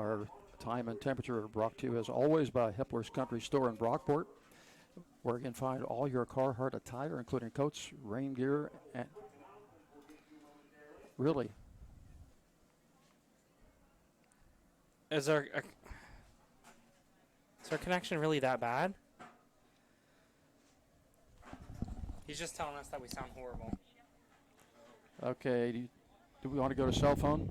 Our time and temperature brought to you as always by Hepler's Country Store in Brockport, where you can find all your Carhartt attire, including coats, rain gear, and really. Is our connection really that bad? He's just telling us that we sound horrible. Okay, do we want to go to cell phone?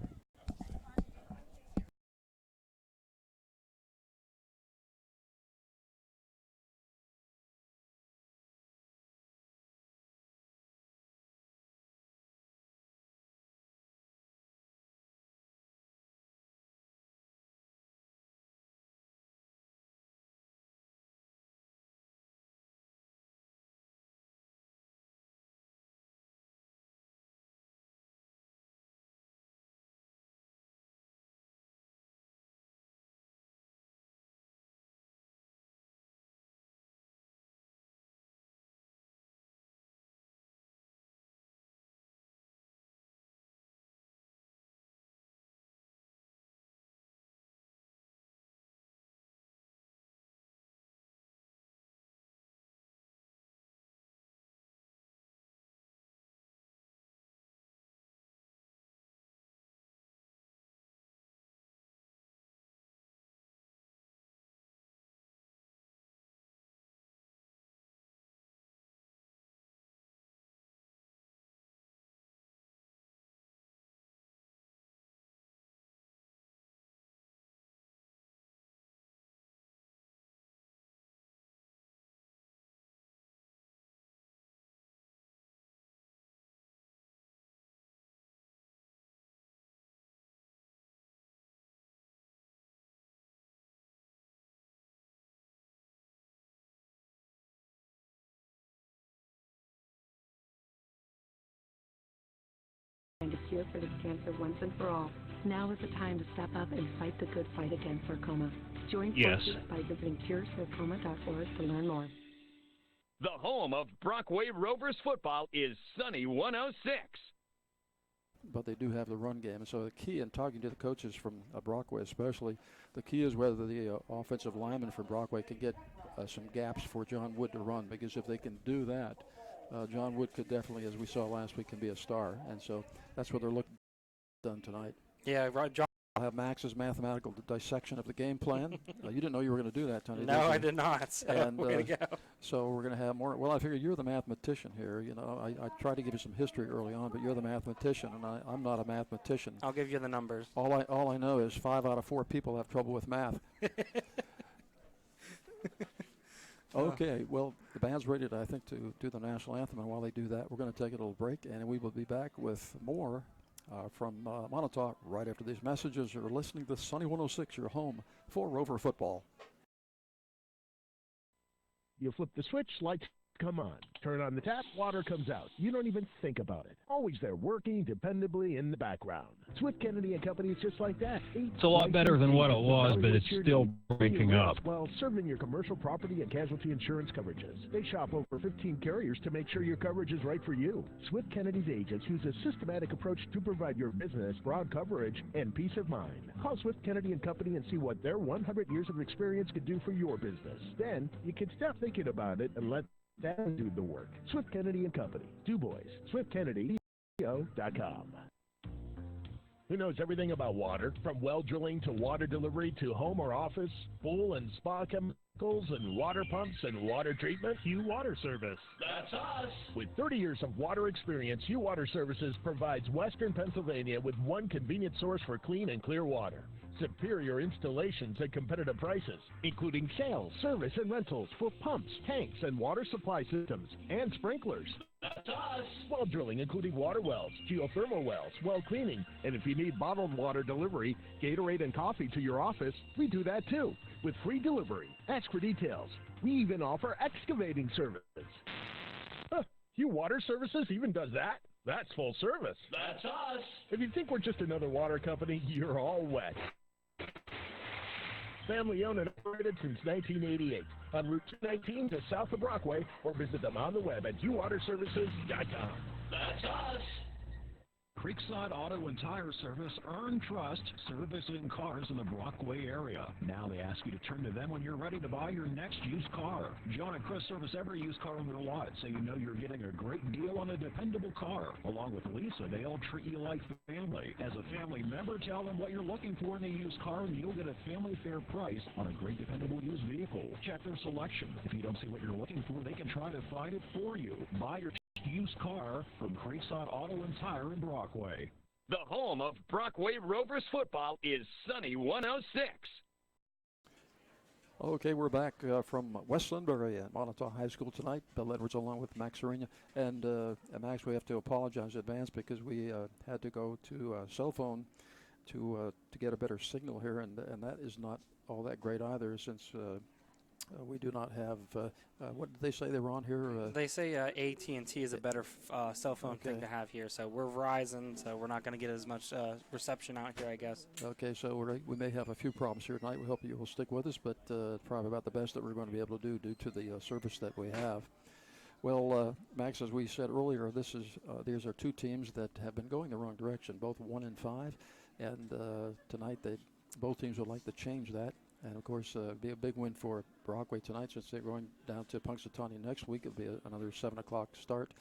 And a cure for this cancer once and for all. Now is the time to step up and fight the good fight against sarcoma. Join forces by visiting curesarcoma.org to learn more. The home of Brockway Rovers football is Sunny 106. But they do have the run game. And so the key in talking to the coaches from Brockway especially, the key is whether the offensive lineman for Brockway can get some gaps for John Wood to run. Because if they can do that, John Wood could definitely, as we saw last week, can be a star. And so that's what they're looking done tonight. Yeah, right, John. I'll have Max's mathematical dissection of the game plan. You didn't know you were going to do that, Tony. No, I did not. So and, way to go. So we're going to have more. Well, I figure you're the mathematician here. You know, I tried to give you some history early on, but you're the mathematician, and I'm not a mathematician. I'll give you the numbers. All I know is 5 out of 4 people have trouble with math. Okay, well, the band's ready, I think, to do the national anthem, and while they do that, we're going to take a little break, and we will be back with more from Moniteau right after these messages. You're listening to Sunny 106, your home for Rover football. You flip the switch, lights come on. Turn on the tap, water comes out. You don't even think about it. Always there working dependably in the background. Swift Kennedy and Company is just like that. It's a lot better than what it was, but it's still breaking up. Well, serving your commercial property and casualty insurance coverages. They shop over 15 carriers to make sure your coverage is right for you. Swift Kennedy's agents use a systematic approach to provide your business broad coverage and peace of mind. Call Swift Kennedy and Company and see what their 100 years of experience can do for your business. Then you can stop thinking about it and let that do the work. Swift Kennedy and Company. Du Bois. SwiftKennedy.com. Who knows everything about water? From well drilling to water delivery to home or office, pool and spa chemicals and water pumps and water treatment? Hugh Water Service. That's us. With 30 years of water experience, Hugh Water Services provides Western Pennsylvania with one convenient source for clean and clear water. Superior installations at competitive prices, including sales, service, and rentals for pumps, tanks, and water supply systems, and sprinklers. That's us. Well drilling, including water wells, geothermal wells, well cleaning, and if you need bottled water delivery, Gatorade and coffee to your office, we do that too, with free delivery. Ask for details. We even offer excavating services. Hugh Water Services even does that? That's full service. That's us. If you think we're just another water company, you're all wet. Family owned and operated since 1988 on Route 219 to south of Brockway, or visit them on the web at HughWaterServices.com. That's us. Creekside Auto and Tire Service earn trust servicing cars in the Brockway area. Now they ask you to turn to them when you're ready to buy your next used car. John and Chris service every used car on their lot, so you know you're getting a great deal on a dependable car. Along with Lisa, they'll treat you like family. As a family member, tell them what you're looking for in a used car, and you'll get a family fair price on a great dependable used vehicle. Check their selection. If you don't see what you're looking for, they can try to find it for you. Buy your used car from Creekside Auto and Tire in Brockway. The home of Brockway Rovers football is Sunny 106. Okay, we're back from West Sunbury at Moniteau High School tonight. Bill Edwards along with Max Arena. And Max, we have to apologize in advance because we had to go to cell phone to get a better signal here, and that is not all that great either since we do not have, what did they say they were on here? They say AT&T is a better cell phone thing to have here. So we're Verizon, so we're not going to get as much reception out here, I guess. Okay, so we may have a few problems here tonight. We hope you will stick with us, but probably about the best that we're going to be able to do due to the service that we have. Well, Max, as we said earlier, these are two teams that have been going the wrong direction, both 1-5, and tonight both teams would like to change that. And, of course, be a big win for Brockway tonight since they're going down to Punxsutawney next week. It'll be another 7 o'clock start,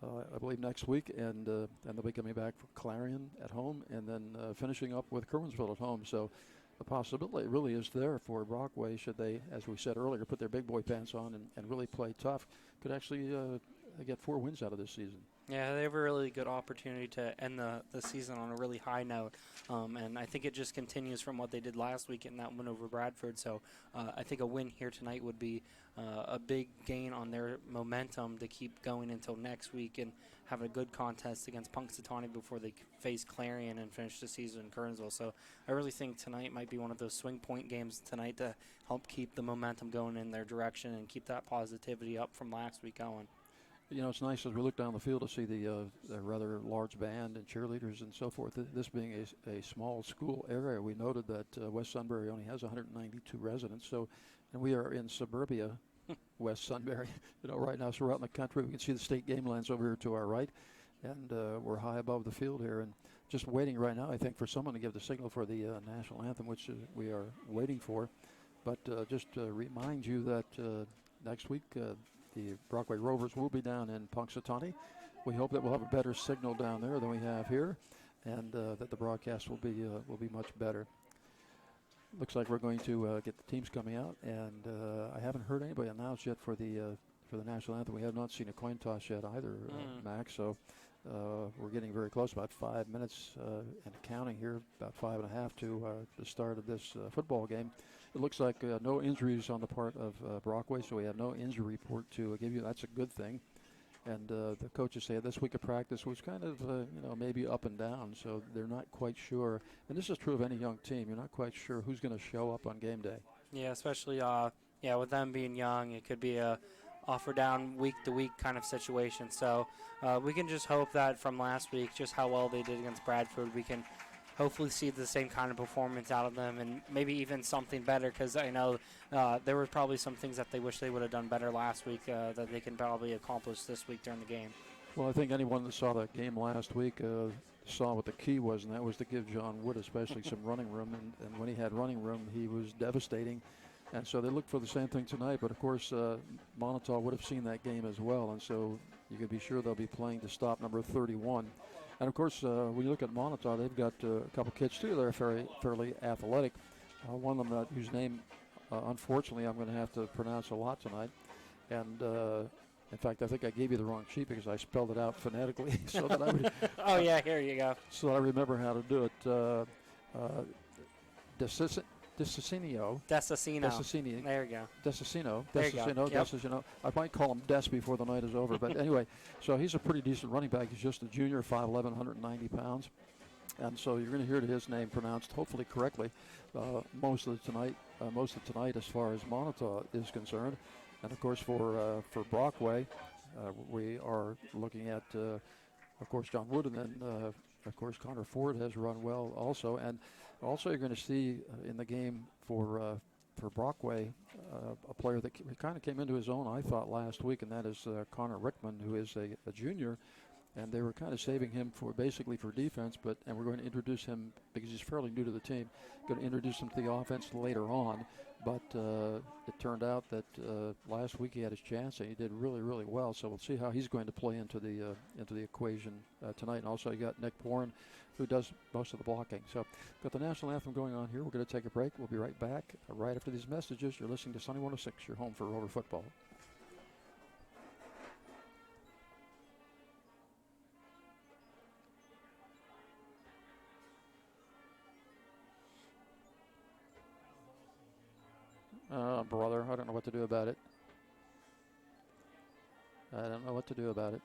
I believe, next week. And they'll be coming back for Clarion at home and then finishing up with Kerwinsville at home. So the possibility really is there for Brockway, should they, as we said earlier, put their big boy pants on and really play tough, could actually get 4 wins out of this season. Yeah, they have a really good opportunity to end the season on a really high note, and I think it just continues from what they did last week in that win over Bradford. So I think a win here tonight would be a big gain on their momentum to keep going until next week and have a good contest against Punxsutawney before they face Clarion and finish the season in Kernsville. So I really think tonight might be one of those swing point games tonight to help keep the momentum going in their direction and keep that positivity up from last week going. You know, it's nice as we look down the field to see the rather large band and cheerleaders and so forth. This being a small school area, we noted that West Sunbury only has 192 residents. So, and we are in suburbia, West Sunbury. You know, right now, so we're out in the country. We can see the state game lands over here to our right, and we're high above the field here. And just waiting right now, I think, for someone to give the signal for the national anthem, which we are waiting for. But just to remind you that next week, the Brockway Rovers will be down in Punxsutawney. We hope that we'll have a better signal down there than we have here, and that the broadcast will be much better. Looks like we're going to get the teams coming out, and I haven't heard anybody announce yet for the national anthem. We have not seen a coin toss yet either, Max. So we're getting very close, about 5 minutes and counting here, about 5.5 to the start of this football game. It looks like no injuries on the part of Brockway, so we have no injury report to give you. That's a good thing. And the coaches say this week of practice was kind of, maybe up and down, so they're not quite sure. And this is true of any young team. You're not quite sure who's going to show up on game day. Yeah, especially with them being young, it could be a off or down week to week kind of situation. So we can just hope that from last week, just how well they did against Bradford, we can hopefully see the same kind of performance out of them and maybe even something better, because I know there were probably some things that they wish they would have done better last week that they can probably accomplish this week during the game. Well, I think anyone that saw that game last week saw what the key was, and that was to give John Wood especially some running room. And when he had running room, he was devastating. And so they look for the same thing tonight. But, of course, Moniteau would have seen that game as well. And so you can be sure they'll be playing to stop number 31. And, of course, when you look at Moniteau, they've got a couple kids, too. They're fairly athletic. One of them, whose name, unfortunately, I'm going to have to pronounce a lot tonight. And, in fact, I think I gave you the wrong sheet because I spelled it out phonetically so that I would. Oh, yeah, here you go. So that I remember how to do it. Desicino. There you go. Desicino. There you go. Yep. Desicino. I might call him Des before the night is over. But anyway, so he's a pretty decent running back. He's just a junior, 5'11", 190 pounds. And so you're going to hear his name pronounced hopefully correctly most of tonight as far as Moniteau is concerned. And, of course, for Brockway, we are looking at, of course, John Wood, and then, of course, Connor Ford has run well also. And also you're going to see in the game for Brockway a player that kind of came into his own, I thought, last week, and that is Connor Rickman, who is a junior. and they were kind of saving him for basically for defense, and we're going to introduce him because he's fairly new to the team. Going to introduce him to the offense later on, but it turned out that last week he had his chance and he did really, really well. So we'll see how he's going to play into the equation tonight. And also you got Nick Bourne, who does most of the blocking. So got the national anthem going on here. We're going to take a break. We'll be right back right after these messages. You're listening to Sunny 106. Your home for Rover football. Brother, I don't know what to do about it. I don't know what to do about it.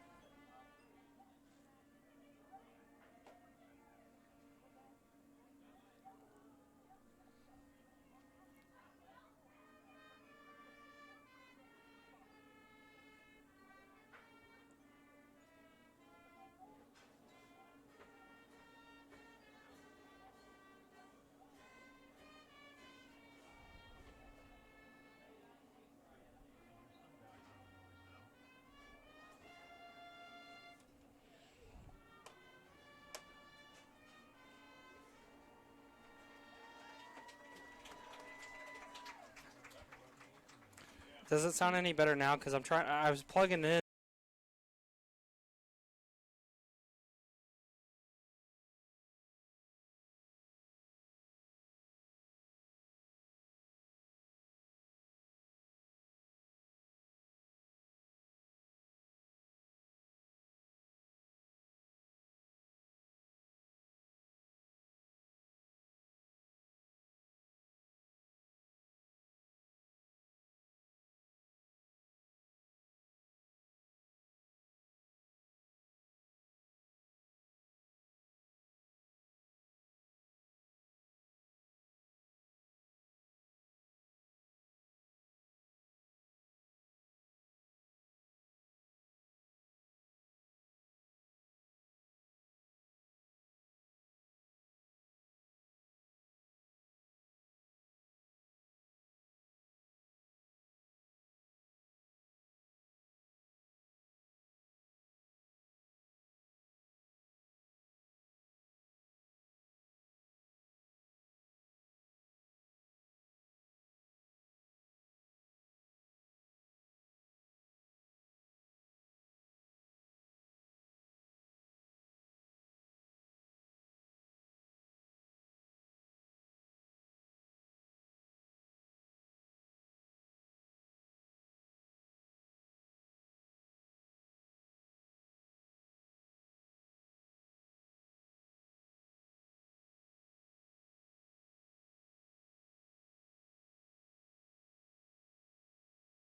Does it sound any better now? Because I was plugging it in.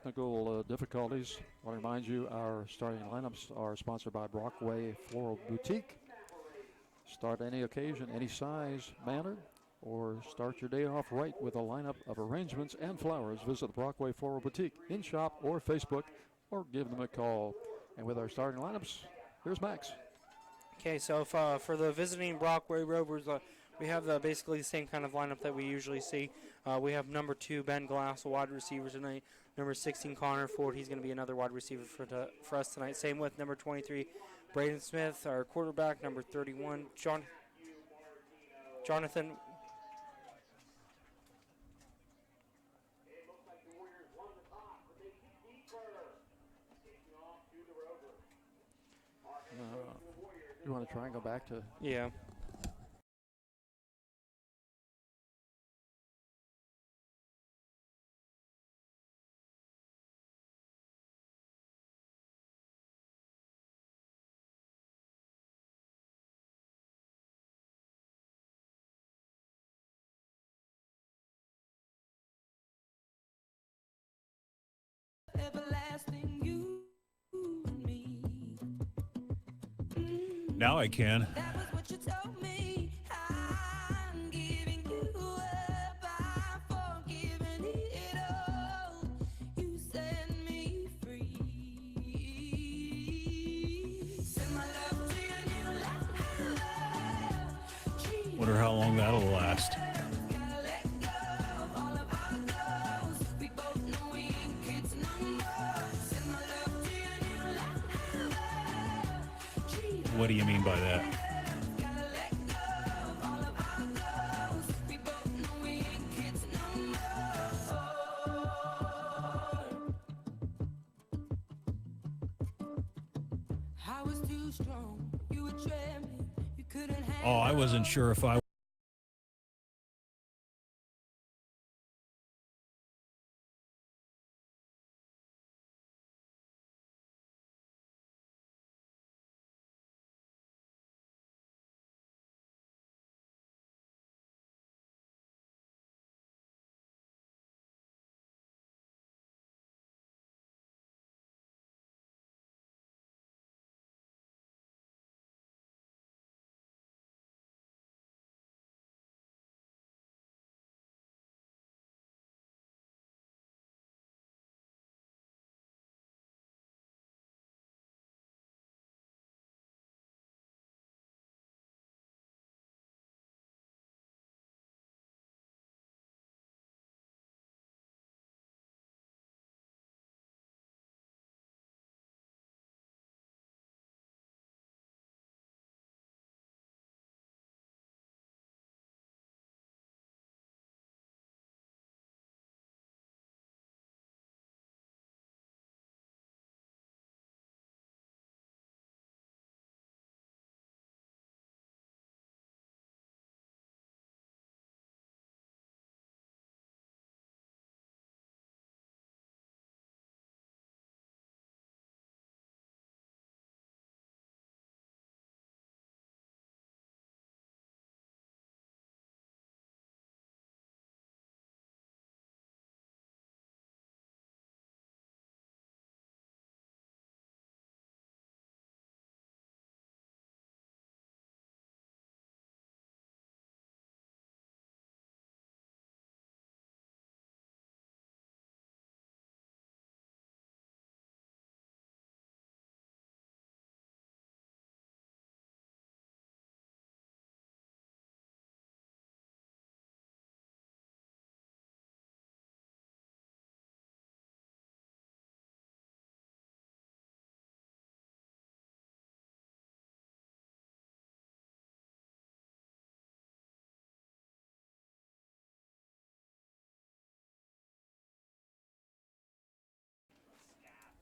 Technical difficulties. I want to remind you our starting lineups are sponsored by Brockway Floral Boutique. Start any occasion, any size, manner, or start your day off right with a lineup of arrangements and flowers. Visit the Brockway Floral Boutique in shop or Facebook, or give them a call. And with our starting lineups, here's Max. Okay, so for the visiting Brockway Rovers, we have basically the same kind of lineup that we usually see. We have number 2, Ben Glass, a wide receiver tonight. Number 16, Connor Ford. He's going to be another wide receiver for us tonight. Same with number 23, Braden Smith, our quarterback. Number 31, Jonathan. You want to try and go back to? Yeah. Now I can. Wonder how long that'll last. What do you mean by that? Oh, I wasn't sure if I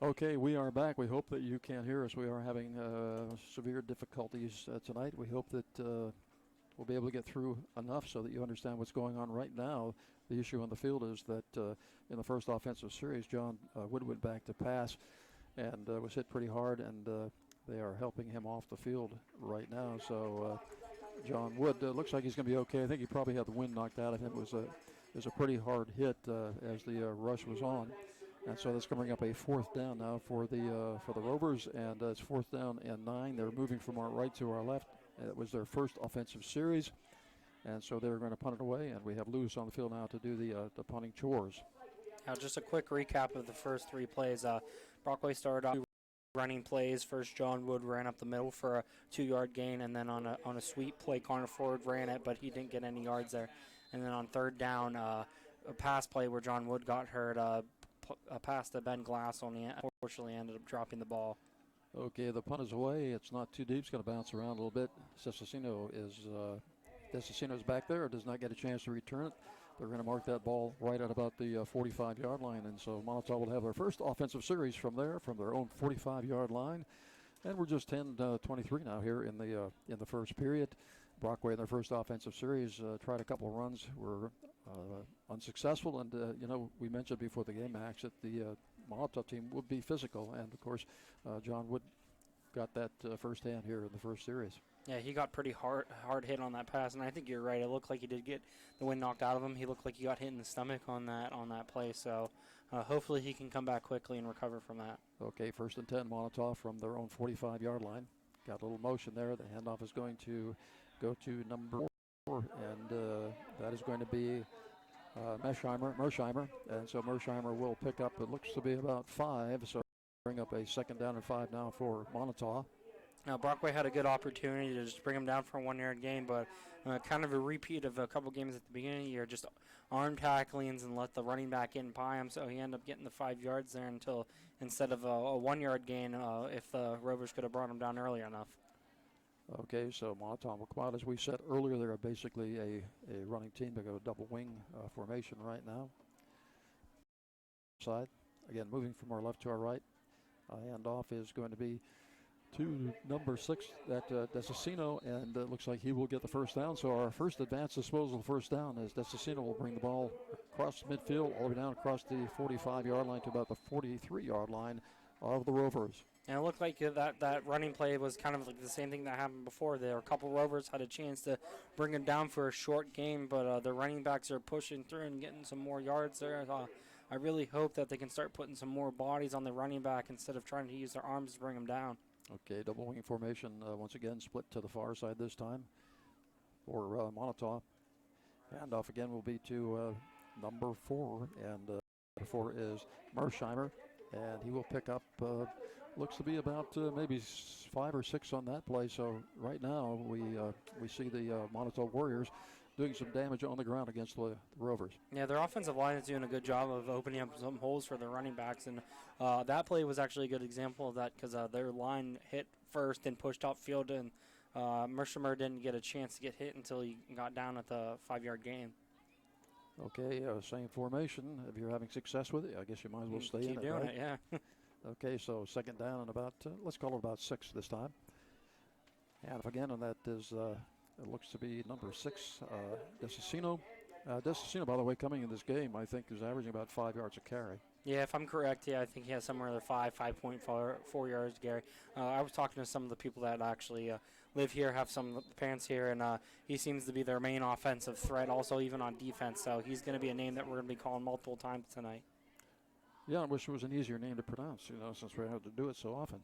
Okay, we are back. We hope that you can hear us. We are having severe difficulties tonight. We hope that we'll be able to get through enough so that you understand what's going on right now. The issue on the field is that in the first offensive series, John Wood went back to pass and was hit pretty hard, and they are helping him off the field right now. So John Wood looks like he's going to be okay. I think he probably had the wind knocked out of him. It was a pretty hard hit as the rush was on. And so that's going to bring up a fourth down now for the Rovers, and it's fourth down and 9. They're moving from our right to our left. It was their first offensive series, and so they're going to punt it away, and we have Lewis on the field now to do the punting chores. Now, just a quick recap of the first three plays. Brockway started off running plays. First, John Wood ran up the middle for a 2-yard gain, and then on a sweep play, Connor Ford ran it, but he didn't get any yards there. And then on third down, a pass play where John Wood got hurt. A pass to Ben Glass unfortunately ended up dropping the ball. Okay, the punt is away. It's not too deep. It's going to bounce around a little bit. Desicino is back there. Does not get a chance to return it. They're going to mark that ball right at about the 45-yard line, and so Moniteau will have their first offensive series from there, from their own 45-yard line. And we're just 10-23 now here in the first period. Brockway in their first offensive series tried a couple of runs, were unsuccessful, and we mentioned before the game, Max, that the Moniteau team would be physical, and of course John Wood got that firsthand here in the first series. Yeah, he got pretty hard hit on that pass, and I think you're right. It looked like he did get the wind knocked out of him. He looked like he got hit in the stomach on that play, so hopefully he can come back quickly and recover from that. Okay, first and 10, Moniteau from their own 45-yard line. Got a little motion there. The handoff is going to go to number 4, and that is going to be Mersheimer, and so Mersheimer will pick up, it looks to be about 5, so bring up a second down and 5 now for Moniteau. Now, Brockway had a good opportunity to just bring him down for a 1-yard gain, but kind of a repeat of a couple games at the beginning of the year, just arm tacklings and let the running back in pie him, so he ended up getting the 5 yards there instead of a 1-yard gain if the Rovers could have brought him down earlier enough. Okay, so Moniteau and Brockway, as we said earlier, they're basically a running team. They go a double wing formation right now. Side, again, moving from our left to our right. Handoff is going to be to number 6, that Desicino, and it looks like he will get the first down. So our first advanced disposal first down is Desicino will bring the ball across midfield, all the way down across the 45-yard line to about the 43-yard line of the Rovers. And it looked like that running play was kind of like the same thing that happened before. There were a couple Rovers had a chance to bring it down for a short game, but the running backs are pushing through and getting some more yards there. I really hope that they can start putting some more bodies on the running back instead of trying to use their arms to bring them down. Okay, double wing formation once again, split to the far side this time for Moniteau. Handoff again will be to number 4, and number 4 is Mersheimer, and he will pick up, looks to be about maybe 5 or 6 on that play. So right now we see the Moniteau Warriors doing some damage on the ground against the Rovers. Yeah, their offensive line is doing a good job of opening up some holes for their running backs, and that play was actually a good example of that because their line hit first and pushed outfield, and Mersheimer didn't get a chance to get hit until he got down at the 5-yard gain. Okay, same formation. If you're having success with it, I guess you might as well stay in it. Keep doing right? it, yeah. Okay, so second down and about, let's call it about 6 this time. And again, and that is, it looks to be number 6, Desicino. Desicino, by the way, coming in this game, I think is averaging about 5 yards a carry. Yeah, if I'm correct, yeah, I think he has somewhere around 5.4 yards, Gary. I was talking to some of the people that actually live here, have some of the parents here, and he seems to be their main offensive threat, also even on defense. So he's going to be a name that we're going to be calling multiple times tonight. Yeah, I wish it was an easier name to pronounce, since we have to do it so often.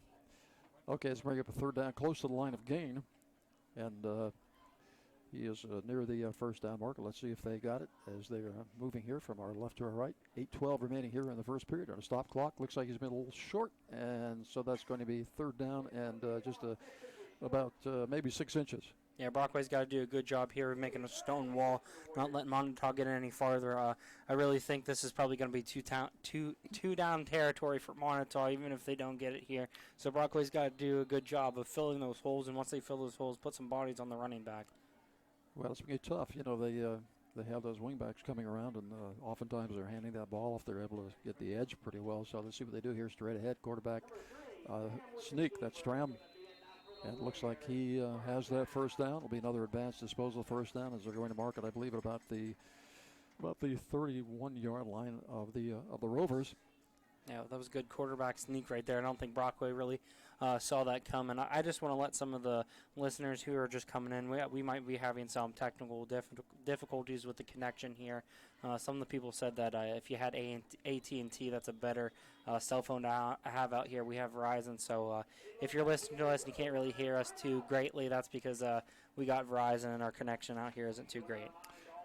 Okay, let's bring up a third down close to the line of gain, and he is near the first down marker. Let's see if they got it as they're moving here from our left to our right. 8:12 remaining here in the first period on a stop clock. Looks like he's been a little short, and so that's going to be third down and just about maybe 6 inches. Yeah, Brockway's got to do a good job here of making a stone wall, not letting Moniteau get any farther. I really think this is probably going to be two down territory for Moniteau, even if they don't get it here. So Brockway's got to do a good job of filling those holes, and once they fill those holes, put some bodies on the running back. Well, it's going to be tough. They have those wingbacks coming around, and oftentimes they're handing that ball off. They're able to get the edge pretty well. So let's see what they do here. Straight ahead, quarterback sneak. That's Stram. And it looks like he has that first down. It'll be another advanced disposal first down as they're going to mark it, I believe, at about the 31-yard line of the Rovers. Yeah, that was a good quarterback sneak right there. I don't think Brockway really saw that coming. I just want to let some of the listeners who are just coming in, we might be having some technical difficulties with the connection here. Some of the people said that if you had AT&T, that's a better cell phone to have out here. We have Verizon, so if you're listening to us and you can't really hear us too greatly, that's because we got Verizon and our connection out here isn't too great.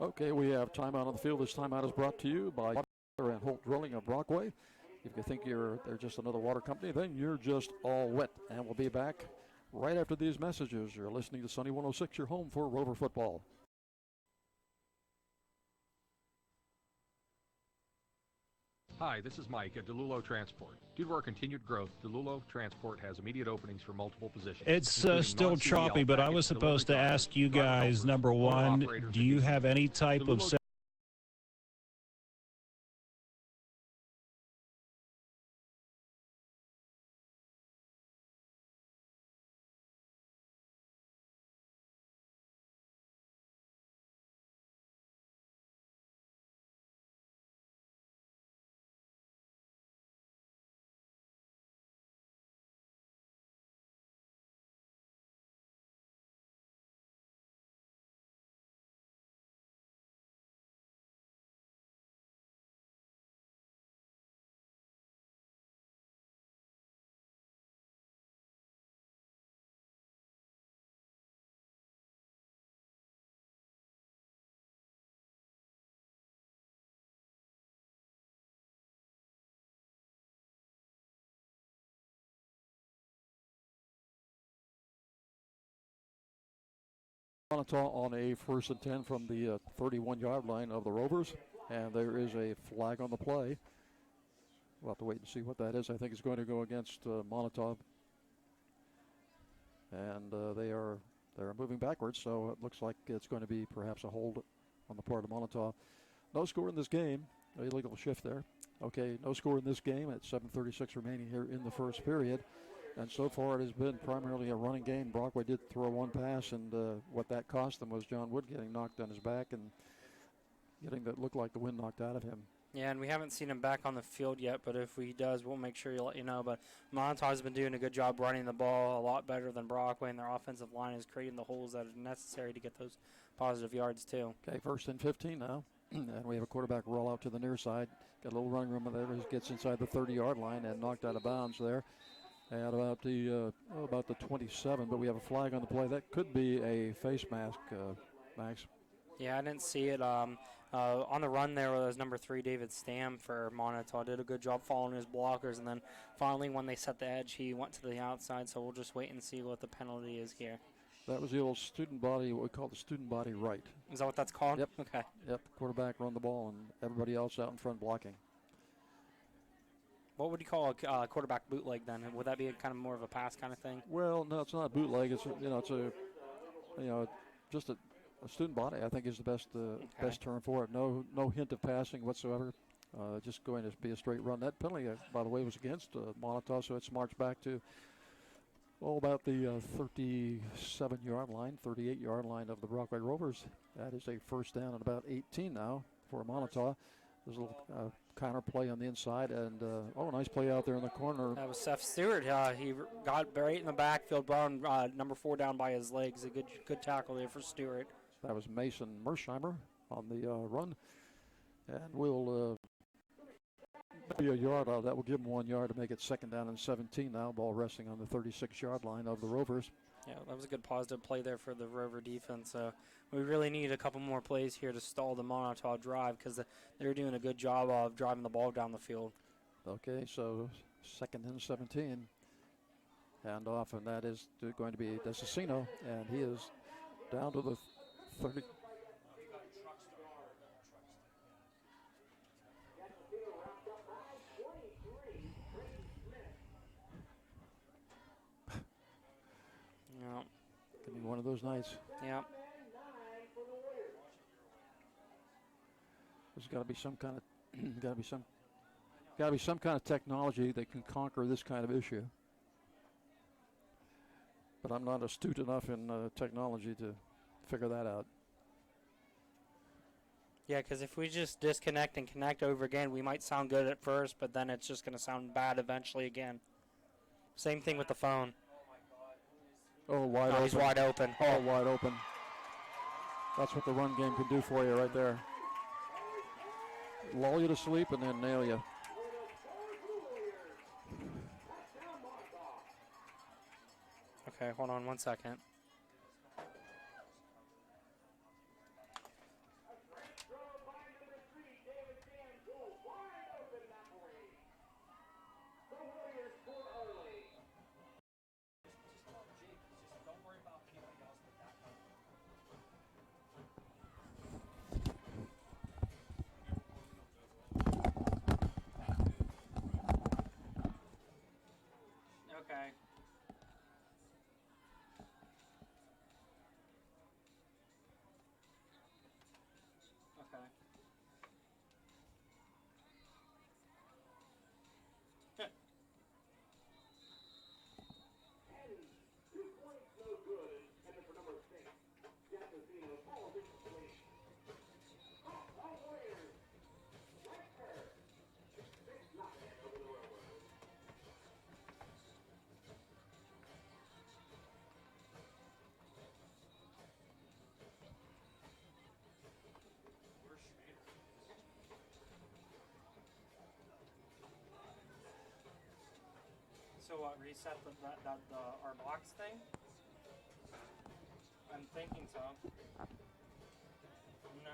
Okay, we have timeout on the field. This timeout is brought to you by Water and Holt Drilling of Brockway. If you think they're just another water company, then you're just all wet. And we'll be back right after these messages. You're listening to Sunny 106, your home for Rover football. Hi, this is Mike at DeLulo Transport. Due to our continued growth, DeLulo Transport has immediate openings for multiple positions. It's still choppy, but I was supposed to ask you guys, number one, do you have any type of Moniteau on a 1st and 10 from the 31-yard line of the Rovers, and there is a flag on the play. We'll have to wait and see what that is. I think it's going to go against Moniteau, and they are they're moving backwards, so it looks like it's going to be perhaps a hold on the part of Moniteau. No score in this game. Illegal shift there. Okay, no score in this game at 7:36 remaining here in the first period. And so far it has been primarily a running game. Brockway did throw one pass, and what that cost them was John Wood getting knocked on his back and getting that looked like the wind knocked out of him. Yeah, and we haven't seen him back on the field yet, but if he does, we'll make sure to let you know. But Moniteau has been doing a good job running the ball, a lot better than Brockway, and their offensive line is creating the holes that are necessary to get those positive yards, too. Okay, first and 15 now, and we have a quarterback roll out to the near side. Got a little running room there. He gets inside the 30-yard line and knocked out of bounds there at about the 27, but we have a flag on the play. That could be a face mask, Max. Yeah, I didn't see it. On the run there was number 3, David Stam for Moniteau. Did a good job following his blockers, and then finally when they set the edge, he went to the outside, so we'll just wait and see what the penalty is here. That was the old student body, what we call the student body right. Is that what that's called? Yep. Okay. Yep, quarterback run the ball and everybody else out in front blocking. What would you call a quarterback bootleg then? Would that be a kind of more of a pass kind of thing? Well, no, it's not a bootleg. It's just a student body, I think, is the best best term for it. No hint of passing whatsoever. Just going to be a straight run. That penalty, by the way, was against Moniteau, so it's marched back to about the 37-yard line, 38-yard line of the Brockway Rovers. That is a first down at about 18 now for Moniteau. There's a little counter play on the inside, and nice play out there in the corner. That was Seth Stewart. He got right in the backfield, brought number 4 down by his legs. A good tackle there for Stewart. That was Mason Mersheimer on the run, and we'll be a yard out. That will give him 1 yard to make it second down and 17 now. Ball resting on the 36-yard line of the Rovers. Yeah, that was a good positive play there for the Rover defense. We really need a couple more plays here to stall the Moniteau drive because they're doing a good job of driving the ball down the field. Okay, so second and 17. Hand off, and that is going to be Desicino, and he is down to the 30. Yeah. Could be one of those nights. Yeah. There's got to be some kind of technology that can conquer this kind of issue. But I'm not astute enough in technology to figure that out. Yeah, because if we just disconnect and connect over again, we might sound good at first, but then it's just going to sound bad eventually again. Same thing with the phone. Oh, wide open. He's wide open. Oh, wide open. That's what the run game can do for you right there. Lull you to sleep and then nail you. Okay, hold on 1 second. Okay. Okay. So what, reset our box thing? I'm thinking so. No,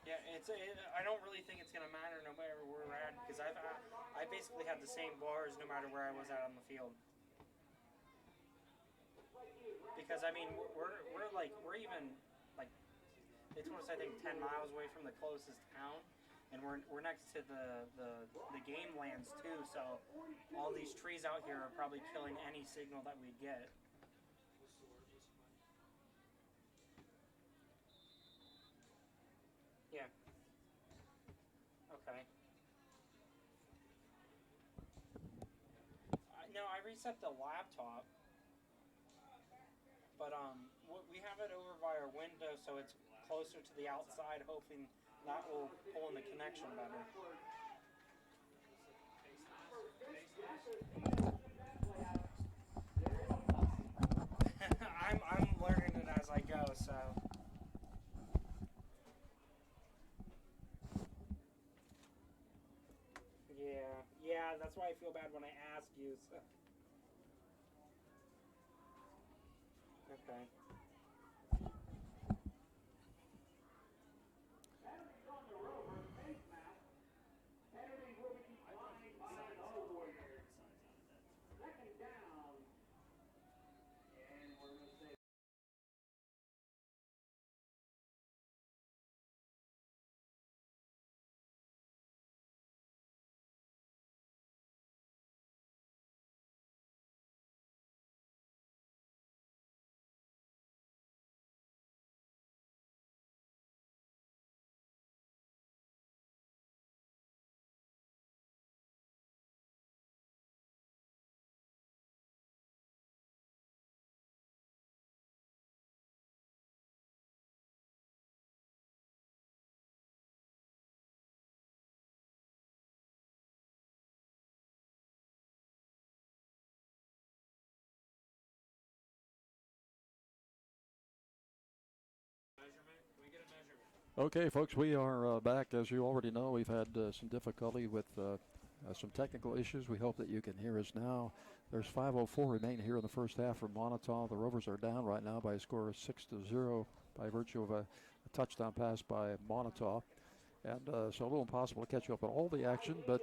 yeah, I don't really think it's gonna matter no matter where we're at because I basically had the same bars no matter where I was at on the field. Because I mean we're even like they told us I think 10 miles away from the closest town, and we're next to the game lands too. So all these trees out here are probably killing any signal that we get. Yeah. Okay. No, I reset the laptop, but we have it over by our window, so it's closer to the outside, hoping that will pull in the connection better. I'm learning it as I go, so. Yeah, that's why I feel bad when I ask you. So. Okay. Okay, folks, we are back. As you already know, we've had some difficulty with some technical issues. We hope that you can hear us now. There's 5:04 remaining here in the first half for Moniteau. The Rovers are down right now by a score of 6-0 by virtue of a touchdown pass by Moniteau. And so a little impossible to catch up on all the action, but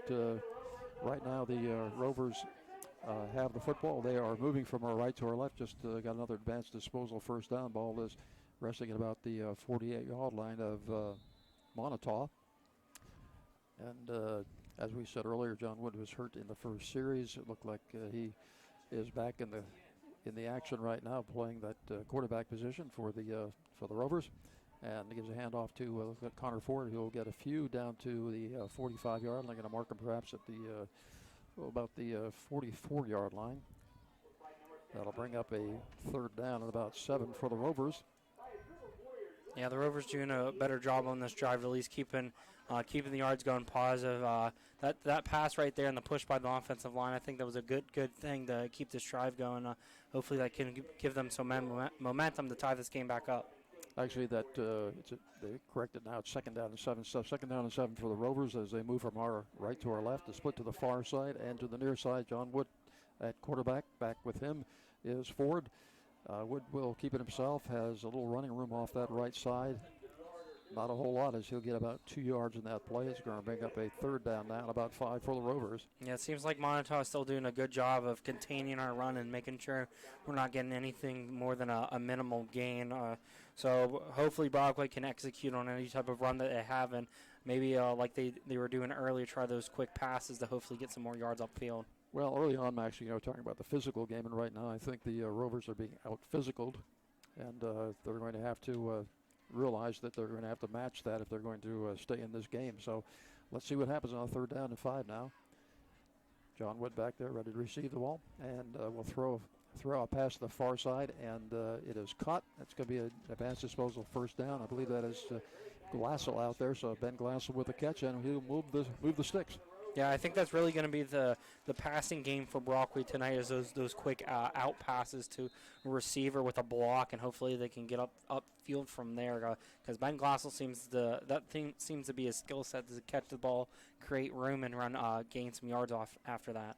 right now the Rovers have the football. They are moving from our right to our left. Just got another advanced disposal first down. Ball is resting at about the 48-yard line of Moniteau. And as we said earlier, John Wood was hurt in the first series. It looked like he is back in the action right now, playing that quarterback position for the Rovers. And he gives a handoff to Connor Ford, who will get a few down to the 45-yard line. Going to mark him perhaps at the about the 44-yard line. That'll bring up a third down at about 7 for the Rovers. Yeah, the Rovers doing a better job on this drive, at least keeping the yards going positive. That pass right there and the push by the offensive line, I think that was a good thing to keep this drive going. Hopefully that can give them some momentum to tie this game back up. Actually, they corrected now. It's second down and 7. So second down and 7 for the Rovers as they move from our right to our left. To split to the far side and to the near side. John Wood at quarterback. Back with him is Ford. Wood will keep it himself. Has a little running room off that right side. Not a whole lot, as he'll get about 2 yards in that play. It's going to bring up a third down now, about 5 for the Rovers. Yeah, it seems like Moniteau is still doing a good job of containing our run and making sure we're not getting anything more than a minimal gain. So hopefully Brockway can execute on any type of run that they have, and maybe like they were doing earlier, try those quick passes to hopefully get some more yards upfield. Well, early on, Max, talking about the physical game, and right now I think the Rovers are being out-physicaled, and they're going to have to realize that they're going to have to match that if they're going to stay in this game. So let's see what happens on third down and 5 now. John Wood back there ready to receive the ball, and will throw a pass to the far side, and it is caught. That's going to be an advanced disposal first down. I believe that is Glassell out there, so Ben Glassell with the catch, and he'll move the sticks. Yeah, I think that's really going to be the passing game for Brockway tonight, is those quick out passes to a receiver with a block, and hopefully they can get upfield from there. Because Ben Glassell seems to be his skill set, to catch the ball, create room, and run gain some yards off after that.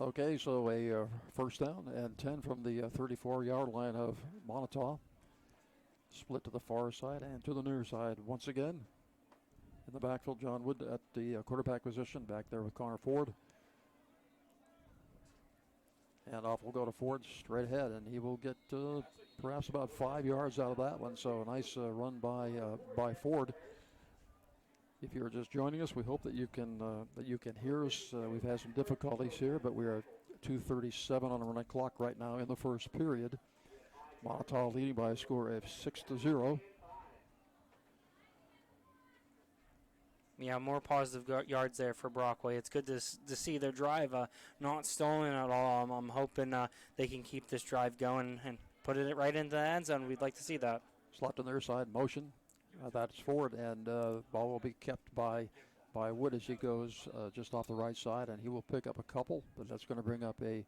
Okay, so a first down and 10 from the 34-yard line of Moniteau. Split to the far side and to the near side once again. In the backfield, John Wood at the quarterback position, back there with Connor Ford. And off will go to Ford straight ahead, and he will get perhaps about 5 yards out of that one. So a nice run by Ford. If you're just joining us, we hope that you can hear us. We've had some difficulties here, but we are at 2:37 on the running clock right now in the first period. Moniteau leading by a score of 6-0. Yeah, more positive yards there for Brockway. It's good to see their drive not stolen at all. I'm hoping they can keep this drive going and put it right into the end zone. We'd like to see that. Slot on their side, motion. That's Ford, and ball will be kept by Wood as he goes just off the right side, and he will pick up a couple, but that's going to bring up a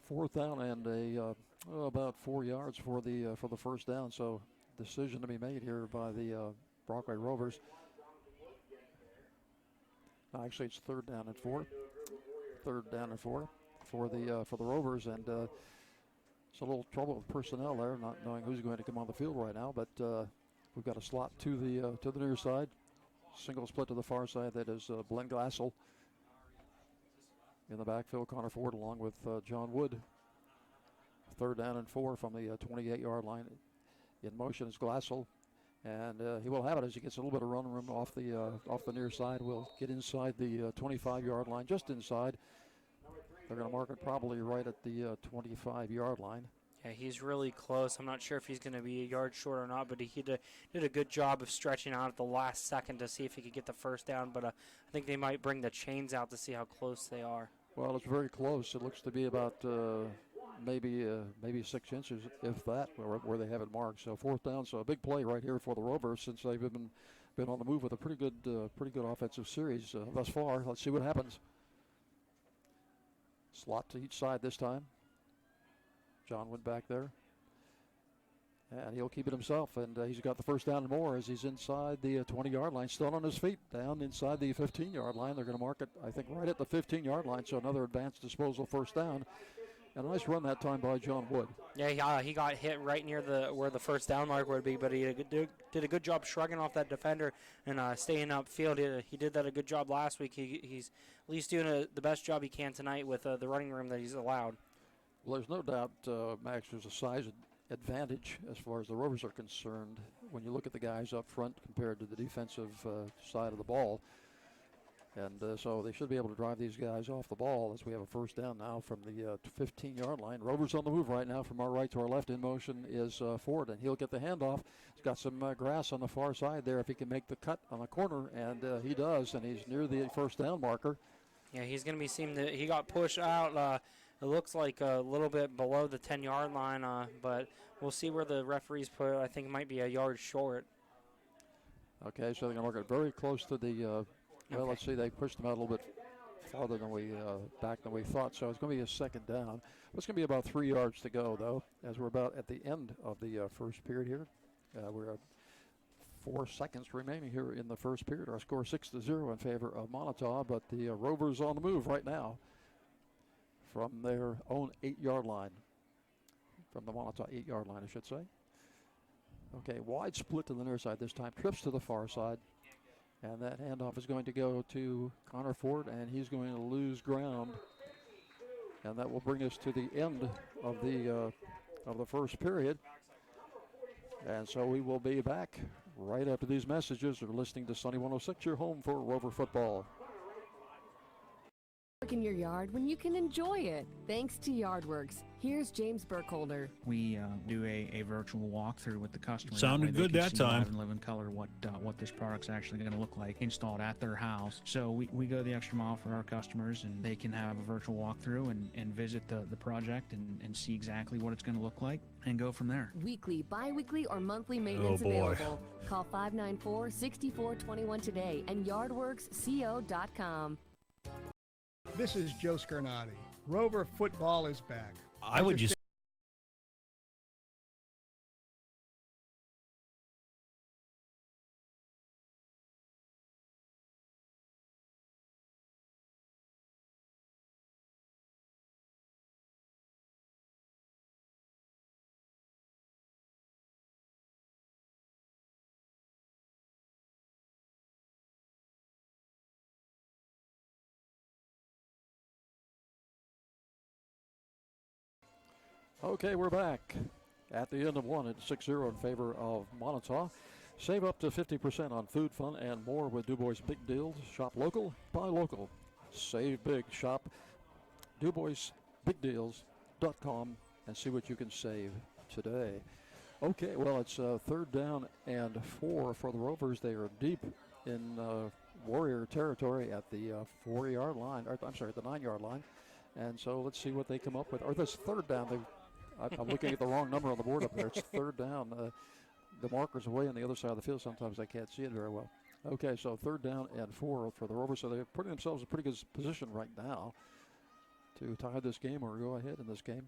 fourth down and about 4 yards for the first down. So decision to be made here by the Brockway Rovers. Actually, it's third down and 4. Third down and 4 for the Rovers, and it's a little trouble with personnel there, not knowing who's going to come on the field right now. But we've got a slot to the near side, single split to the far side. That is Glenn Glassell. In the backfield, Connor Ford along with John Wood. Third down and 4 from the 28-yard line. In motion is Glassell. And he will have it as he gets a little bit of run room off the near side. We'll get inside the 25-yard line, just inside. They're going to mark it probably right at the 25-yard line. Yeah, he's really close. I'm not sure if he's going to be a yard short or not, but he did a good job of stretching out at the last second to see if he could get the first down. But I think they might bring the chains out to see how close they are. Well, it's very close. It looks to be about maybe 6 inches, if that, where they have it marked. So fourth down, so a big play right here for the Rovers since they've been on the move with a pretty good offensive series thus far. Let's see what happens. Slot to each side this time. John Wood back there. And he'll keep it himself, and he's got the first down and more as he's inside the 20-yard line, still on his feet, down inside the 15-yard line. They're going to mark it, I think, right at the 15-yard line, so another advanced disposal first down. And a nice run that time by John Wood. Yeah, he got hit right near where the first down mark would be, but he did a good job shrugging off that defender and staying upfield. He did that a good job last week. He's at least doing the best job he can tonight with the running room that he's allowed. Well, there's no doubt, Max, there's a size advantage as far as the Rovers are concerned when you look at the guys up front compared to the defensive side of the ball. And so they should be able to drive these guys off the ball as we have a first down now from the 15-yard line. Rovers on the move right now from our right to our left. In motion is Ford, and he'll get the handoff. He's got some grass on the far side there if he can make the cut on the corner, and he does, and he's near the first down marker. Yeah, he's going to be he got pushed out. It looks like a little bit below the 10-yard line, but we'll see where the referees put it. I think it might be a yard short. Okay, so they're going to mark it very close to the well, let's see, they pushed them out a little bit farther than back than we thought, so it's going to be a second down. It's going to be about 3 yards to go, though, as we're about at the end of the first period here. We're at 4 seconds remaining here in the first period. Our score 6-0 in favor of Moniteau, but the Rovers on the move right now from their own 8-yard line, from the Moniteau 8-yard line, I should say. Okay, wide split to the near side this time, trips to the far side. And that handoff is going to go to Connor Ford, and he's going to lose ground. And that will bring us to the end of the first period. And so we will be back right after these messages. You're listening to Sunny 106, your home for Rover football. Work in your yard when you can enjoy it. Thanks to Yardworks. Here's James Burkholder. We do a virtual walkthrough with the customer. Sounded good that time. Live and live in color what this product's actually going to look like installed at their house. So we go the extra mile for our customers, and they can have a virtual walkthrough and visit the project and see exactly what it's going to look like and go from there. Weekly, bi-weekly, or monthly maintenance available. Call 594-6421 today and yardworksco.com. This is Joe Scarnati. Rover football is back. I would just Okay, we're back at the end of one at 6-0 in favor of Moniteau. Save up to 50% on food, fun, and more with DuBois Big Deals. Shop local, buy local. Save big. Shop DuBoisBigDeals.com and see what you can save today. Okay, well, it's 3rd down and 4 for the Rovers. They are deep in Warrior territory at the 4-yard line. Or, I'm sorry, the 9-yard line. And so let's see what they come up with. Or this 3rd down. I'm looking at the wrong number on the board up there. It's 3rd down. The marker's away on the other side of the field. Sometimes I can't see it very well. Okay, so 3rd down and 4 for the Rovers. So they're putting themselves in a pretty good position right now to tie this game or go ahead in this game.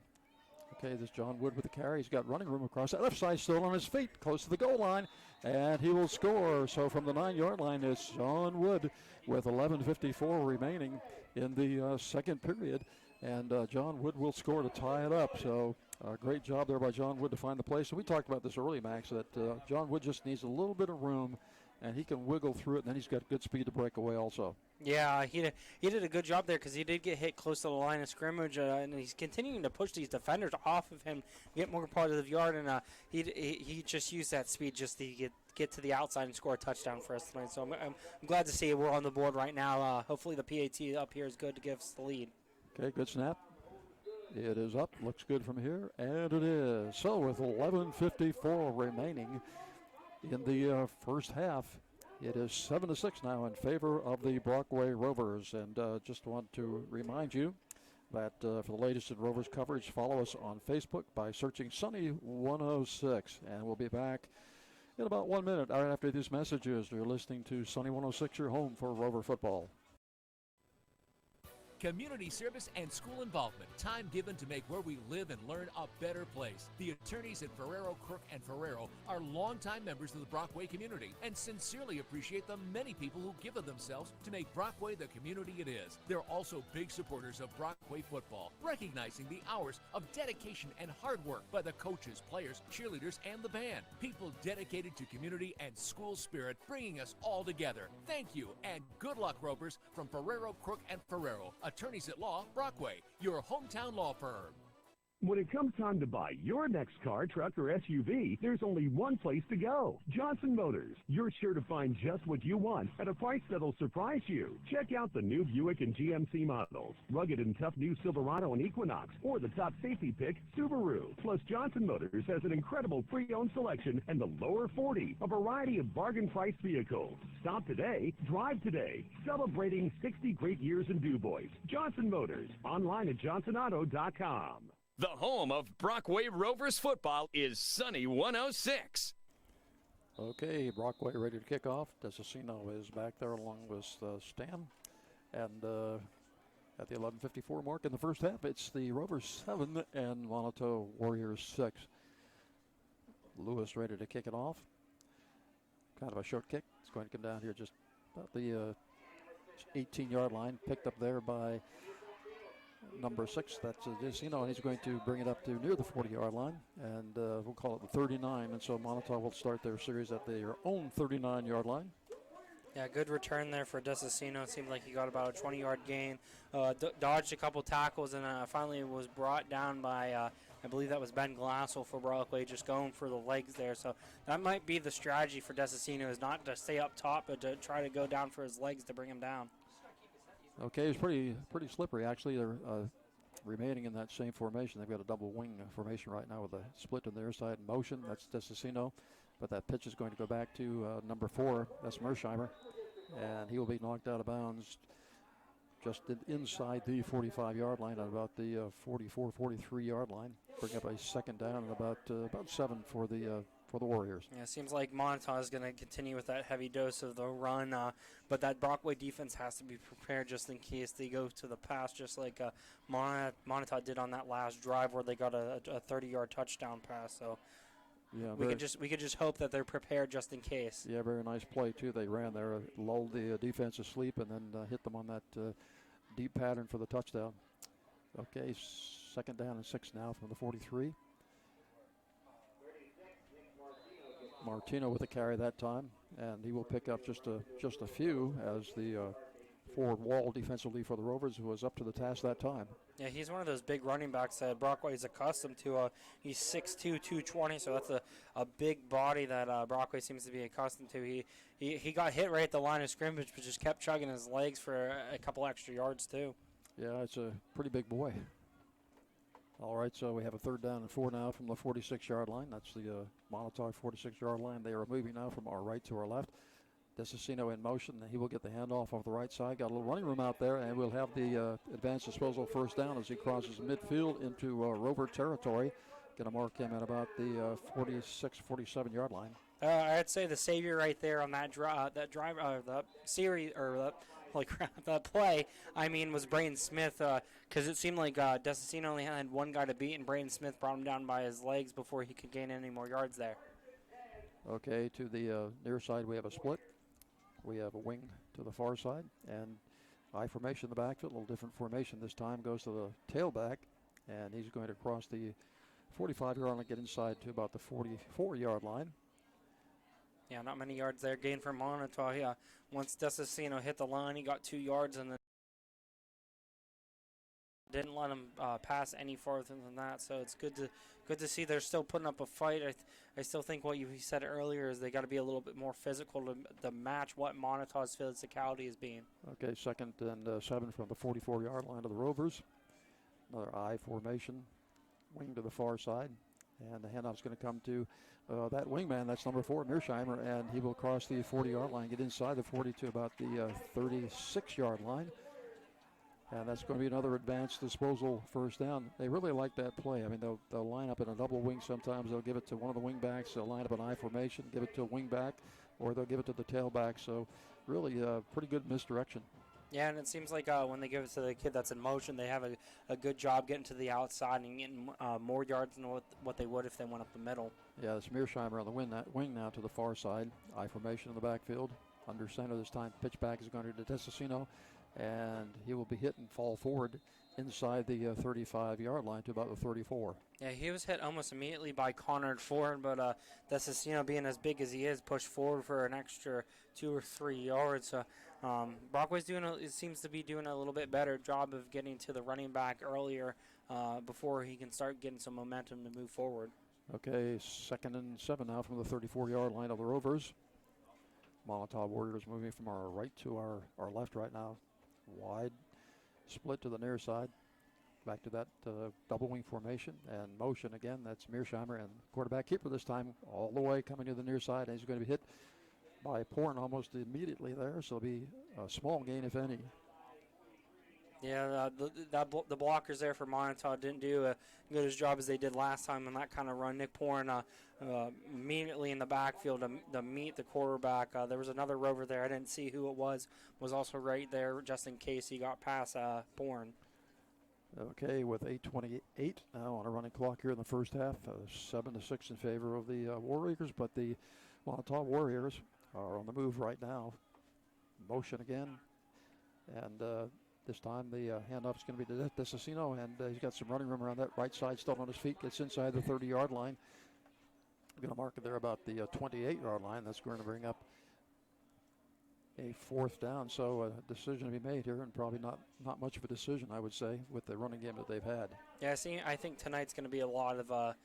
Okay, this John Wood with the carry. He's got running room across that left side, still on his feet, close to the goal line, and he will score. So from the 9-yard line, it's John Wood with 11:54 remaining in the second period, and John Wood will score to tie it up. So great job there by John Wood to find the place. So we talked about this early, Max, that John Wood just needs a little bit of room, and he can wiggle through it, and then he's got good speed to break away also. Yeah, he did a good job there because he did get hit close to the line of scrimmage, and he's continuing to push these defenders off of him, get more positive yard, and he just used that speed just to get to the outside and score a touchdown for us tonight. So I'm glad to see we're on the board right now. Hopefully the PAT up here is good to give us the lead. Okay, good snap. It is up, looks good from here, and it is. So with 11:54 remaining in the first half, it is 7-6 now in favor of the Brockway Rovers. And just want to remind you that for the latest in Rovers coverage, follow us on Facebook by searching Sunny 106. And we'll be back in about 1 minute right after these messages. You're listening to Sunny 106, your home for Rover football. Community service and school involvement. Time given to make where we live and learn a better place. The attorneys at Ferrero, Crook, and Ferrero are longtime members of the Brockway community and sincerely appreciate the many people who give of themselves to make Brockway the community it is. They're also big supporters of Brockway football, recognizing the hours of dedication and hard work by the coaches, players, cheerleaders, and the band. People dedicated to community and school spirit, bringing us all together. Thank you, and good luck, Rovers, from Ferrero, Crook, and Ferrero. Attorneys at Law, Brockway, your hometown law firm. When it comes time to buy your next car, truck, or SUV, there's only one place to go. Johnson Motors. You're sure to find just what you want at a price that'll surprise you. Check out the new Buick and GMC models, rugged and tough new Silverado and Equinox, or the top safety pick, Subaru. Plus, Johnson Motors has an incredible pre-owned selection and the lower 40, a variety of bargain price vehicles. Stop today, drive today. Celebrating 60 great years in DuBois. Johnson Motors. Online at johnsonauto.com. The home of Brockway Rovers football is Sunny 106. Okay, Brockway ready to kick off. Desicino is back there along with Stan. And at the 11:54 mark in the first half, it's the Rovers 7 and Moniteau Warriors 6. Lewis ready to kick it off. Kind of a short kick. It's going to come down here just about the 18-yard line. Picked up there by number 6, that's Desicino, and he's going to bring it up to near the 40-yard line, and we'll call it the 39, and so Moniteau will start their series at their own 39-yard line. Yeah, good return there for Desicino. It seemed like he got about a 20-yard gain, dodged a couple tackles, and finally was brought down by, I believe that was Ben Glassel for Brockway, just going for the legs there. So that might be the strategy for Desicino, is not to stay up top, but to try to go down for his legs to bring him down. Okay, it's pretty slippery, actually. They're remaining in that same formation. They've got a double wing formation right now with a split on their side in motion. That's Desicino, but that pitch is going to go back to number 4. That's Mersheimer, and he will be knocked out of bounds just inside the 45-yard line at about the 44, 43-yard line. Bring up a second down and about 7 for the Warriors. Yeah, it seems like Moniteau is going to continue with that heavy dose of the run, but that Brockway defense has to be prepared just in case they go to the pass, just like Moniteau did on that last drive where they got a 30-yard touchdown pass. So yeah, we could just hope that they're prepared just in case. Yeah, very nice play too. They ran there, lulled the defense asleep, and then hit them on that deep pattern for the touchdown. Okay, second down and 6 now from the 43. Martino with the carry that time, and he will pick up just a few as the forward wall defensively for the Rovers, who was up to the task that time. Yeah, he's one of those big running backs that Brockway is accustomed to. He's 6'2", 220, so that's a big body that Brockway seems to be accustomed to. He got hit right at the line of scrimmage, but just kept chugging his legs for a couple extra yards, too. Yeah, it's a pretty big boy. All right, so we have a 3rd down and 4 now from the 46-yard line. That's the Moniteau 46-yard line. They are moving now from our right to our left. Desicino in motion. He will get the handoff off the right side. Got a little running room out there, and we'll have the advanced disposal 1st down as he crosses midfield into Rover territory. Going to mark him at about the 46, 47-yard line. I'd say the savior right there on that the series, or holy crap, that play, was Braden Smith, because it seemed like Desicino only had one guy to beat, and Braden Smith brought him down by his legs before he could gain any more yards there. Okay, to the near side, we have a split. We have a wing to the far side, and I formation in the backfield. A little different formation this time. Goes to the tailback, and he's going to cross the 45-yard line and get inside to about the 44-yard line. Yeah, not many yards there. Gain for Moniteau. Yeah, once Desicino hit the line, he got 2 yards, and then didn't let him pass any farther than that. So it's good to see they're still putting up a fight. I still think what you said earlier is they got to be a little bit more physical to match what Monitau's physicality is being. Okay, 2nd and 7 from the 44-yard line of the Rovers. Another I formation, wing to the far side, and the handoff's going to come to that wingman. That's number 4, Mearsheimer, and he will cross the 40-yard line, get inside the 40 to about the 36-yard line. And that's going to be another advanced disposal 1st down. They really like that play. They'll line up in a double wing sometimes. They'll give it to one of the wing backs. They'll line up an I formation, give it to a wing back, or they'll give it to the tailback. So really pretty good misdirection. Yeah, and it seems like when they give it to the kid that's in motion, they have a good job getting to the outside and getting more yards than what they would if they went up the middle. Yeah, it's Mearsheimer on the wing now to the far side. I formation in the backfield. Under center this time. Pitch back is going to Desicino, and he will be hit and fall forward inside the 35-yard line to about the 34. Yeah, he was hit almost immediately by Conrad Ford, but Desicino, being as big as he is, pushed forward for an extra 2 or 3 yards. Brockway's seems to be doing a little bit better job of getting to the running back earlier before he can start getting some momentum to move forward. Okay, 2nd and 7 now from the 34-yard line of the Rovers. Moniteau Warriors moving from our right to our left right now. Wide split to the near side. Back to that double wing formation and motion again. That's Mearsheimer, and quarterback keeper this time all the way coming to the near side. And he's going to be hit by Porn almost immediately there. So it'll be a small gain, if any. Yeah, the blockers there for Moniteau didn't do as good a job as they did last time on that kind of run. Nick Porn immediately in the backfield to meet the quarterback. There was another rover there. I didn't see who it was also right there just in case he got past Porn. Okay, with 8:28 now on a running clock here in the first half, 7-6 in favor of the Warriors, but the Moniteau Warriors are on the move right now. Motion again, and this time the handoff is going to be to Desicino, and he's got some running room around that right side, still on his feet, gets inside the 30-yard line. We're going to mark it there about the 28-yard line. That's going to bring up a 4th down. So a decision to be made here, and probably not much of a decision, I would say, with the running game that they've had. Yeah, I think tonight's going to be a lot of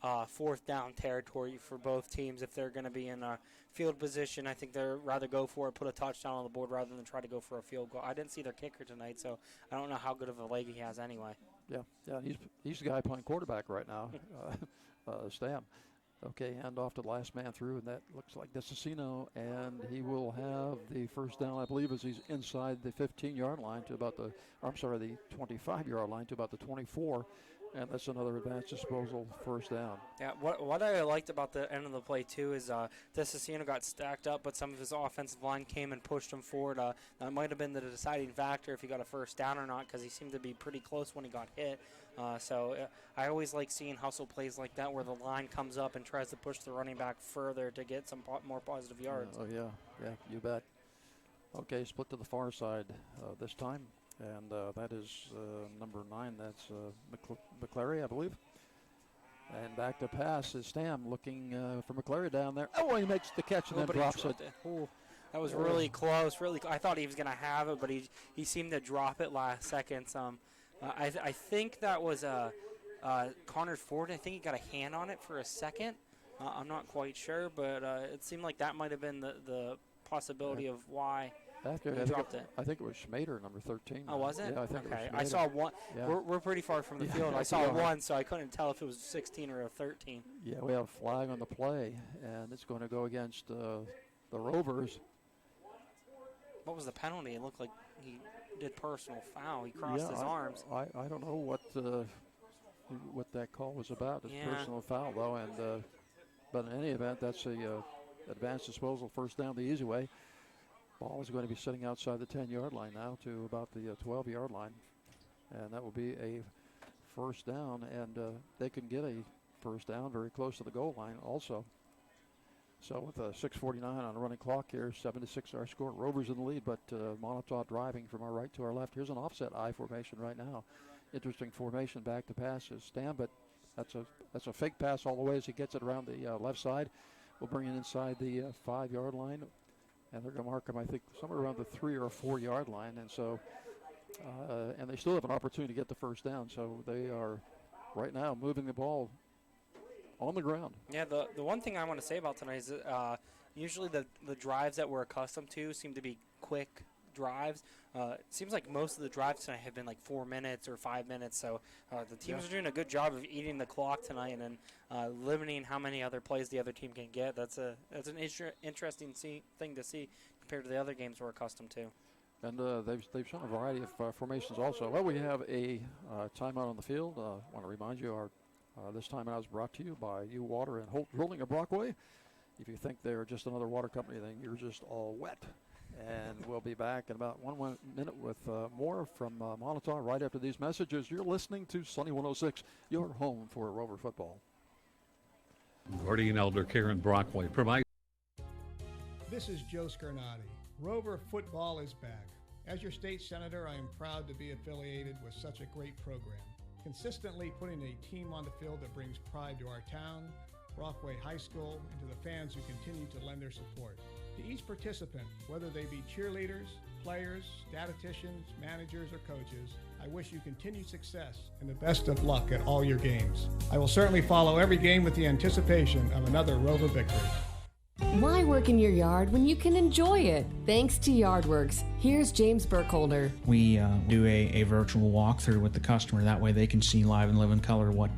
4th down territory for both teams. If they're going to be in a field position, I think they'd rather go for it, put a touchdown on the board rather than try to go for a field goal. I didn't see their kicker tonight, so I don't know how good of a leg he has anyway. Yeah, he's the guy playing quarterback right now, Stam. Okay, hand off to the last man through, and that looks like Desicino, and he will have the 1st down, I believe, as he's inside the 15-yard line to about the 25-yard line to about the 24. And that's another advanced disposal 1st down. Yeah, what I liked about the end of the play, too, is Desicino got stacked up, but some of his offensive line came and pushed him forward. That might have been the deciding factor if he got a 1st down or not, because he seemed to be pretty close when he got hit. I always like seeing hustle plays like that where the line comes up and tries to push the running back further to get some more positive yards. Yeah, you bet. Okay, split to the far side this time. And that is number 9. That's McClary, I believe. And back to pass is Stam looking for McClary down there. Oh, he makes the catch and then drops it. That was really close. I thought he was going to have it, but he seemed to drop it last second. I think that was Connor Ford. I think he got a hand on it for a second. I'm not quite sure, but it seemed like that might have been the possibility of why he dropped it. I think it was Schmader, number 13. Oh, was it? Yeah, I think it was I Schmader. saw one. Yeah. We're pretty far from the field. I saw one, so I couldn't tell if it was 16 or a 13. Yeah, we have a flag on the play, and it's going to go against the Rovers. What was the penalty? It looked like he did personal foul. He crossed his arms. I don't know what that call was about. It's personal foul, though, and but in any event, that's a advanced disposal, first down the easy way. Ball is going to be sitting outside the 10-yard line now to about the 12-yard line, and that will be a first down, and they can get a first down very close to the goal line also. So with 6:49 on the running clock here, 7-6 our score. Rovers in the lead, but Moniteau driving from our right to our left. Here's an offset I formation right now. Interesting formation, back to pass is Stam, but that's a fake pass all the way as he gets it around the left side. We'll bring it inside the 5-yard line, and they're going to mark him, I think, somewhere around the 3 or 4-yard line. And so, and they still have an opportunity to get the first down. So they are right now moving the ball on the ground. Yeah, the one thing I want to say about tonight is usually the drives that we're accustomed to seem to be quick drives. It seems like most of the drives tonight have been like 4 minutes or 5 minutes. So the teams are doing a good job of eating the clock tonight and limiting how many other plays the other team can get. That's an interesting thing to see compared to the other games we're accustomed to. And they've shown a variety of formations also. Well, we have a timeout on the field. I want to remind you this timeout is brought to you by U Water and Holt Drilling of Brockway. If you think they're just another water company, then you're just all wet. And we'll be back in about one minute with more from Moniteau right after these messages. You're listening to Sunny 106, your home for Rover football. Guardian Elder Karen Brockway provides. This is Joe Scarnati. Rover football is back. As your state senator, I am proud to be affiliated with such a great program. Consistently putting a team on the field that brings pride to our town, Brockway High School, and to the fans who continue to lend their support. To each participant, whether they be cheerleaders, players, statisticians, managers, or coaches, I wish you continued success and the best of luck at all your games. I will certainly follow every game with the anticipation of another Rover victory. Why work in your yard when you can enjoy it? Thanks to Yardworks. Here's James Burkholder. We do a virtual walkthrough with the customer. That way they can see live and live in color what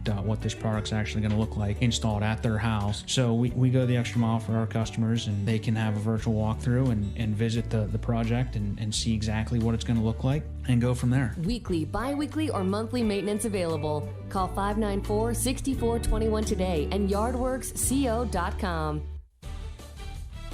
this product's actually going to look like installed at their house. So we go the extra mile for our customers, and they can have a virtual walkthrough and visit the project and see exactly what it's going to look like and go from there. Weekly, bi-weekly, or monthly maintenance available. Call 594-6421 today and yardworksco.com.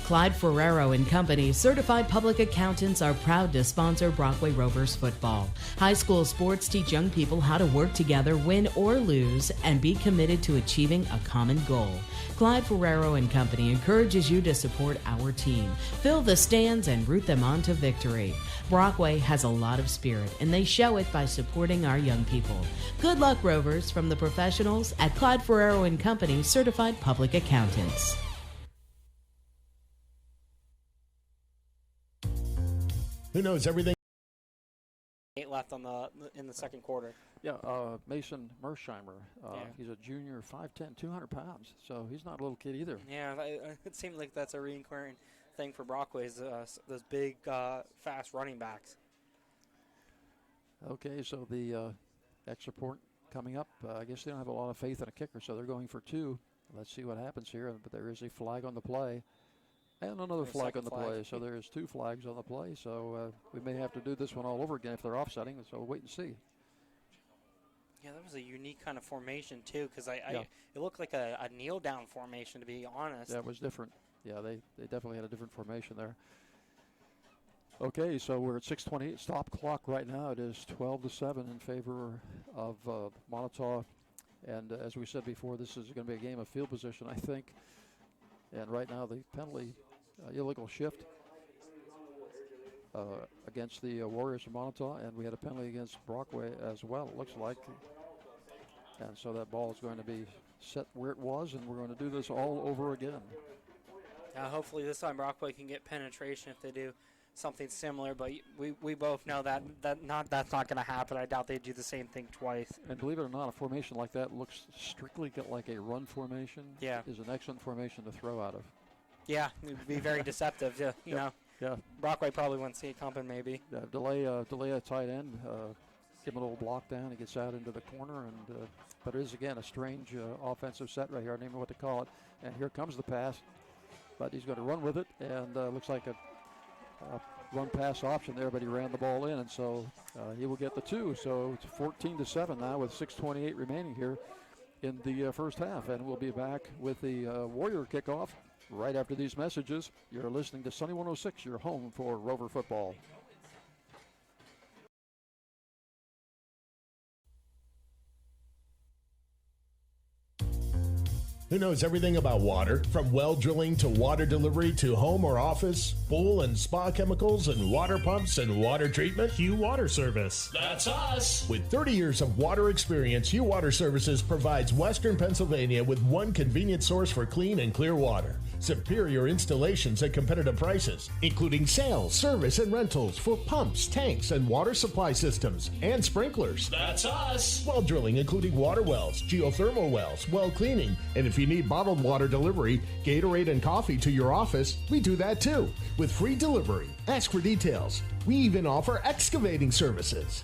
Clyde Ferrero and Company certified public accountants are proud to sponsor Brockway Rovers football. High school sports teach young people how to work together, win or lose, and be committed to achieving a common goal. Clyde Ferrero and Company encourages you to support our team, fill the stands, and root them on to victory. Brockway has a lot of spirit, and they show it by supporting our young people. Good luck, Rovers, from the professionals at Clyde Ferrero and Company certified public accountants. Who knows everything? 8 left in the second quarter. Yeah, Mason Mersheimer. He's a junior, 5'10", 200 pounds. So he's not a little kid either. Yeah, it seems like that's a recurring thing for Brockway's, those big, fast running backs. Okay, so the extra point coming up. I guess they don't have a lot of faith in a kicker, so they're going for 2. Let's see what happens here. But there is a flag on the play. And another flag on the play. So there's 2 flags on the play. So we may have to do this one all over again if they're offsetting. So we'll wait and see. Yeah, that was a unique kind of formation, too, because it looked like a kneel-down formation, to be honest. Yeah, it was different. Yeah, they definitely had a different formation there. Okay, so we're at 6:28. Stop clock right now. It is 12-7 in favor of Moniteau. And as we said before, this is going to be a game of field position, I think. And right now the penalty, illegal shift against the Warriors of Moniteau, and we had a penalty against Brockway as well, it looks like. And so that ball is going to be set where it was, and we're going to do this all over again. Hopefully this time Brockway can get penetration if they do something similar, but we both know that's not going to happen. I doubt they do the same thing twice. And believe it or not, a formation like that looks strictly like a run formation. Yeah. Is an excellent formation to throw out of. Yeah, it would be very deceptive. You know. Yeah. Brockway probably wouldn't see it coming, maybe. Yeah, delay a tight end, give him a little block down. He gets out into the corner, and but it is again a strange offensive set right here. I don't even know what to call it. And here comes the pass, but he's going to run with it, and looks like a run-pass option there, but he ran the ball in, and so he will get the 2. So it's 14-7 now with 6:28 remaining here in the first half, and we'll be back with the Warrior kickoff right after these messages. You're listening to Sunny 106, your home for Rover football. Who knows everything about water? From well drilling to water delivery to home or office, pool and spa chemicals and water pumps and water treatment? Hugh Water Service. That's us! With 30 years of water experience, Hugh Water Services provides Western Pennsylvania with one convenient source for clean and clear water. Superior installations at competitive prices, including sales, service, and rentals for pumps, tanks, and water supply systems, and sprinklers. That's us! Well drilling, including water wells, geothermal wells, well cleaning, and if you need bottled water delivery, Gatorade and coffee to your office, we do that too, with free delivery. Ask for details. We even offer excavating services.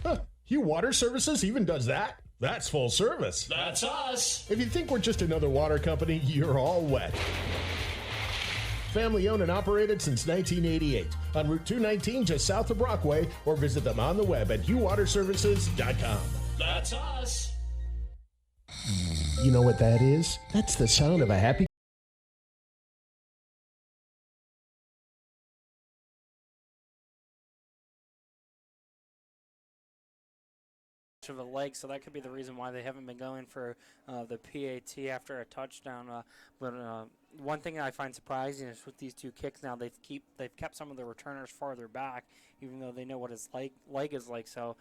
Huh, Hugh Water Services even does that? That's full service. That's us. If you think we're just another water company, you're all wet. Family owned and operated since 1988 on Route 219 just south of Brockway, or visit them on the web at hughwaterservices.com. That's us. You know what that is? That's the sound of a happy of a leg, so that could be the reason why they haven't been going for the PAT after a touchdown. But one thing I find surprising is with these two kicks now, they've kept some of the returners farther back, even though they know what his leg is like. So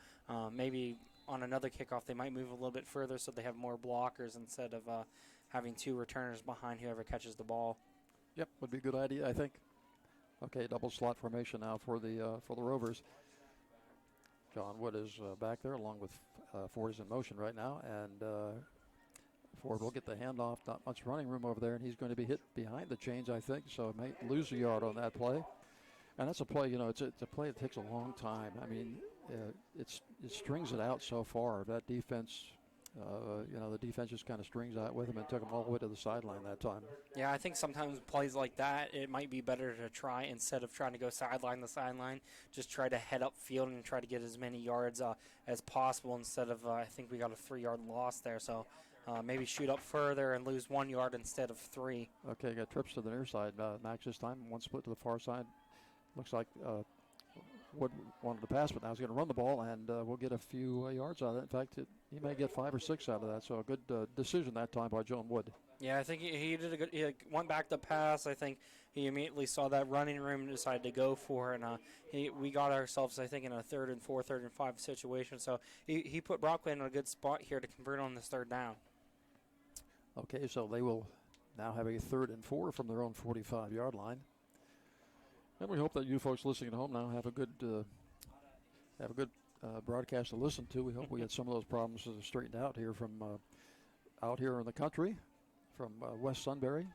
maybe on another kickoff they might move a little bit further so they have more blockers instead of having two returners behind whoever catches the ball. Yep, would be a good idea, I think. Okay, double slot formation now for the Rovers. John Wood is back there along with Ford is in motion right now, and Ford will get the handoff. Not much running room over there, and he's going to be hit behind the chains, I think, so it might lose a yard on that play. And that's a play, you know, it's a play that takes a long time. I mean, it strings it out so far. That defense, you know, the defense just kind of strings out with him and took him all the way to the sideline that time. Yeah, I think sometimes plays like that, it might be better to try, instead of trying to go sideline to sideline, just try to head up field and try to get as many yards as possible instead of, I think we got a 3-yard loss there. So maybe shoot up further and lose 1 yard instead of 3. Okay, got trips to the near side. Max this time, one split to the far side. Looks like Wood wanted to pass, but now he's going to run the ball, and we'll get a few yards out of it. In fact, he may get 5 or 6 out of that, so a good decision that time by John Wood. Yeah, I think he did a good. He went back to pass. I think he immediately saw that running room and decided to go for it. And we got ourselves, I think, in a 3rd and 4, 3rd and 5 situation. So he put Brockway in a good spot here to convert on this 3rd down. Okay, so they will now have a 3rd and 4 from their own 45-yard line. And we hope that you folks listening at home now have a good broadcast to listen to. We hope we get some of those problems straightened out here from out here in the country from West Sunbury.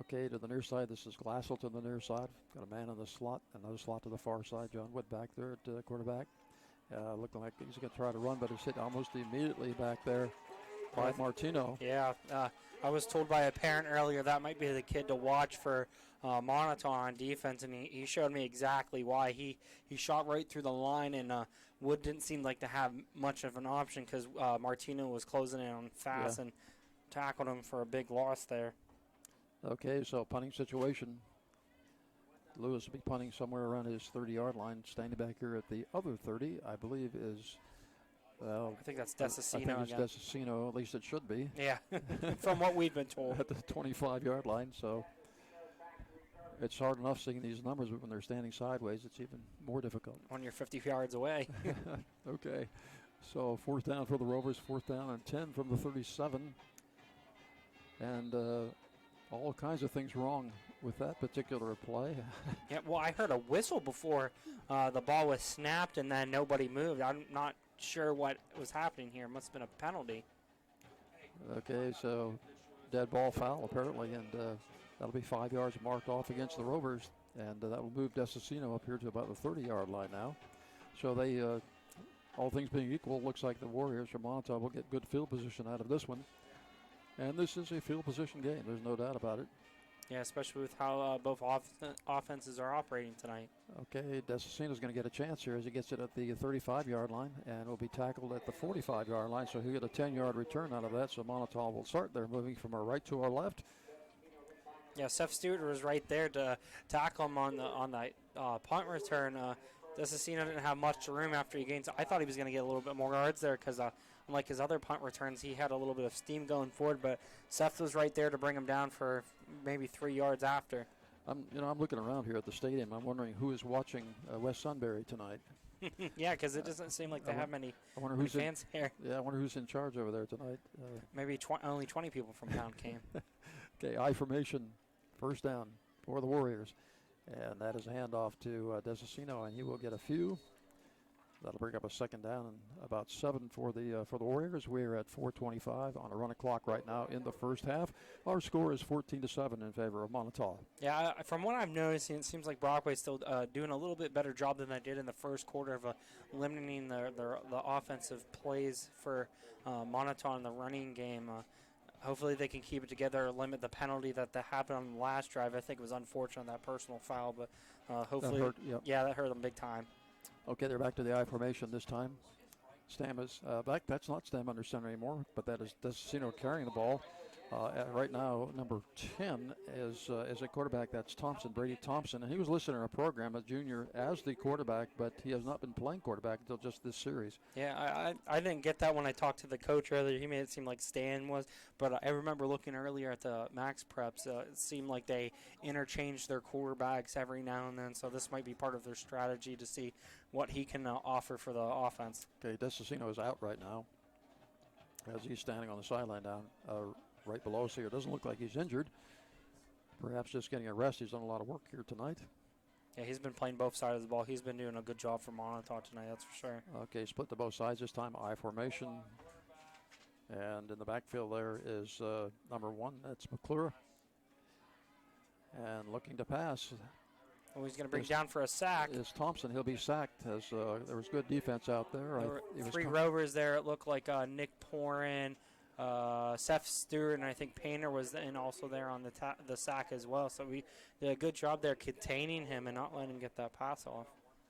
Okay, to the near side, this is Glassell to the near side. Got a man in the slot, another slot to the far side. John Wood back there at quarterback. Looking like he's going to try to run, but he's hit almost immediately back there by Martino. Yeah, I was told by a parent earlier that might be the kid to watch for Moniteau on defense, and he showed me exactly why. He shot right through the line, and Wood didn't seem like to have much of an option because Martino was closing in on fast and tackled him for a big loss there. Okay, so punting situation. Lewis will be punting somewhere around his 30-yard line. Standing back here at the other 30, I believe, is... Well, I think that's Desicino again. I think it's again. Desicino, at least it should be. Yeah, from what we've been told. At the 25-yard line, so it's hard enough seeing these numbers, but when they're standing sideways, it's even more difficult. When you're 50 yards away. Okay, so 4th down for the Rovers, 4th down and 10 from the 37. And all kinds of things wrong with that particular play. Yeah, well, I heard a whistle before the ball was snapped, and then nobody moved. I'm not sure what was happening here. It must have been a penalty. Okay, so dead ball foul apparently, and that'll be 5 yards marked off against the Rovers, and that will move Desicino up here to about the 30-yard line now. So they, all things being equal, looks like the Warriors from Moniteau will get good field position out of this one. And this is a field position game. There's no doubt about it. Yeah, especially with how both offenses are operating tonight. Okay, Desicino's going to get a chance here as he gets it at the 35-yard line, and will be tackled at the 45-yard line, so he'll get a 10-yard return out of that. So Moniteau will start there, moving from our right to our left. Yeah, Seth Stewart was right there to tackle him on the punt return. Desicino didn't have much room after he gained. I thought he was going to get a little bit more yards there because unlike his other punt returns, he had a little bit of steam going forward. But Seth was right there to bring him down for maybe 3 yards after. I'm looking around here at the stadium. I'm wondering who is watching West Sunbury tonight. Yeah, because it doesn't seem like they have many fans here. Yeah, I wonder who's in charge over there tonight. Maybe only 20 people from town came. Okay, I formation, first down for the Warriors. And that is a handoff to Desicino, and he will get a few. That'll bring up a second down and about 7 for the Warriors. We're at 4:25 on a running clock right now in the first half. Our score is 14-7 in favor of Moniteau. Yeah, from what I'm noticing, it seems like Brockway's still doing a little bit better job than they did in the first quarter of limiting the offensive plays for Moniteau in the running game. Hopefully they can keep it together or limit the penalty that happened on the last drive. I think it was unfortunate, that personal foul, but hopefully, that hurt, yep. Yeah, that hurt them big time. Okay, they're back to the I formation this time. Stam is back. That's not Stam under center anymore, but that is Desicino carrying the ball. Right now, number 10 is a quarterback. That's Thompson, Brady Thompson, and he was listed in our program as junior as the quarterback, but he has not been playing quarterback until just this series. Yeah, I didn't get that when I talked to the coach earlier. He made it seem like Stan was, but I remember looking earlier at the Max Preps. It seemed like they interchanged their quarterbacks every now and then, so this might be part of their strategy to see what he can offer for the offense. Okay, Desicino is out right now as he's standing on the sideline down right below us here. It doesn't look like he's injured. Perhaps just getting a rest. He's done a lot of work here tonight. Yeah, he's been playing both sides of the ball. He's been doing a good job for Moniteau tonight, that's for sure. Okay, split to both sides this time. I formation. And in the backfield there is number 1. That's McClure. And looking to pass. Oh, he's going to bring down for a sack. Is Thompson. He'll be sacked as there was good defense out there. There were 3 Rovers there. It looked like Nick Porin, Seth Stewart, and I think Painter was also there on the sack as well. So we did a good job there containing him and not letting him get that pass off.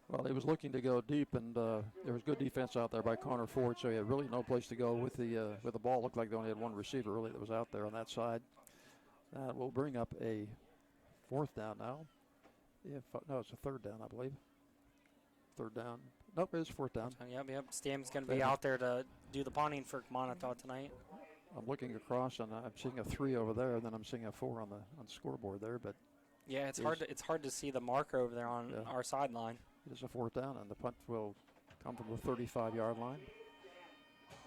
Well, he was looking to go deep, and there was good defense out there by Connor Ford, so he had really no place to go with the ball. Looked like they only had one receiver really that was out there on that side. That will bring up a 4th down now. No, it's a 3rd down, I believe. 3rd down. Nope, it's 4th down. Yep. Stam's going to be out there to do the punting for Moniteau tonight. I'm looking across, and I'm seeing a 3 over there, and then I'm seeing a 4 on the scoreboard there. But yeah, it's hard to see the marker over there on our sideline. It is a 4th down, and the punt will come from the 35-yard line.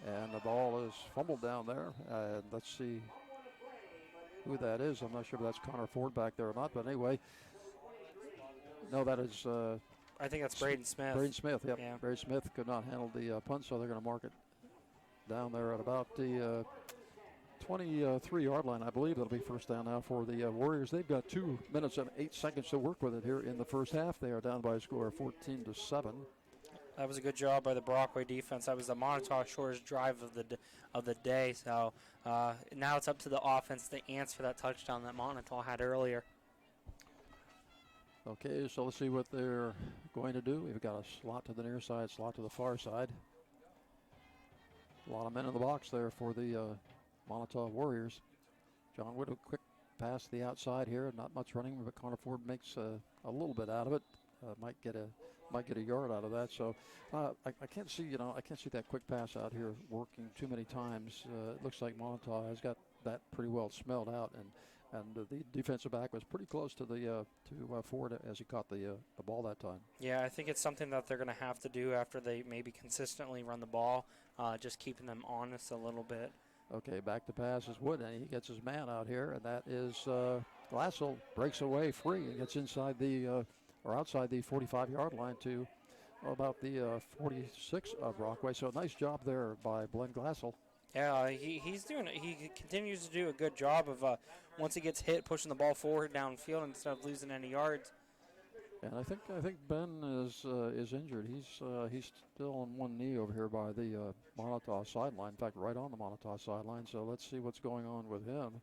And the ball is fumbled down there. Let's see who that is. I'm not sure if that's Connor Ford back there or not, but anyway. No, that is... I think that's Braden Smith. Braden Smith, yep. Yeah. Braden Smith could not handle the punt, so they're going to mark it down there at about the 23-yard line, I believe. That'll be 1st down now for the Warriors. They've got 2 minutes and 8 seconds to work with it here in the first half. They are down by a score of 14-7. That was a good job by the Brockway defense. That was the Moniteau shortest drive of the day. So now it's up to the offense to answer that touchdown that Moniteau had earlier. Okay, so let's see what they're going to do. We've got a slot to the near side, slot to the far side. A lot of men in the box there for the Moniteau Warriors. John Wood, a quick pass to the outside here. Not much running, but Connor Ford makes a little bit out of it. Might get a yard out of that. So I can't see, I can't see that quick pass out here working too many times. It looks like Moniteau has got that pretty well smelled out, and the defensive back was pretty close to Ford as he caught the ball that time. Yeah, I think it's something that they're going to have to do after they maybe consistently run the ball, just keeping them honest a little bit. Okay, back to pass is Wood, and he gets his man out here, and that is Glassell breaks away free and gets inside the or outside the 45-yard line to about the 46 of Brockway. So nice job there by Glenn Glassell. Yeah, he's doing it. He continues to do a good job of once he gets hit, pushing the ball forward downfield instead of losing any yards. And I think Ben is injured. He's still on one knee over here by the Moniteau sideline. In fact, right on the Moniteau sideline. So let's see what's going on with him.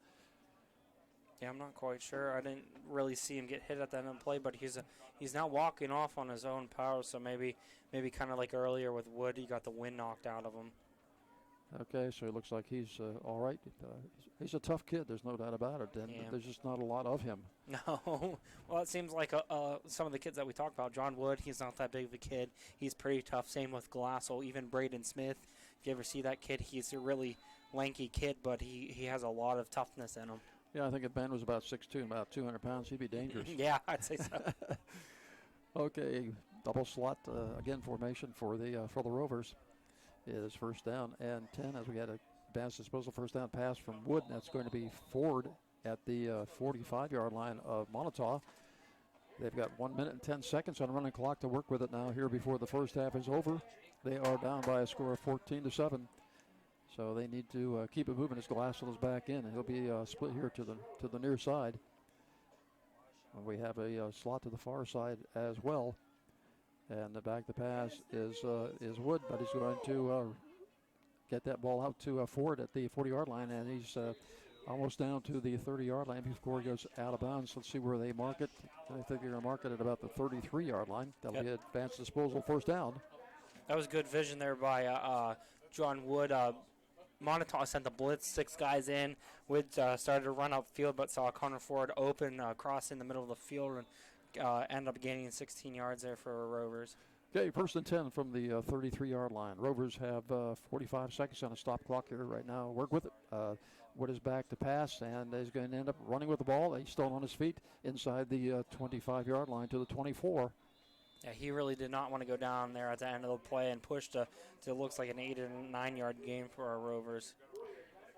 Yeah, I'm not quite sure. I didn't really see him get hit at that end play, but he's now walking off on his own power. So maybe kind of like earlier with Wood, he got the wind knocked out of him. Okay, so it looks like he's all right. He's a tough kid, there's no doubt about it, and there's just not a lot of him. No. Well, it seems like some of the kids that we talked about, John Wood, he's not that big of a kid. He's pretty tough. Same with Glassell, even Braden Smith. If you ever see that kid, he's a really lanky kid, but he has a lot of toughness in him. Yeah, I think if Ben was about 6'2", about 200 pounds, he'd be dangerous. Yeah, I'd say so. Okay, double slot, again, formation for the Rovers. It is first down and 10 as we had a pass disposal first down pass from Wood. That's going to be Ford at the 45-yard line of Moniteau. They've got 1 minute and 10 seconds on the running clock to work with it now here before the first half is over. They are down by a score of 14-7. So they need to keep it moving as Glassell is back in. He'll be split here to the near side. And we have a slot to the far side as well. And the back to pass is Wood, but he's going to get that ball out to Ford at the 40-yard line, and he's almost down to the 30-yard line before he goes out of bounds. Let's see where they mark it. I think they're going to mark it at about the 33-yard line. That'll be advanced disposal first down. That was good vision there by John Wood. Moniteau sent the blitz, 6 guys in. Wood started to run upfield, but saw Connor Ford open, cross in the middle of the field, and end up gaining 16 yards there for Rovers. Okay, first and 10 from the 33-yard line. Rovers have 45 seconds on a stop clock here right now. Work with it. Wood is back to pass, and he's going to end up running with the ball. He's still on his feet inside the 25-yard line to the 24. Yeah, he really did not want to go down there at the end of the play and push to looks like an 8 or 9 yard gain for our Rovers.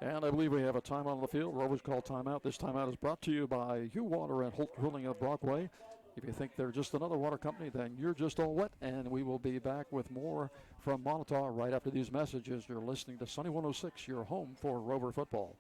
And I believe we have a timeout on the field. Rovers call timeout. This timeout is brought to you by Hugh Water and Holt Drilling of Brockway. If you think they're just another water company, then you're just all wet. And we will be back with more from Moniteau right after these messages. You're listening to Sunny 106, your home for Rover football.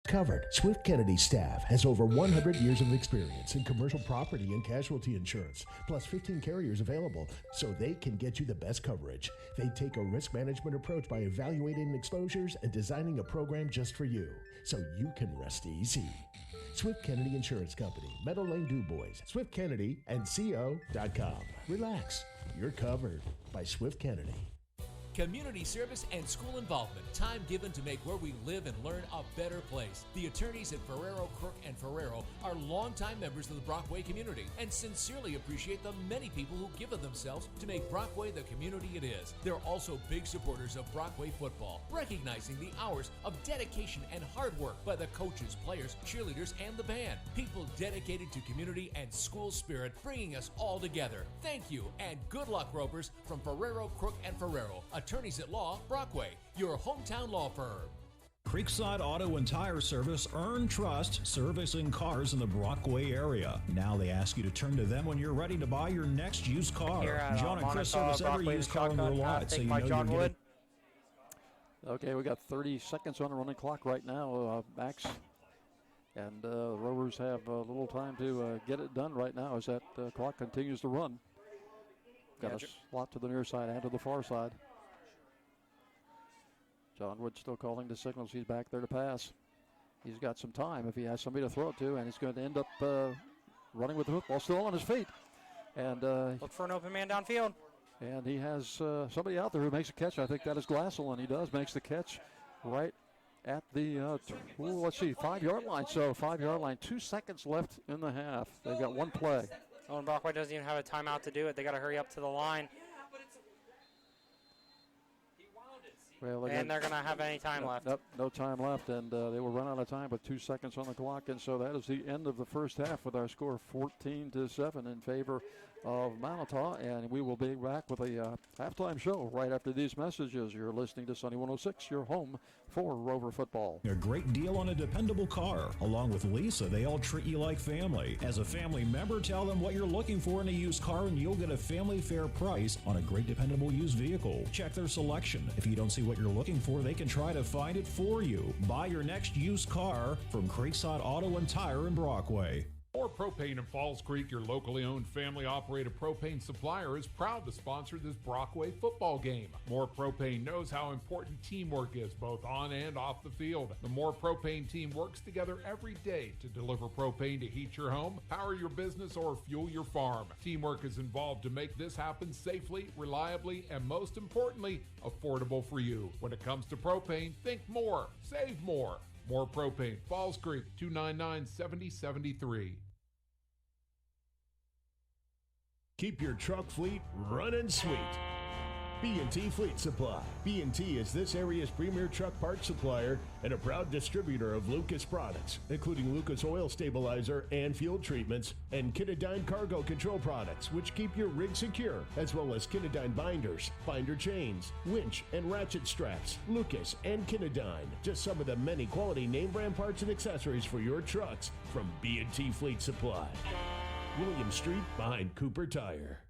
Covered. Swift Kennedy staff has over 100 years of experience in commercial property and casualty insurance, plus 15 carriers available, so they can get you the best coverage. They take a risk management approach by evaluating exposures and designing a program just for you, so you can rest easy. Swift Kennedy Insurance Company, Meadow Lane, DuBois, Swift Kennedy, and CO.com. Relax. You're covered by Swift Kennedy. Community service and school involvement. Time given to make where we live and learn a better place. The attorneys at Ferrero, Crook, and Ferrero are longtime members of the Brockway community and sincerely appreciate the many people who give of themselves to make Brockway the community it is. They're also big supporters of Brockway football, recognizing the hours of dedication and hard work by the coaches, players, cheerleaders, and the band. People dedicated to community and school spirit, bringing us all together. Thank you, and good luck, Rovers, from Ferrero, Crook, and Ferrero. Attorneys at Law, Brockway, your hometown law firm. Creekside Auto and Tire Service earn trust servicing cars in the Brockway area. Now they ask you to turn to them when you're ready to buy your next used car. Here at, John and Chris service every Brockway used car on their lot, so you know John you're Wood. Okay, we got 30 seconds on the running clock right now, Max. And the Rovers have a little time to get it done right now as that clock continues to run. Got a slot to the near side and to the far side. John Wood still calling the signals. He's back there to pass. He's got some time if he has somebody to throw it to, and he's going to end up running with the football still on his feet. And look for an open man downfield. And he has somebody out there who makes a catch. I think that is Glassell, and he makes the catch right at the, let's see, 5-yard line. So 5-yard line, 2 seconds left in the half. They've got one play. Oh, and Brockway doesn't even have a timeout to do it. They got to hurry up to the line. Well, and they're going to have any time left. Nope, no time left, and they will run out of time with 2 seconds on the clock. And so that is the end of the first half with our score 14-7 in favor of Moniteau, and we will be back with a halftime show right after these messages. You're listening to Sunny 106, your home for Rover football. A great deal on a dependable car. Along with Lisa, they all treat you like family. As a family member, tell them what you're looking for in a used car and you'll get a family fair price on a great dependable used vehicle. Check their selection. If you don't see what you're looking for, they can try to find it for you. Buy your next used car from Creekside Auto and Tire in Brockway. More Propane in Falls Creek, your locally owned family-operated propane supplier, is proud to sponsor this Brockway football game. More Propane knows how important teamwork is, both on and off the field. The More Propane team works together every day to deliver propane to heat your home, power your business, or fuel your farm. Teamwork is involved to make this happen safely, reliably, and most importantly, affordable for you. When it comes to propane, think more, save more. More Propane, Falls Creek, 299-7073. Keep your truck fleet running sweet. B&T Fleet Supply. B&T is this area's premier truck parts supplier and a proud distributor of Lucas products, including Lucas Oil Stabilizer and Fuel Treatments, and Kinadyne Cargo Control products, which keep your rig secure, as well as Kinadyne binders, binder chains, winch and ratchet straps, Lucas and Kinadyne. Just some of the many quality name brand parts and accessories for your trucks from B&T Fleet Supply. William Street behind Cooper Tire.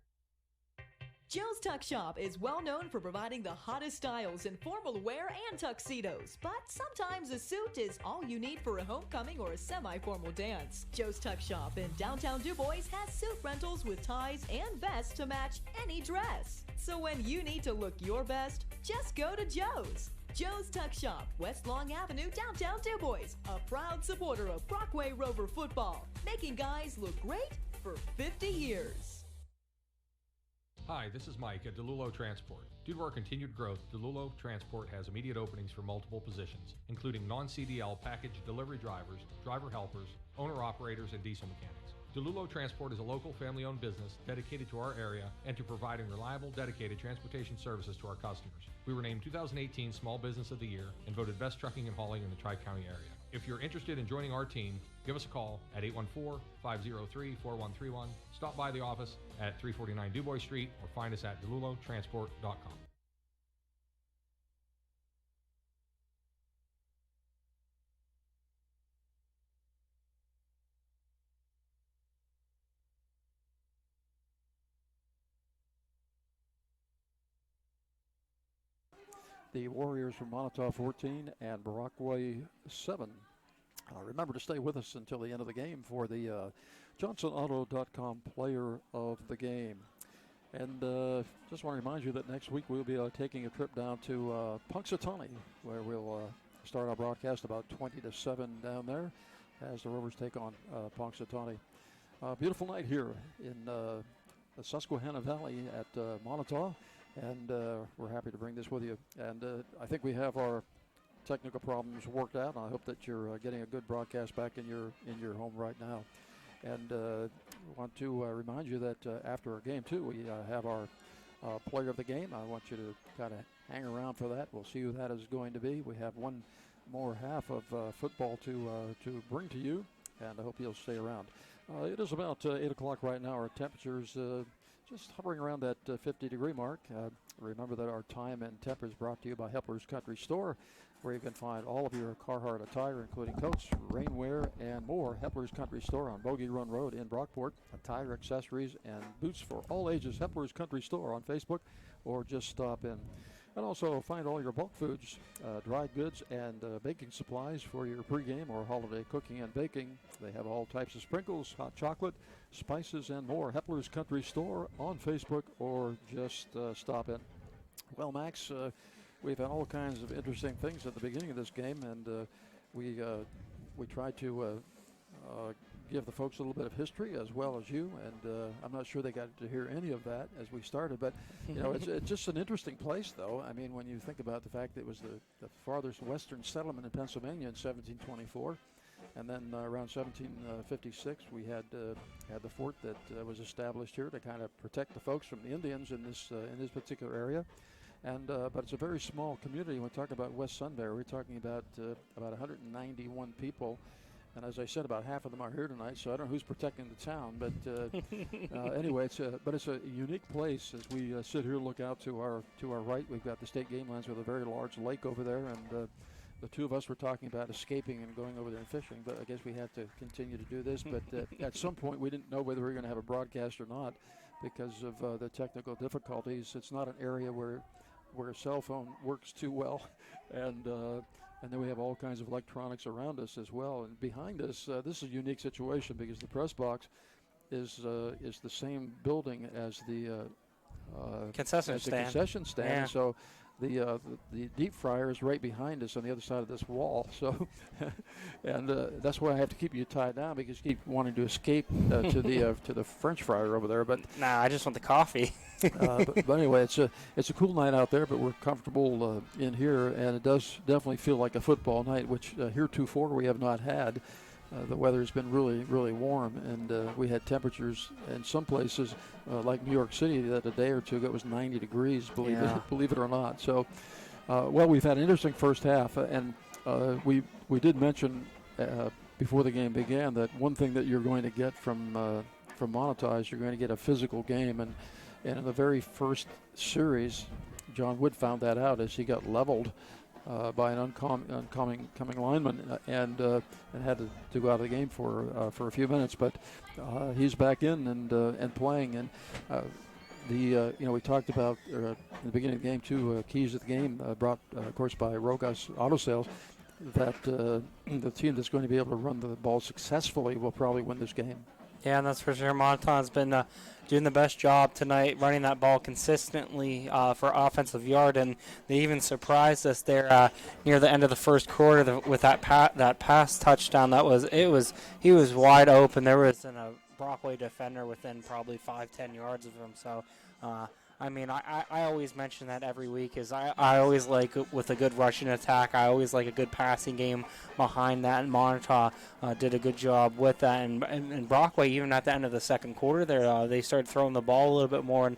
Joe's Tuck Shop is well known for providing the hottest styles in formal wear and tuxedos, but sometimes a suit is all you need for a homecoming or a semi-formal dance. Joe's Tuck Shop in downtown Du Bois has suit rentals with ties and vests to match any dress. So when you need to look your best, just go to Joe's. Joe's Tuck Shop, West Long Avenue, downtown Du Bois, a proud supporter of Brockway Rover football, making guys look great for 50 years. Hi, this is Mike at DeLulo Transport. Due to our continued growth, DeLulo Transport has immediate openings for multiple positions, including non-CDL package delivery drivers, driver helpers, owner-operators, and diesel mechanics. DeLulo Transport is a local family-owned business dedicated to our area and to providing reliable, dedicated transportation services to our customers. We were named 2018 Small Business of the Year and voted Best Trucking and Hauling in the Tri-County area. If you're interested in joining our team, give us a call at 814-503-4131, stop by the office at 349 Du Bois Street, or find us at delulotransport.com. The Warriors from Moniteau 14 and Brockway 7. Remember to stay with us until the end of the game for the JohnsonAuto.com player of the game. And just want to remind you that next week we'll be taking a trip down to Punxsutawney, where we'll start our broadcast about 20 to 7 down there as the Rovers take on Punxsutawney. Beautiful night here in the Susquehanna Valley at Moniteau. And we're happy to bring this with you. And I think we have our technical problems worked out. I hope that you're getting a good broadcast back in your home right now. And want to remind you that after our game, too, we have our player of the game. I want you to kind of hang around for that. We'll see who that is going to be. We have one more half of football to bring to you, and I hope you'll stay around. It is about 8 o'clock right now. Our temperature's just hovering around that 50-degree mark. Remember that our time and temp is brought to you by Hepler's Country Store, where you can find all of your Carhartt attire, including coats, rainwear, and more. Hepler's Country Store on Bogey Run Road in Brockport. Attire, accessories, and boots for all ages. Hepler's Country Store on Facebook, or just stop in. And also find all your bulk foods, dry goods, and baking supplies for your pregame or holiday cooking and baking. They have all types of sprinkles, hot chocolate, spices, and more. Hepler's Country Store on Facebook, or just stop in. Well, Max, we've had all kinds of interesting things at the beginning of this game, and we tried to give the folks a little bit of history as well as you, and I'm not sure they got to hear any of that as we started, but you know, it's just an interesting place, though. I mean, when you think about the fact that it was the farthest western settlement in Pennsylvania in 1724, and then around 1756 we had the fort that was established here to kind of protect the folks from the Indians in this particular area. And but it's a very small community. When we talk about West Sunbury, we're talking about 191 people. And as I said, about half of them are here tonight, so I don't know who's protecting the town. But anyway, it's a unique place as we sit here, look out to our right. We've got the state game lands with a very large lake over there, and the two of us were talking about escaping and going over there and fishing. But I guess we have to continue to do this. But at some point, we didn't know whether we were going to have a broadcast or not because of the technical difficulties. It's not an area where a cell phone works too well, and then we have all kinds of electronics around us as well. And behind us, this is a unique situation because the press box is the same building as the concession stand. Concession stand. Yeah. So the deep fryer is right behind us on the other side of this wall. So, and that's why I have to keep you tied down because you keep wanting to escape to the French fryer over there. But nah, I just want the coffee. but anyway, it's a cool night out there, but we're comfortable in here, and it does definitely feel like a football night, which heretofore we have not had. The weather has been really, really warm, and we had temperatures in some places, like New York City, that a day or two ago it was 90 degrees, believe it or not. So, well, we've had an interesting first half, and we did mention before the game began that one thing that you're going to get from Moniteau is you're going to get a physical game, and in the very first series, John Wood found that out as he got leveled by an oncoming lineman and had to go out of the game for a few minutes. But he's back in and playing. And we talked about in the beginning of the game two keys of the game brought, of course, by Rogas Auto Sales. That the team that's going to be able to run the ball successfully will probably win this game. Yeah, and that's for sure. Moniteau has been doing the best job tonight, running that ball consistently for offensive yard, and they even surprised us there near the end of the first quarter with that pass touchdown. He was wide open. There was a Brockway defender within probably 5-10 yards of him. So, I always mention that every week is I always like with a good rushing attack. I always like a good passing game behind that, and Moniteau did a good job with that. And Brockway, even at the end of the second quarter there, they started throwing the ball a little bit more and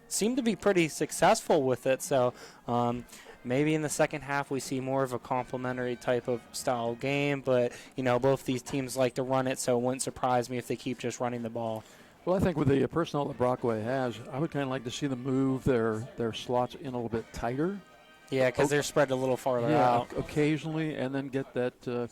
seemed to be pretty successful with it. So maybe in the second half we see more of a complementary type of style game. But, both these teams like to run it, so it wouldn't surprise me if they keep just running the ball. Well, I think with the personnel that Brockway has, I would kind of like to see them move their slots in a little bit tighter. Yeah, because they're spread a little farther out. Occasionally, and then get the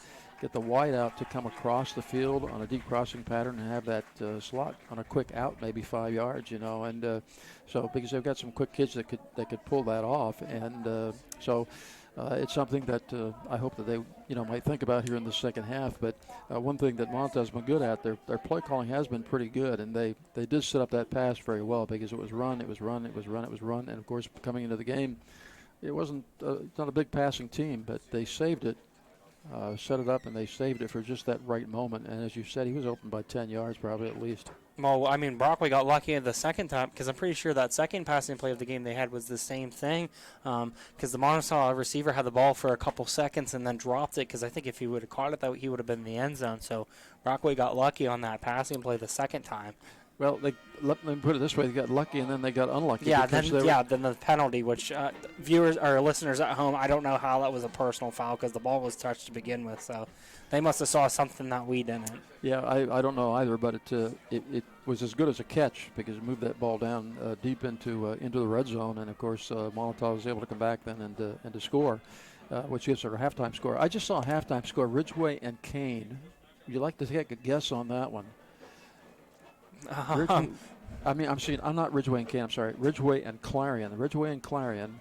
wide out to come across the field on a deep crossing pattern and have that slot on a quick out, maybe 5 yards, and so because they've got some quick kids that could pull that off, and so. It's something that I hope that they, might think about here in the second half. But one thing that Moniteau's been good at, their play calling has been pretty good, and they did set up that pass very well because it was run, and of course coming into the game, it wasn't not a big passing team, but they saved it, set it up, and they saved it for just that right moment. And as you said, he was open by 10 yards probably at least. Well, Brockway got lucky the second time because I'm pretty sure that second passing play of the game they had was the same thing because the Moniteau receiver had the ball for a couple seconds and then dropped it because I think if he would have caught it, he would have been in the end zone. So Brockway got lucky on that passing play the second time. Well, let me put it this way: they got lucky and then they got unlucky. Yeah, then the penalty, which viewers or listeners at home, I don't know how that was a personal foul because the ball was touched to begin with. So they must have saw something that we didn't. Yeah, I don't know either, but it was as good as a catch because it moved that ball down deep into the red zone, and of course Moniteau was able to come back then and to score, which gives her a halftime score. I just saw a halftime score: Ridgway and Kane. Would you like to take a guess on that one? I'm not Ridgway and Kane. I'm sorry, Ridgway and Clarion. Ridgway and Clarion.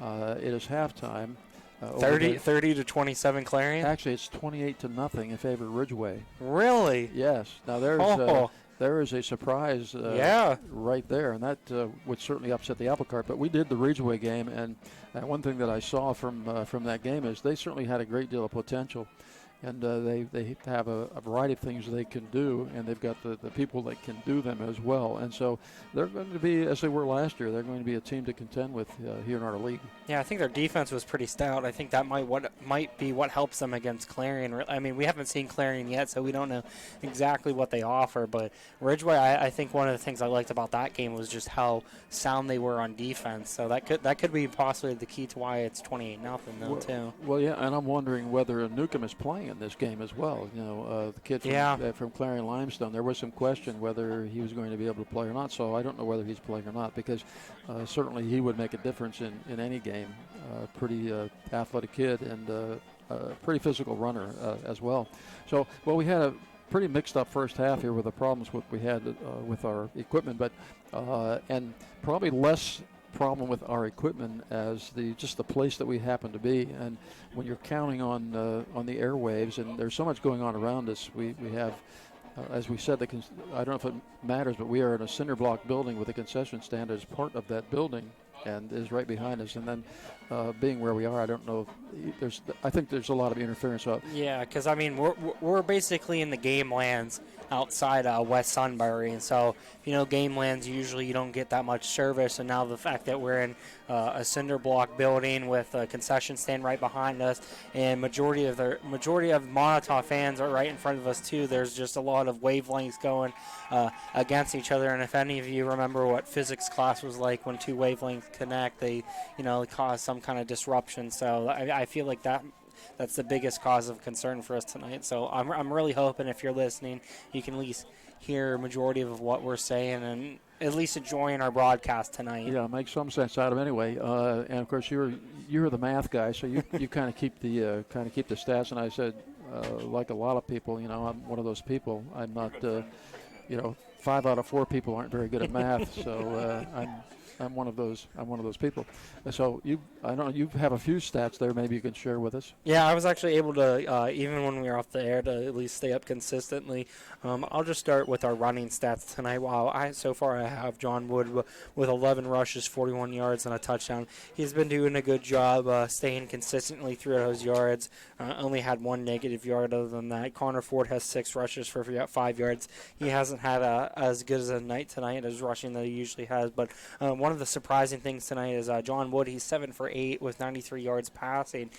It is halftime. 30-27 Clarion. Actually, it's 28-0 in favor of Ridgway. Really? Yes. Now there is a surprise. Right there, and that would certainly upset the apple cart. But we did the Ridgway game, and one thing that I saw from that game is they certainly had a great deal of potential. And they have a variety of things they can do, and they've got the people that can do them as well. And so they're going to be, as they were last year, they're going to be a team to contend with here in our league. Yeah, I think their defense was pretty stout. I think that might be what helps them against Clarion. I mean, we haven't seen Clarion yet, so we don't know exactly what they offer. But Ridgway, I think one of the things I liked about that game was just how sound they were on defense. So that could be possibly the key to why it's 28-0 though, too. Well, yeah, and I'm wondering whether Newcomb is playing in this game as well. You know, the kid from Clarion Limestone, there was some question whether he was going to be able to play or not, so I don't know whether he's playing or not, because certainly he would make a difference in any game. Pretty athletic kid and pretty physical runner as well. So, well, we had a pretty mixed up first half here with the problems we had with our equipment, but and probably less problem with our equipment as just the place that we happen to be. And when you're counting on the airwaves, and there's so much going on around us, we have, as we said, I don't know if it matters, but we are in a cinder block building with a concession stand as part of that building, and is right behind us. And then being where we are, I don't know. I think there's a lot of interference. Yeah, because I mean we're basically in the game lands outside West Sunbury, and so game lands usually you don't get that much service, and now the fact that we're in a cinder block building with a concession stand right behind us, and majority of Moniteau fans are right in front of us too. There's just a lot of wavelengths going against each other, and if any of you remember what physics class was like when two wavelengths connect, they cause some kind of disruption. So I feel like that's the biggest cause of concern for us tonight. So I'm really hoping if you're listening, you can at least hear a majority of what we're saying and at least enjoying our broadcast tonight. Yeah, make some sense out of it anyway. And of course you're the math guy, so you kind of keep the stats. And I said, like a lot of people, I'm one of those people. I'm not, 5 out of 4 people aren't very good at math, so I'm one of those people. So you have a few stats there. Maybe you can share with us. Yeah, I was actually able to, even when we were off the air, to at least stay up consistently. I'll just start with our running stats tonight. Wow, I have John Wood with 11 rushes, 41 yards, and a touchdown. He's been doing a good job staying consistently through those yards. Only had 1 negative yard other than that. Connor Ford has 6 rushes for 5 yards. He hasn't had as good as a night tonight as rushing that he usually has. But one of the surprising things tonight is John Wood. He's 7 for 8 with 93 yards passing.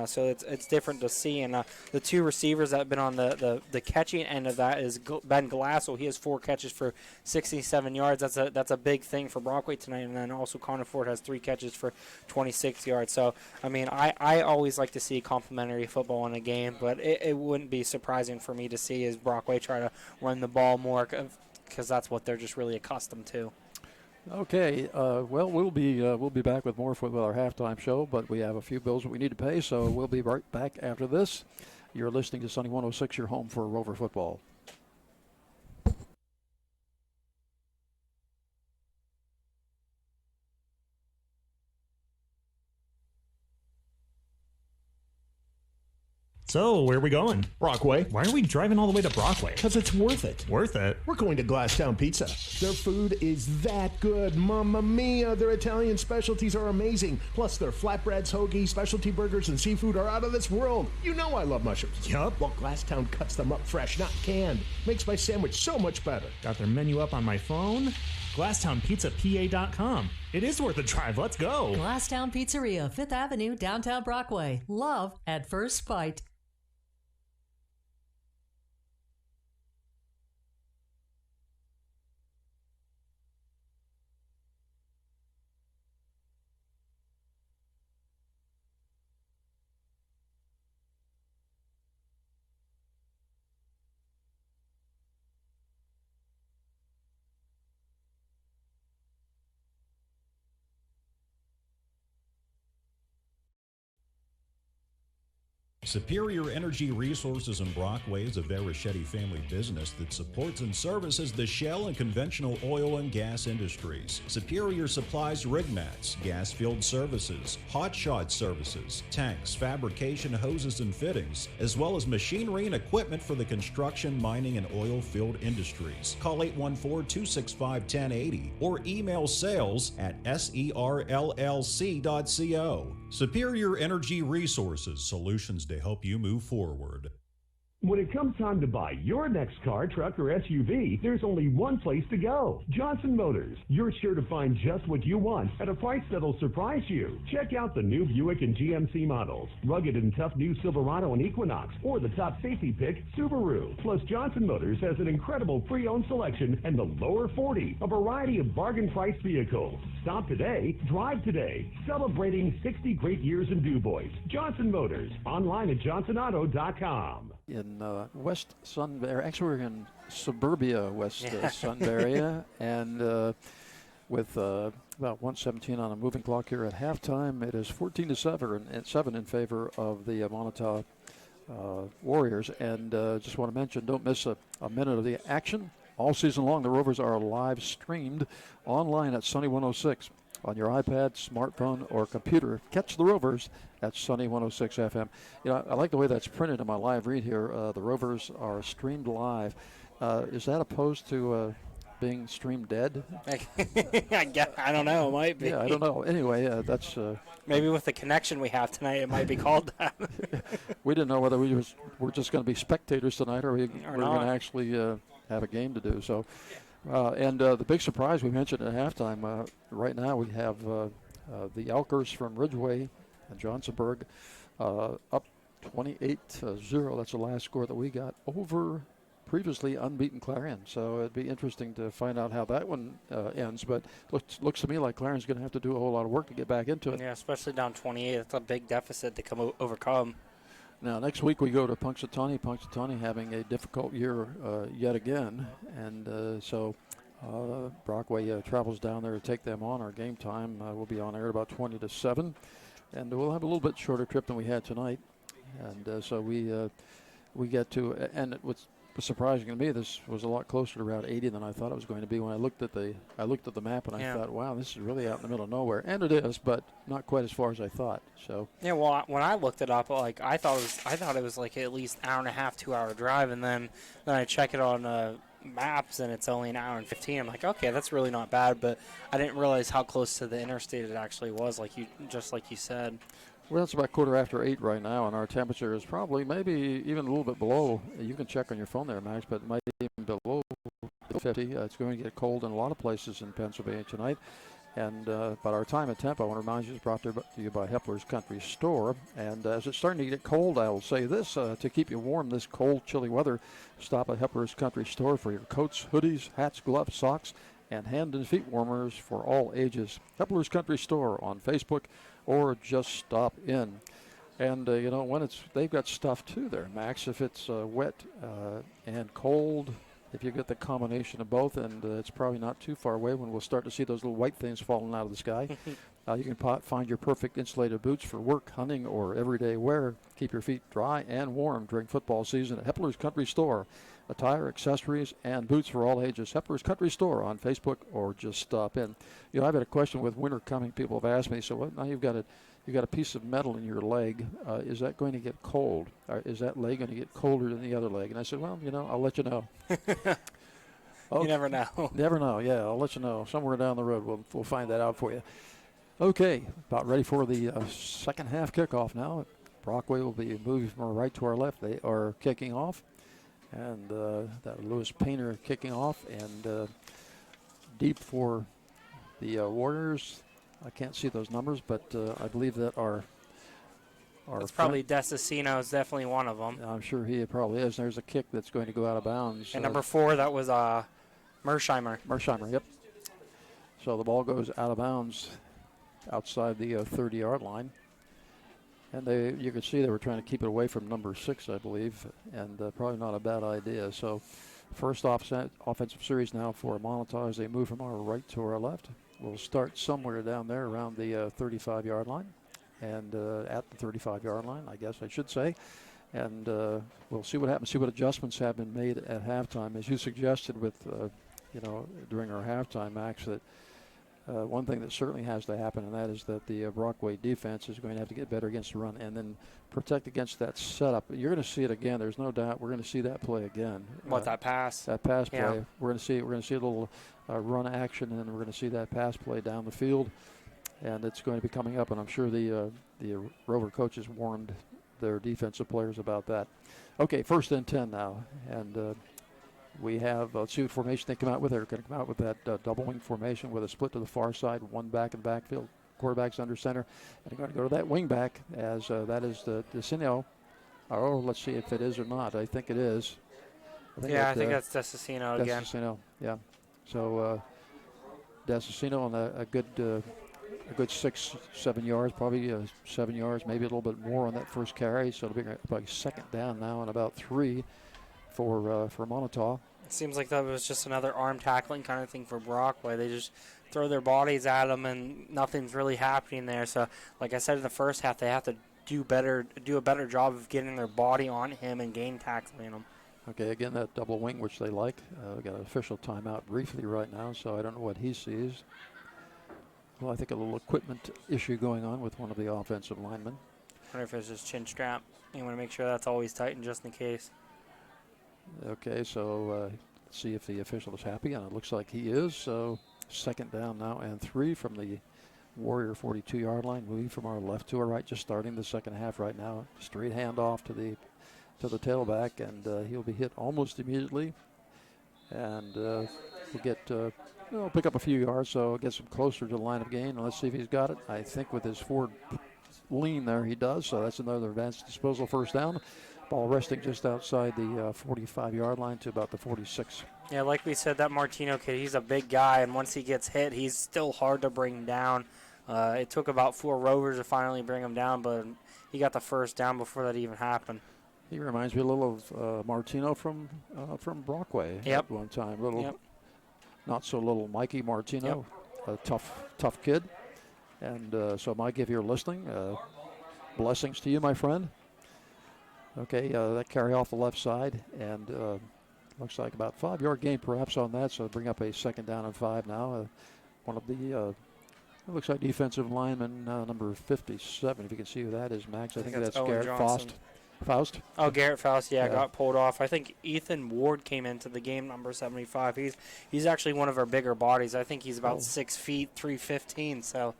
So it's different to see. And the 2 receivers that have been on the catching end of that is Ben Galasso. He has 4 catches for 67 yards. That's a big thing for Brockway tonight. And then also Connor Ford has 3 catches for 26 yards. So, I mean, I always like to see complementary football in a game, but it wouldn't be surprising for me to see is Brockway try to run the ball more, because that's what they're just really accustomed to. Okay, well, we'll be back with more with our halftime show, but we have a few bills that we need to pay, so we'll be right back after this. You're listening to Sunny 106, your home for Rover football. So, where are we going? Brockway. Why are we driving all the way to Brockway? Because it's worth it. Worth it? We're going to Glasstown Pizza. Their food is that good. Mamma mia, their Italian specialties are amazing. Plus, their flatbreads, hoagie, specialty burgers, and seafood are out of this world. You know I love mushrooms. Yup. Well, Glasstown cuts them up fresh, not canned. Makes my sandwich so much better. Got their menu up on my phone? GlasstownPizzaPA.com. It is worth a drive. Let's go. Glasstown Pizzeria, 5th Avenue, downtown Brockway. Love at first bite. Superior Energy Resources in Brockway is a Verschetti family business that supports and services the shell and conventional oil and gas industries. Superior supplies rig mats, gas field services, hot shot services, tanks, fabrication hoses and fittings, as well as machinery and equipment for the construction, mining, and oil field industries. Call 814-265-1080 or email sales@serllc.co. Superior Energy Resources, solutions to help you move forward. When it comes time to buy your next car, truck, or SUV, there's only one place to go. Johnson Motors. You're sure to find just what you want at a price that'll surprise you. Check out the new Buick and GMC models, rugged and tough new Silverado and Equinox, or the top safety pick, Subaru. Plus, Johnson Motors has an incredible pre-owned selection and the lower 40, a variety of bargain price vehicles. Stop today, drive today. Celebrating 60 great years in Du Bois. Johnson Motors. Online at johnsonauto.com. In West Sunbury, actually we're in suburbia West Sunbury, and with about 1:17 on a moving clock here at halftime, it is 14-7 in favor of the Moniteau Warriors. And just want to mention, don't miss a minute of the action. All season long, the Rovers are live streamed online at Sunny 106. On your iPad, smartphone, or computer, catch the Rovers at Sunny 106 FM. You know, I like the way that's printed in my live read here. The Rovers are streamed live. Is that opposed to being streamed dead? I don't know. It might be. Yeah, I don't know. Anyway, that's... maybe with the connection we have tonight, it might be called that. We didn't know whether we're just going to be spectators tonight or we're going to actually have a game to do. So... and the big surprise we mentioned at halftime, right now we have the Elkers from Ridgeway and Johnsonburg up 28-0. That's the last score that we got over previously unbeaten Clarion. So it'd be interesting to find out how that one ends. But looks to me like Clarion's going to have to do a whole lot of work to get back into it. Yeah, especially down 28. That's a big deficit to overcome. Now, next week we go to Punxsutawney. Punxsutawney having a difficult year yet again. And so Brockway travels down there to take them on. Our game time will be on air at about 20-7. And we'll have a little bit shorter trip than we had tonight. And so we get to, and what's surprising to me, this was a lot closer to Route 80 than I thought it was going to be. When I looked at the map and I thought, wow, this is really out in the middle of nowhere, and it is, but not quite as far as I thought. So yeah, well, when I looked it up, like I thought it was like at least hour and a half, 2 hour drive, and then I check it on maps and it's only an hour and 15. I'm like, okay, that's really not bad, but I didn't realize how close to the interstate it actually was, like you said. Well, it's about 8:15 right now, and our temperature is probably maybe even a little bit below. You can check on your phone there, Max, but it might be even below 50. It's going to get cold in a lot of places in Pennsylvania tonight. And but our time and tempo, I want to remind you, is brought to you by Hepler's Country Store. And as it's starting to get cold, I will say this, to keep you warm this cold, chilly weather, stop at Hepler's Country Store for your coats, hoodies, hats, gloves, socks, and hand and feet warmers for all ages. Hepler's Country Store on Facebook, or just stop in. And, when they've got stuff too there, Max, if it's wet and cold, if you get the combination of both, and it's probably not too far away when we'll start to see those little white things falling out of the sky. You can find your perfect insulated boots for work, hunting, or everyday wear. Keep your feet dry and warm during football season at Hepler's Country Store. Attire, accessories, and boots for all ages. Hepler's Country Store on Facebook, or just stop in. I've had a question with winter coming. People have asked me, so now you've got a piece of metal in your leg. Is that going to get cold? Or is that leg going to get colder than the other leg? And I said, well, I'll let you know. You never know. Never know. Yeah, I'll let you know. Somewhere down the road, we'll find that out for you. Okay, about ready for the second half kickoff now. Brockway will be moving from our right to our left. They are kicking off. And that Lewis Painter kicking off, and deep for the Warriors. I can't see those numbers, but I believe that our it's probably Desicino is definitely one of them. I'm sure he probably is. There's a kick that's going to go out of bounds. And number 4, that was Mersheimer. Mersheimer, yep. So the ball goes out of bounds outside the 30-yard line. And you could see they were trying to keep it away from number 6, I believe, and probably not a bad idea. So first offensive series now for Moniteau as they move from our right to our left. We'll start somewhere down there around the 35-yard line, and at the 35-yard line, I guess I should say. And we'll see what happens, see what adjustments have been made at halftime. As you suggested with, during our halftime, Max, that one thing that certainly has to happen, and that is that the Brockway defense is going to have to get better against the run and then protect against that setup. You're going to see it again. There's no doubt we're going to see that play again. That pass? That pass play. We're going to see a little run action, and then we're going to see that pass play down the field, and it's going to be coming up. And I'm sure the Rover coaches warned their defensive players about that. Okay, 1st and 10 now, and we have, let's see what formation they come out with. They're going to come out with that double wing formation with a split to the far side, one back in the backfield, quarterback's under center, and they're going to go to that wing back as that is the Desino. Oh, let's see if it is or not. I think it is. I think that's Desicino again. Desicino, yeah. So Desicino on a good 6-7 yards, probably 7 yards, maybe a little bit more on that first carry. So it'll be about 2nd down now and about 3 for Moniteau. It seems like that was just another arm tackling kind of thing for Brockway. They just throw their bodies at him, and nothing's really happening there. So, like I said in the first half, they have to do a better job of getting their body on him and game tackling him. Okay, again, that double wing, which they like. We got an official timeout briefly right now, so I don't know what he sees. Well, I think a little equipment issue going on with one of the offensive linemen. I wonder if it's his chin strap. You want to make sure that's always tightened just in case. Okay, so let's see if the official is happy, and it looks like he is. So 2nd down now and 3 from the Warrior 42-yard line, moving from our left to our right, just starting the second half right now. Straight handoff to the tailback, and he'll be hit almost immediately. And we'll get pick up a few yards, so gets him closer to the line of gain. And let's see if he's got it. I think with his forward lean there, he does. So that's another advanced disposal 1st down. Ball resting just outside the 45-yard line to about the 46. Yeah, like we said, that Martino kid, he's a big guy, and once he gets hit, he's still hard to bring down. It took about 4 Rovers to finally bring him down, but he got the 1st down before that even happened. He reminds me a little of Martino from Brockway at one time. Not so little Mikey Martino, a tough kid. And so, Mike, if you're listening, blessings to you, my friend. Okay, that carry off the left side, and looks like about 5-yard gain perhaps on that, so bring up a 2nd down and 5 now. One of the, it looks like defensive lineman number 57, if you can see who that is, Max. I think that's Garrett Faust. Oh, Garrett Faust, got pulled off. I think Ethan Ward came into the game, number 75. He's actually one of our bigger bodies. I think he's about 6 feet, 315, so...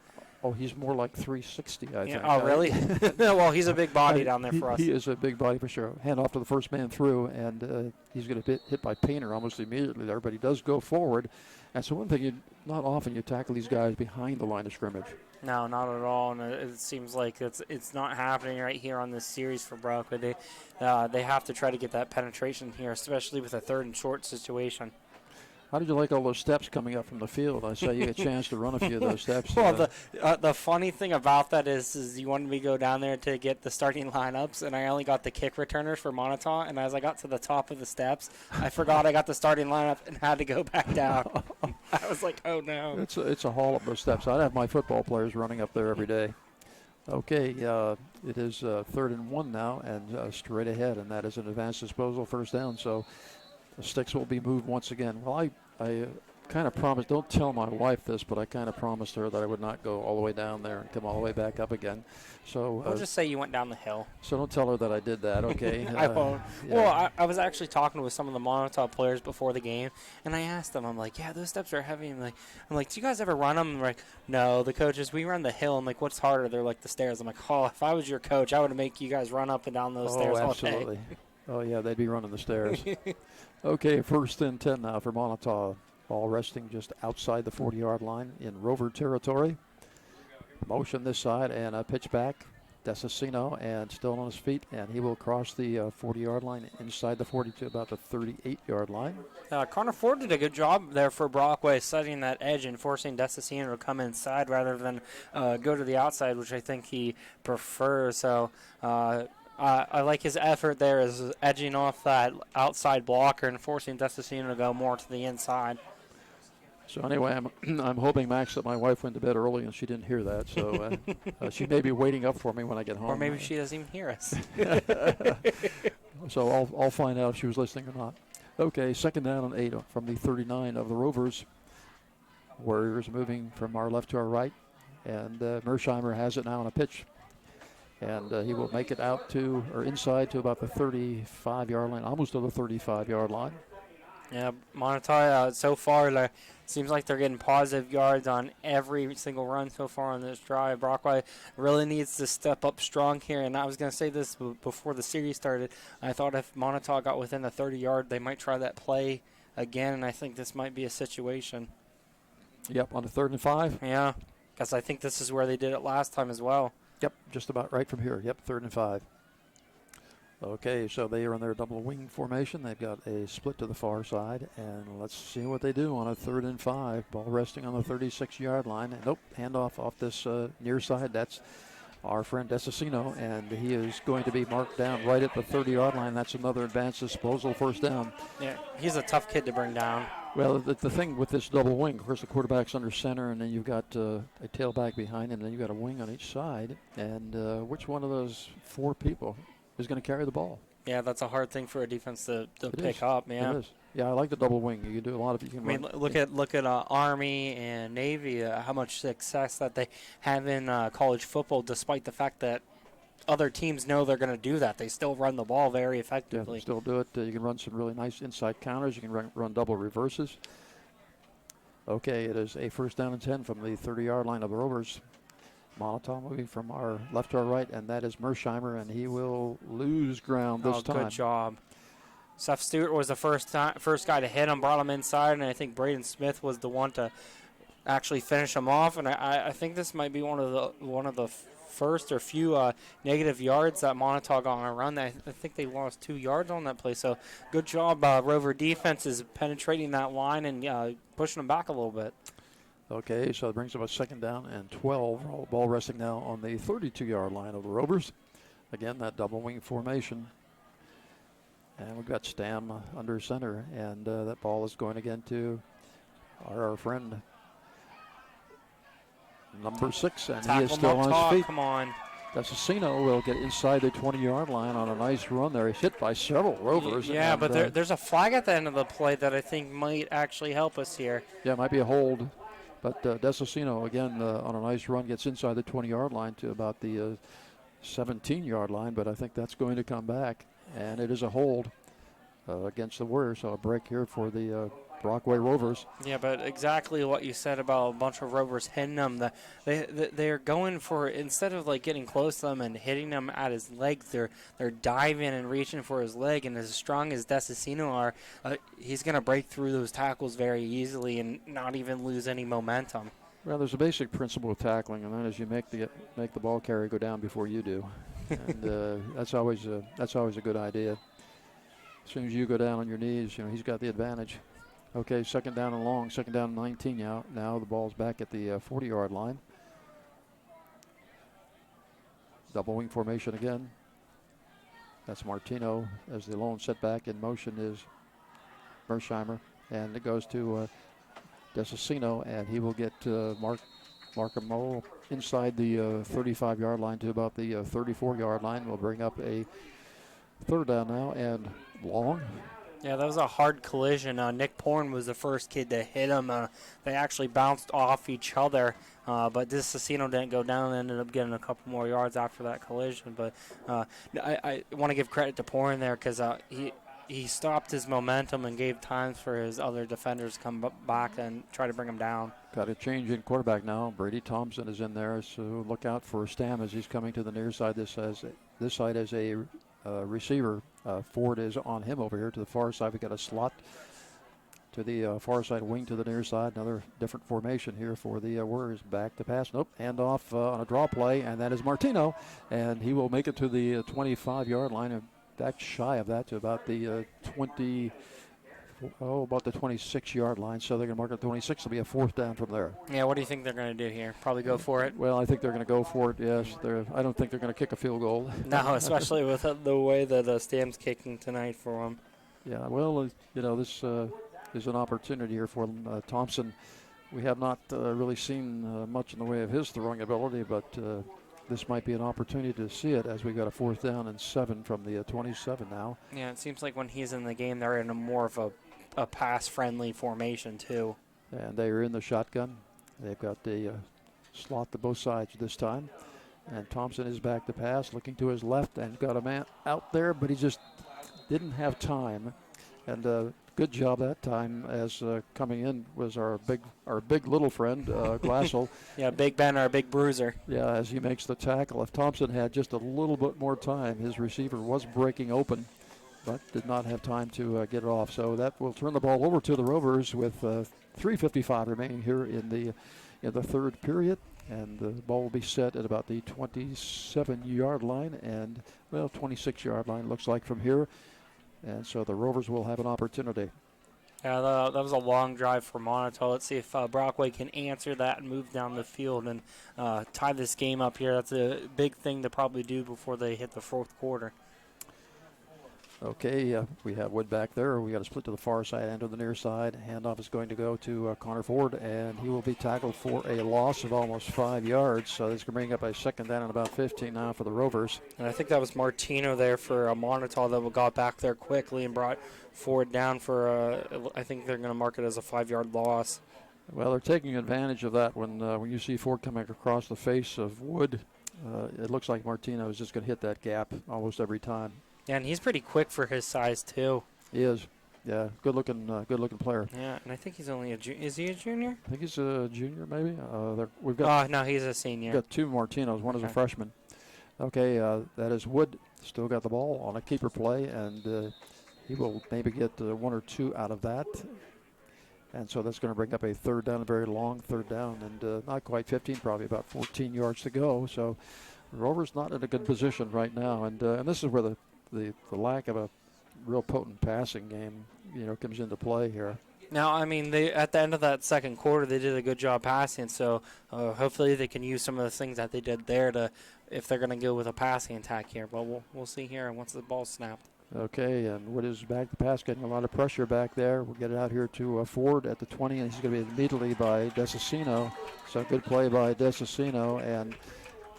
Oh, he's more like 360, I think. Oh, really? Well, he's a big body down there for us. He is a big body for sure. Hand off to the first man through, and he's going to get hit by Painter almost immediately there, but he does go forward. And so one thing, not often you tackle these guys behind the line of scrimmage. No, not at all, and it seems like it's not happening right here on this series for Brockway. They have to try to get that penetration here, especially with a 3rd and short situation. How did you like all those steps coming up from the field? I saw you get a chance to run a few of those steps. Well, the funny thing about that is you wanted me to go down there to get the starting lineups, and I only got the kick returners for Moniteau, and as I got to the top of the steps, I forgot I got the starting lineup and had to go back down. I was like, oh, no. It's a haul up those steps. I'd have my football players running up there every day. Okay, it is 3rd and 1 now, and straight ahead, and that is an advanced disposal 1st down, so the sticks will be moved once again. Well, I kind of promised, don't tell my wife this, but I kind of promised her that I would not go all the way down there and come all the way back up again. So we'll just say you went down the hill. So don't tell her that I did that, okay? I won't. Yeah. Well, I was actually talking with some of the Moniteau players before the game, and I asked them, I'm like, yeah, those steps are heavy. I'm like, do you guys ever run them? And they're like, no, the coaches, we run the hill. I'm like, what's harder? They're like, the stairs. I'm like, oh, if I was your coach, I would make you guys run up and down those stairs all day. Absolutely. Oh, yeah, they'd be running the stairs. Okay, 1st and 10 now for Moniteau. Ball resting just outside the 40-yard line in Rover territory. Motion this side and a pitch back. Desicino and still on his feet, and he will cross the 40-yard line inside the 40 to about the 38-yard line. Connor Ford did a good job there for Brockway, setting that edge and forcing Desicino to come inside rather than go to the outside, which I think he prefers. So I like his effort there as edging off that outside blocker and forcing Desicino to go more to the inside. So anyway, I'm hoping, Max, that my wife went to bed early and she didn't hear that. So she may be waiting up for me when I get home. Or maybe she doesn't even hear us. So I'll find out if she was listening or not. Okay, 2nd down and 8 from the 39 of the Rovers. Warriors moving from our left to our right. And Mersheimer has it now on a pitch. And he will make it out to, or inside to about the 35-yard line, almost to the 35-yard line. Yeah, Moniteau, so far, seems like they're getting positive yards on every single run so far on this drive. Brockway really needs to step up strong here, and I was going to say this before the series started. I thought if Moniteau got within the 30-yard, they might try that play again, and I think this might be a situation. Yep, on the 3rd and 5. Yeah, because I think this is where they did it last time as well. Yep, just about right from here. Yep, 3rd and 5. Okay, so they are in their double wing formation. They've got a split to the far side, and let's see what they do on a 3rd and 5. Ball resting on the 36-yard line. And nope, handoff off this near side. That's our friend Desicino, and he is going to be marked down right at the 30-yard line. That's another advanced disposal, first down. Yeah, he's a tough kid to bring down. Well, the thing with this double wing, of course, the quarterback's under center, and then you've got a tailback behind him, and then you've got a wing on each side. And which one of those 4 people is going to carry the ball? Yeah, that's a hard thing for a defense to pick is. up. Yeah, It is. Yeah, I like the double wing. You can do a lot of. You can. I mean, look at Army and Navy. How much success that they have in college football, despite the fact that other teams know they're going to do that. They still run the ball very effectively. Yeah, still do it. You can run some really nice inside counters. You can run double reverses. Okay, it is a 1st down and 10 from the 30-yard line of the Rovers. Moniteau moving from our left to our right, and that is Mersheimer, and he will lose ground this time. Good job. Seth Stewart was the first guy to hit him, brought him inside, and I think Braden Smith was the one to actually finish him off. And I think this might be one of the first or few negative yards that Moniteau got on a run. I think they lost 2 yards on that play. So good job, Rover defense is penetrating that line and pushing them back a little bit. Okay, so it brings up a 2nd down and 12. Ball resting now on the 32-yard line of the Rovers. Again, that double wing formation. And we've got Stam under center, and that ball is going again to our friend number 6, and he is still on his feet. Come on. Desicino will get inside the 20-yard line on a nice run there. He's hit by several Rovers. Yeah, but there's a flag at the end of the play that I think might actually help us here. Yeah, it might be a hold. But Desicino, again, on a nice run, gets inside the 20-yard line to about the 17-yard line, but I think that's going to come back. And it is a hold against the Warriors, so a break here for the Brockway Rovers. Yeah, but exactly what you said about a bunch of Rovers hitting them. They're going for, instead of like getting close to them and hitting them at his legs, they're diving and reaching for his leg. And as strong as Desicino are, he's going to break through those tackles very easily and not even lose any momentum. Well, there's a basic principle of tackling, and that is you make the ball carrier go down before you do, and that's always a good idea. As soon as you go down on your knees, he's got the advantage. Okay, 2nd down and long, 2nd down and 19 now. Now the ball's back at the 40-yard line. Double wing formation again. That's Martino as the lone setback. In motion is Mersheimer, and it goes to Desicino, and he will get Markham inside the 35-yard line to about the 34-yard line. We'll bring up a 3rd down now and long. Yeah, that was a hard collision. Nick Porn was the first kid to hit him. They actually bounced off each other, but Desicino didn't go down and ended up getting a couple more yards after that collision. But I want to give credit to Porn there because he stopped his momentum and gave time for his other defenders to come back and try to bring him down. Got a change in quarterback now. Brady Thompson is in there, so look out for Stam as he's coming to the near side. This side as a receiver. Ford is on him over here to the far side. We got a slot to the far side wing to the near side. Another different formation here for the Warriors. Back to pass. Nope. Handoff on a draw play, and that is Martino, and he will make it to the 25-yard line and back shy of that to about the 26-yard line. So they're going to mark it 26. It'll be a 4th down from there. Yeah, what do you think they're going to do here? Probably go for it? Well, I think they're going to go for it, yes. I don't think they're going to kick a field goal. No, especially with the way that Stam's kicking tonight for them. Yeah, well, this is an opportunity here for Thompson. We have not really seen much in the way of his throwing ability, but this might be an opportunity to see it as we got a 4th down and 7 from the 27 now. Yeah, it seems like when he's in the game, they're in a more of a pass-friendly formation too. And they are in the shotgun. They've got the slot to both sides this time. And Thompson is back to pass, looking to his left, and got a man out there, but he just didn't have time. And good job that time, as coming in was our big little friend, Glassel. Yeah, Big Ben, our big bruiser. Yeah, as he makes the tackle. If Thompson had just a little bit more time, his receiver was breaking open, but did not have time to get it off. So that will turn the ball over to the Rovers with 3:55 remaining here in the third period. And the ball will be set at about the 27-yard line and, 26-yard line looks like from here. And so the Rovers will have an opportunity. Yeah, that was a long drive for Moniteau. Let's see if Brockway can answer that and move down the field and tie this game up here. That's a big thing to probably do before they hit the fourth quarter. Okay, we have Wood back there. We got a split to the far side and to the near side. Handoff is going to go to Connor Ford, and he will be tackled for a loss of almost 5 yards. So this can bring up a second down and about 15 now for the Rovers. And I think that was Martino there for Moniteau that got back there quickly and brought Ford down for, I think they're going to mark it as a 5-yard loss. Well, they're taking advantage of that when you see Ford coming across the face of Wood. It looks like Martino is just going to hit that gap almost every time. Yeah, and he's pretty quick for his size, too. He is. Yeah, good-looking player. Yeah, and I think he's only is he a junior? I think he's a junior, maybe. We've got. Oh, no, he's a senior. We've got two Martinos. One is a freshman. Okay, that is Wood. Still got the ball on a keeper play, and he will maybe get 1 or 2 out of that. And so that's going to bring up a third down, a very long third down, and not quite 15, probably about 14 yards to go. So the Rovers not in a good position right now, and this is where the lack of a real potent passing game, comes into play here. Now, I mean, at the end of that second quarter, they did a good job passing, so hopefully they can use some of the things that they did there if they're going to go with a passing attack here. But we'll see here once the ball's snapped. Okay, and Wood is back to pass, getting a lot of pressure back there. We'll get it out here to Ford at the 20, and he's going to be immediately by Desicino. So good play by Desicino, and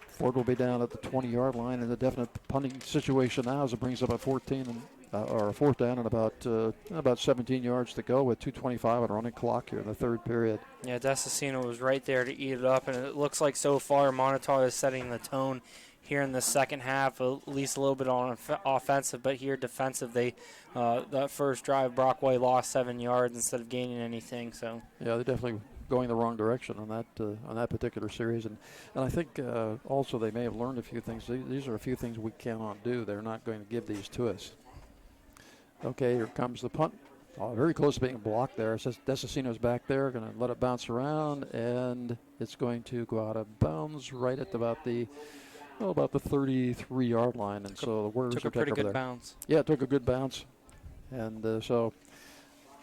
Ford will be down at the 20-yard line in a definite punting situation now as it brings up a 14 or a fourth down and about 17 yards to go with 2:25 on a running clock here in the third period. Yeah, Desicino was right there to eat it up, and it looks like so far Moniteau is setting the tone here in the second half, at least a little bit on offensive, but here defensive, that first drive, Brockway lost 7 yards instead of gaining anything. So yeah, they're definitely going the wrong direction on that particular series, and I think also they may have learned a few things. These are a few things we cannot do. They're not going to give these to us. Okay, here comes the punt. Very close to being blocked there. It says Desicino's back there, going to let it bounce around, and it's going to go out of bounds right at about the 33-yard line, and so the Warriors took a are pretty over good there. bounce. Yeah, it took a good bounce, and so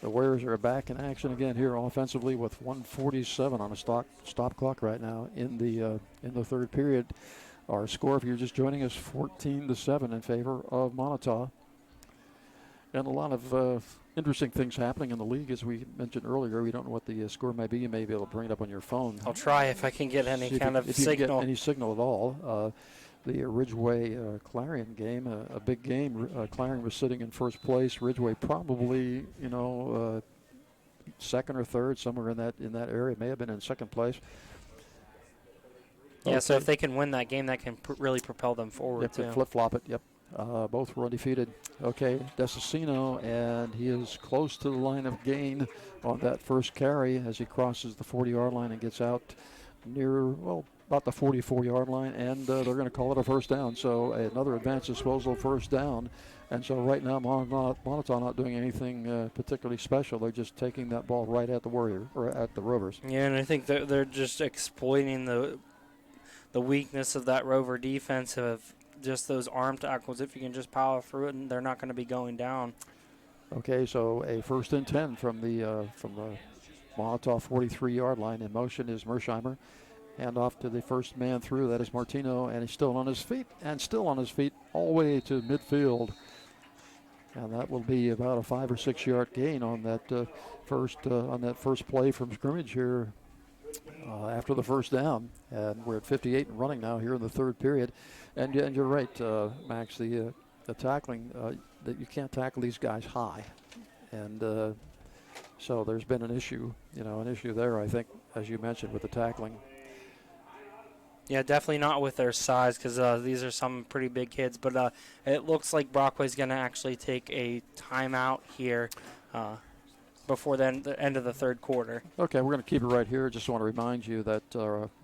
the Warriors are back in action again here offensively with 1:47 on a stop clock right now in the third period. Our score, if you're just joining us, 14-7 in favor of Moniteau. And a lot of interesting things happening in the league, as we mentioned earlier. We don't know what the score may be. You may be able to bring it up on your phone. I'll try if I can get any kind of if signal. you can get any signal at all. The Ridgeway Clarion game, a big game. Clarion was sitting in first place. Ridgeway probably, second or third, somewhere in that area. May have been in second place. Yeah, so if they can win that game, that can really propel them forward, too. Flip-flop it, yep. Both were undefeated. Okay, Desicino, and he is close to the line of gain on that first carry as he crosses the 40-yard line and gets out near, about the 44-yard line, and they're going to call it a first down. So another advanced disposal first down. And so right now, Moniteau not doing anything particularly special. They're just taking that ball right at the Rovers. Yeah, and I think they're just exploiting the weakness of that Rover defense of just those arm tackles. If you can just power through it, and they're not going to be going down. Okay, so a 1st and 10 from the Moniteau 43-yard line. In motion is Mersheimer. Hand off to the first man through. That is Martino, and he's still on his feet, all the way to midfield. And that will be about a 5 or 6 yard gain on that first play from scrimmage here after the first down. And we're at 58 and running now here in the third period. And you're right, Max. The tackling that you can't tackle these guys high, and so there's been an issue there. I think, as you mentioned, with the tackling. Yeah, definitely not with their size, because these are some pretty big kids. But it looks like Brockway's going to actually take a timeout here before the end of the third quarter. Okay, we're going to keep it right here. Just want to remind you that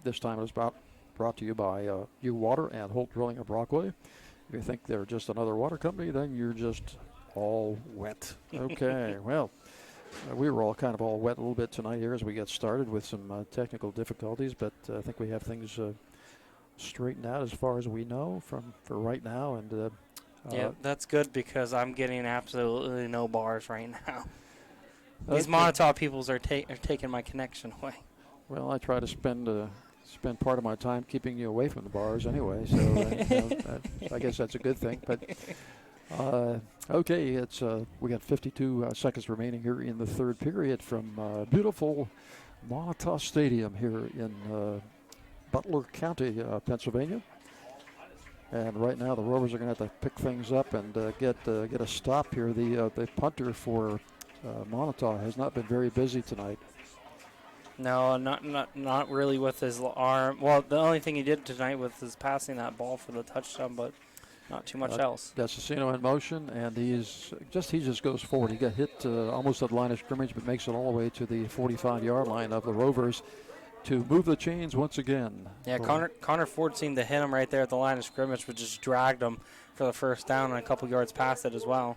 this time it was brought to you by U Water and Holt Drilling of Brockway. If you think they're just another water company, then you're just all wet. Okay, well, we were all wet a little bit tonight here as we get started with some technical difficulties, but I think we have things straightened out as far as we know for right now. And yeah, that's good because I'm getting absolutely no bars right now. These Okay. Moniteau peoples are taking my connection away. Well, I try to spend part of my time keeping you away from the bars anyway, so I guess that's a good thing. But okay, it's we got 52 seconds remaining here in the third period from beautiful Moniteau Stadium here in Butler County, Pennsylvania. And right now the Rovers are going to have to pick things up and get a stop here. The punter for Moniteau has not been very busy tonight. No, not really with his arm. Well, the only thing he did tonight was passing that ball for the touchdown, but not too much else. D'Assassino in motion, and he just goes forward. He got hit almost at the line of scrimmage, but makes it all the way to the 45-yard line of the Rovers to move the chains once again. Yeah, Connor Ford seemed to hit him right there at the line of scrimmage, but just dragged him for the first down and a couple yards past it as well.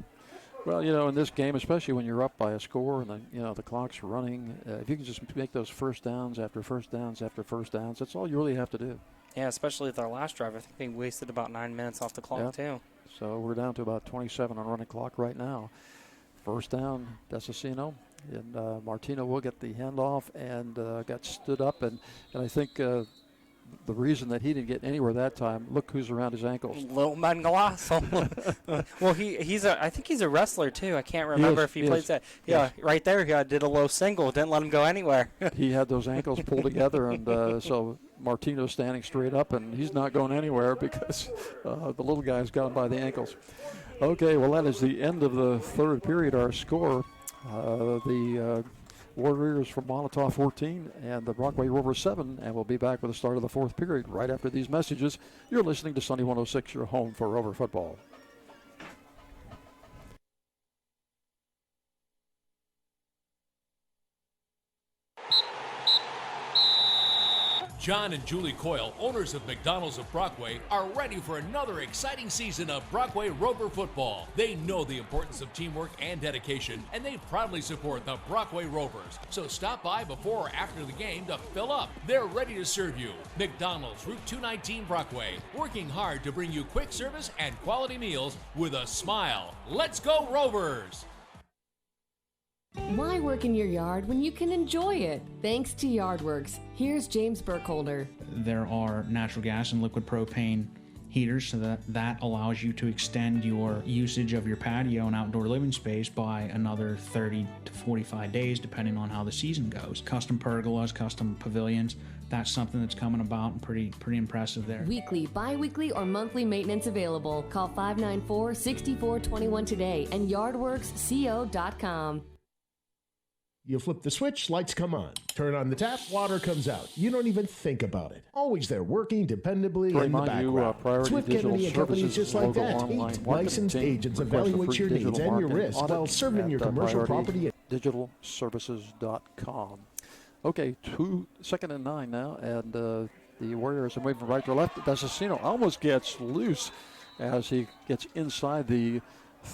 Well, in this game, especially when you're up by a score and the clock's running, if you can just make those first downs after first downs after first downs, that's all you really have to do. Yeah, especially with our last drive. I think they wasted about 9 minutes off the clock, too. So we're down to about 27 on running clock right now. First down, D'Assassino. And Martino will get the handoff and got stood up. And I think the reason that he didn't get anywhere that time, look who's around his ankles. Little Mangalasso. Well, I think he's a wrestler, too. I can't remember if he plays that. Yeah, right there, he did a low single. Didn't let him go anywhere. He had those ankles pulled together, and so Martino's standing straight up, and he's not going anywhere because the little guy's got him by the ankles. Okay, well, that is the end of the third period. Our score, the Warriors from Moniteau 14 and the Brockway Rovers 7, and we'll be back with the start of the fourth period right after these messages. You're listening to Sunny 106, your home for Rover football. John and Julie Coyle, owners of McDonald's of Brockway, are ready for another exciting season of Brockway Rover football. They know the importance of teamwork and dedication, and they proudly support the Brockway Rovers. So stop by before or after the game to fill up. They're ready to serve you. McDonald's, Route 219 Brockway, working hard to bring you quick service and quality meals with a smile. Let's go Rovers! Why work in your yard when you can enjoy it? Thanks to Yardworks. Here's James Burkholder. There are natural gas and liquid propane heaters, so that allows you to extend your usage of your patio and outdoor living space by another 30 to 45 days, depending on how the season goes. Custom pergolas, custom pavilions, that's something that's coming about and pretty impressive there. Weekly, bi-weekly, or monthly maintenance available. Call 594-6421 today and yardworksco.com. You flip the switch, lights come on. Turn on the tap, water comes out. You don't even think about it. Always there, working dependably in the background. Swift Kennedy and companies just like that. 8 licensed agents evaluate your needs and your risk while serving your commercial property. Digitalservices.com. Okay, 2nd and 9 now, and the Warriors are moving from right to left. D'Assassino almost gets loose as he gets inside the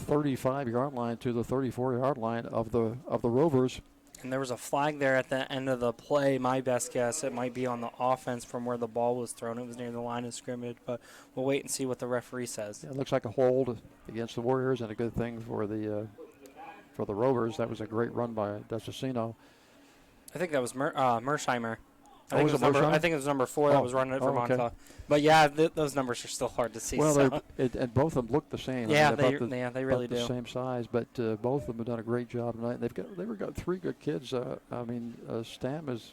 35-yard line to the 34-yard line of the Rovers. And there was a flag there at the end of the play. My best guess, it might be on the offense from where the ball was thrown. It was near the line of scrimmage, but we'll wait and see what the referee says. Yeah, it looks like a hold against the Warriors and a good thing for the Rovers. That was a great run by D'Assassino. I think that was Mersheimer. I think it was number 4 that was running it for Moniteau. Okay. But yeah, those numbers are still hard to see. Well, and both of them look the same. Yeah, they really do. The same size, but both of them have done a great job tonight. They've got 3 good kids. Stam is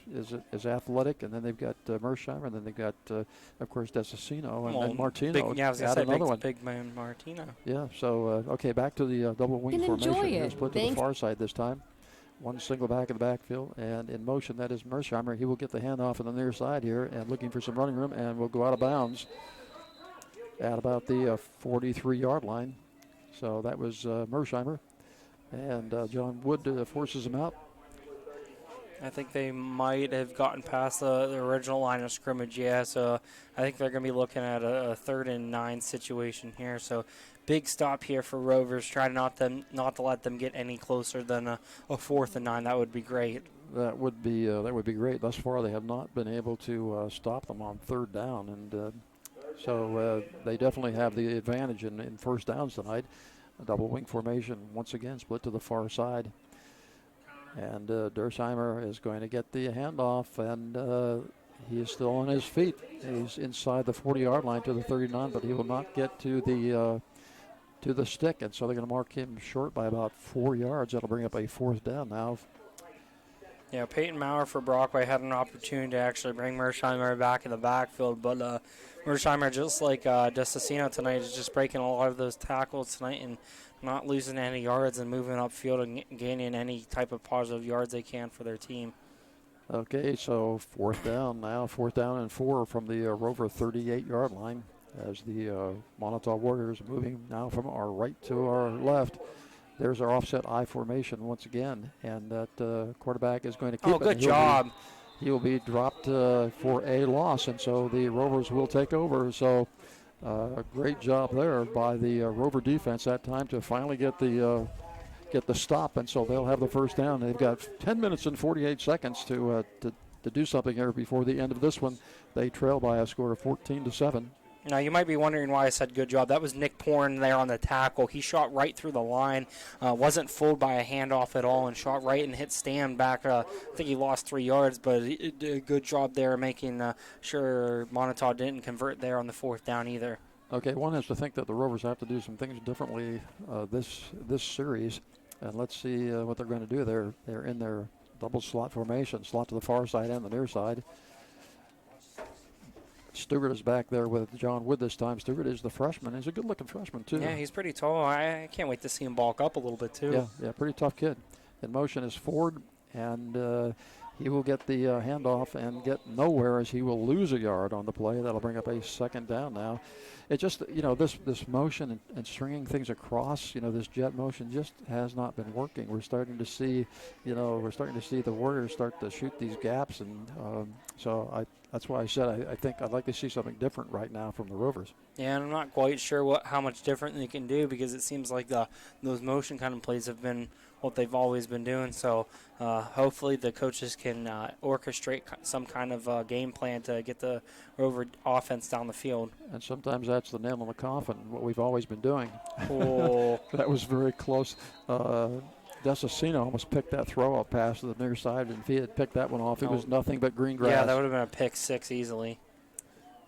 athletic, and then they've got Mersheimer, and then they've got of course D'Assassino and then Martino. Big man Martino. Yeah. So okay, back to the double wing formation. Enjoy it. Split to the far side this time. One single back in the backfield, and in motion, that is Mersheimer. He will get the handoff on the near side here and looking for some running room, and will go out of bounds at about the 43-yard line. So that was Mersheimer. And John Wood forces him out. I think they might have gotten past the original line of scrimmage, yeah. So I think they're going to be looking at a 3rd and 9 situation here. So big stop here for Rovers. Try not to let them get any closer than a 4th and 9. That would be great. That would be great. Thus far, they have not been able to stop them on 3rd down, and so they definitely have the advantage in first downs tonight. A double wing formation once again, split to the far side. And Dersheimer is going to get the handoff, and he is still on his feet. He's inside the 40-yard line to the 39, but he will not get to the stick, and so they're going to mark him short by about 4 yards. That'll bring up a 4th down now. Yeah, Peyton Maurer for Brockway had an opportunity to actually bring Mersheimer back in the backfield, but Mersheimer, just like Desicino tonight, is just breaking a lot of those tackles tonight and not losing any yards and moving upfield and gaining any type of positive yards they can for their team. Okay, so 4th down now, 4th down and 4 from the Rover 38-yard line as the Moniteau Warriors moving now from our right to our left. There's our offset I formation once again, and that quarterback is going to keep it. Oh, good job. He will be dropped for a loss, and so the Rovers will take over. So a great job there by the Rover defense that time to finally get the stop, and so they'll have the first down. They've got 10 minutes and 48 seconds to do something here before the end of this one. They trail by a score of 14-7. Now, you might be wondering why I said good job. That was Nick Porn there on the tackle. He shot right through the line, wasn't fooled by a handoff at all, and shot right and hit Stan back. I think he lost 3 yards, but he did a good job there making sure Moniteau didn't convert there on the 4th down either. Okay, one has to think that the Rovers have to do some things differently this series, and let's see what they're going to do. They're in their double slot formation, slot to the far side and the near side. Stewart is back there with John Wood this time. Stewart is the freshman. He's a good-looking freshman, too. Yeah, he's pretty tall. I can't wait to see him bulk up a little bit, too. Yeah, pretty tough kid. In motion is Ford, and he will get the handoff and get nowhere as he will lose a yard on the play. That'll bring up a 2nd down now. It just, this motion and stringing things across, this jet motion just has not been working. We're starting to see, the Warriors start to shoot these gaps, and so that's why I said I think I'd like to see something different right now from the Rovers. Yeah, and I'm not quite sure how much different they can do, because it seems like those motion kind of plays have been what they've always been doing. So hopefully the coaches can orchestrate some kind of game plan to get the Rover offense down the field. And sometimes that's the nail in the coffin, what we've always been doing. Oh. That was very close. Desicino almost picked that throw-up pass to the near side, and if he had picked that one off, it was nothing but green grass. Yeah, that would have been a pick 6 easily.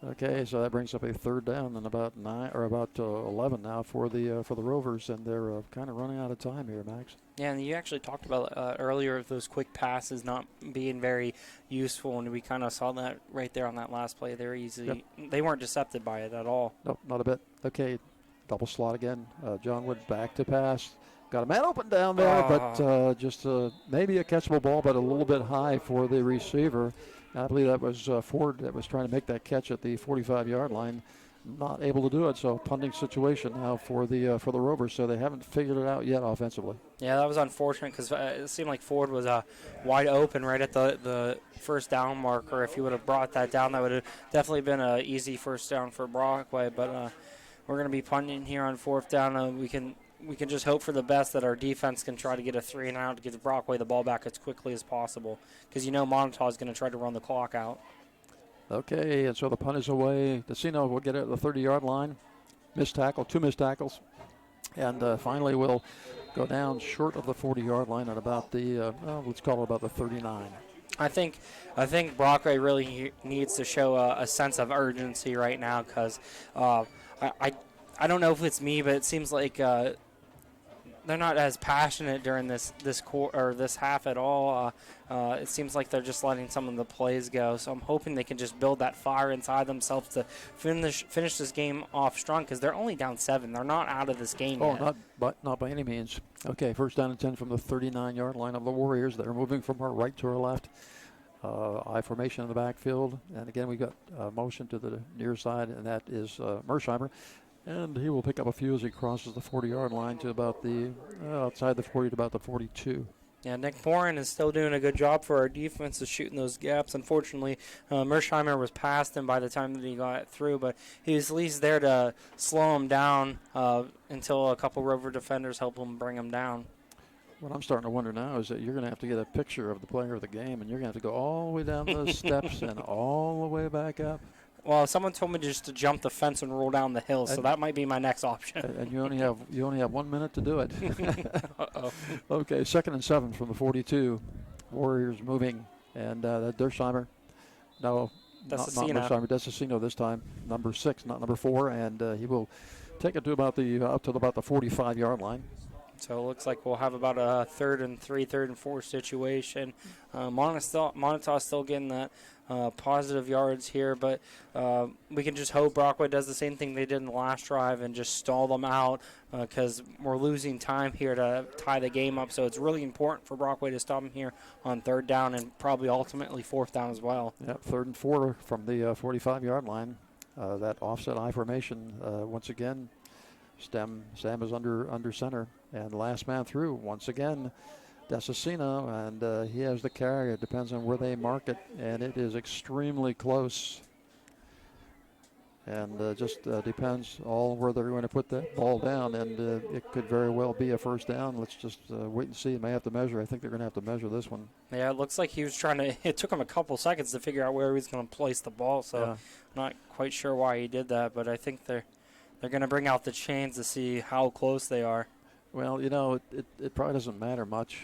Okay, so that brings up a 3rd down and about 11 now for the Rovers, and they're kind of running out of time here, Max. Yeah, and you actually talked about earlier those quick passes not being very useful, and we kind of saw that right there on that last play. They weren't deceptive by it at all. Nope, not a bit. Okay, double slot again. John Wood back to pass. Got a man open down there, but just maybe a catchable ball, but a little bit high for the receiver. I believe that was Ford that was trying to make that catch at the 45-yard line. Not able to do it, so punting situation now for the Rovers, so they haven't figured it out yet offensively. Yeah, that was unfortunate, because it seemed like Ford was wide open right at the first down marker. If he would have brought that down, that would have definitely been an easy first down for Brockway, but we're going to be punting here on 4th down. We can just hope for the best that our defense can try to get a 3-and-out to give Brockway the ball back as quickly as possible, because Moniteau is going to try to run the clock out. Okay, and so the punt is away. Desicino will get it at the 30-yard line. Two missed tackles. And finally will go down short of the 40-yard line at about let's call it about the 39. I think Brockway really needs to show a sense of urgency right now, because I don't know if it's me, but it seems like they're not as passionate during this half at all. It seems like they're just letting some of the plays go. So I'm hoping they can just build that fire inside themselves to finish this game off strong, because they're only down 7. They're not out of this game yet. Not by any means. Okay, first down and 10 from the 39-yard line of the Warriors. They're moving from our right to our left. I formation in the backfield. And again, we got motion to the near side, and that is Mersheimer. And he will pick up a few as he crosses the 40-yard line to about the outside the 40 to about the 42. Yeah, Nick Foran is still doing a good job for our defense of shooting those gaps. Unfortunately, Mersheimer was past him by the time that he got through, but he was at least there to slow him down until a couple Rover defenders help him bring him down. What I'm starting to wonder now is that you're going to have to get a picture of the player of the game, and you're going to have to go all the way down those steps and all the way back up. Well, someone told me just to jump the fence and roll down the hill, so that might be my next option. And you only have 1 minute to do it. Uh-oh. Okay, 2nd and 7 from the 42. Warriors moving, and Dersheimer. No, not Dersheimer. Desicino this time. Number 6, not number 4, and he will take it to about the 45-yard line. So it looks like we'll have about a 3rd and 3, 3rd and 4 situation. Moniteau still getting that positive yards here, but we can just hope Brockway does the same thing they did in the last drive and just stall them out because we're losing time here to tie the game up. So it's really important for Brockway to stop them here on 3rd down and probably ultimately 4th down as well. Yep, 3rd and 4 from the 45-yard line. That offset I formation once again. Sam is under center, and last man through once again, Desicino, and he has the carry. It depends on where they mark it, and it is extremely close. And just depends all where they're going to put that ball down, and it could very well be a 1st down. Let's just wait and see. They may have to measure. I think they're going to have to measure this one. Yeah, it looks like he was trying to. It took him a couple seconds to figure out where he was going to place the ball, so I'm not quite sure why he did that, but I think they're going to bring out the chains to see how close they are. Well, it probably doesn't matter much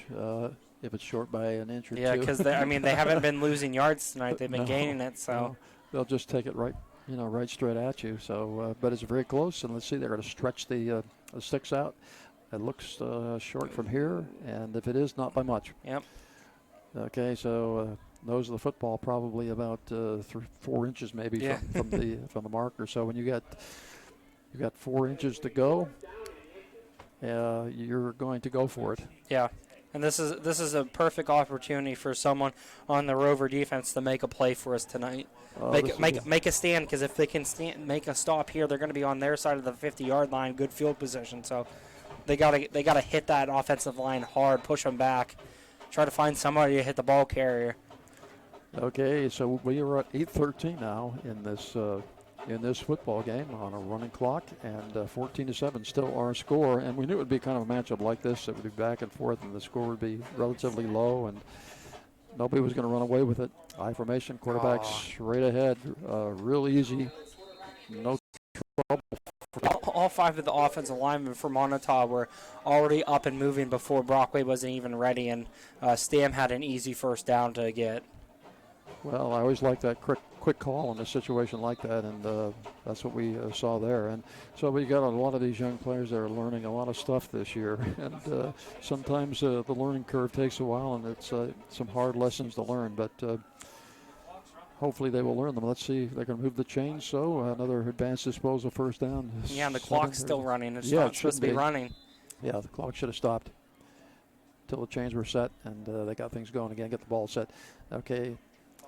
if it's short by an inch or two. Yeah, because they haven't been losing yards tonight. They've been gaining it, so no, they'll just take it right straight at you. So, but it's very close, and let's see, they're going to stretch the sticks out. It looks short from here, and if it is, not by much. Yep. Okay, so nose of the football probably about 4 inches maybe from the marker. So when you got 4 inches to go, you're going to go for it. Yeah, and this is a perfect opportunity for someone on the Rover defense to make a play for us tonight. Make a stand, because if they can make a stop here, they're going to be on their side of the 50-yard line, good field position. So they gotta hit that offensive line hard, push them back, try to find somebody to hit the ball carrier. Okay, so we are at 8:13 now in this football game on a running clock, and 14-7 still our score. And we knew it would be kind of a matchup like this. It would be back and forth, and the score would be relatively low, and nobody was going to run away with it. I formation, quarterback straight ahead, real easy, no trouble. All 5 of the offensive linemen for Moniteau were already up and moving before Brockway wasn't even ready, and Stam had an easy 1st down to get. Well, I always like that quick call in a situation like that, and that's what we saw there. And so we got a lot of these young players that are learning a lot of stuff this year, and sometimes the learning curve takes a while, and it's some hard lessons to learn, but hopefully they will learn them. Let's see, they're going to move the chains, so another advanced disposal 1st down. Yeah, and the clock's still running. It's not supposed to be running. Yeah, the clock should have stopped until the chains were set, and they got things going again, get the ball set. Okay.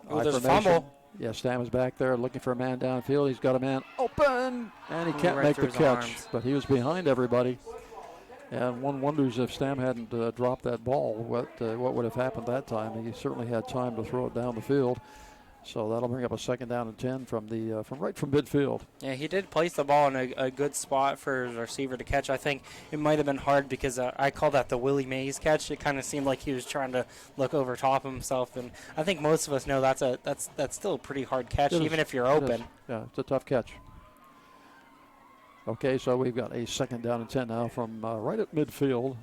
Oh, there's a fumble. Yeah, Stam is back there looking for a man downfield. He's got a man open, and he can't make the catch. But he was behind everybody. And one wonders if Stam hadn't dropped that ball, what would have happened that time. He certainly had time to throw it down the field. So that'll bring up a 2nd down and 10 from midfield. Yeah, he did place the ball in a good spot for his receiver to catch. I think it might have been hard because I call that the Willie Mays catch. It kind of seemed like he was trying to look over top of himself, and I think most of us know that's still a pretty hard catch, even if you're open. Yeah, it's a tough catch. Okay, so we've got a 2nd down and 10 now from right at midfield.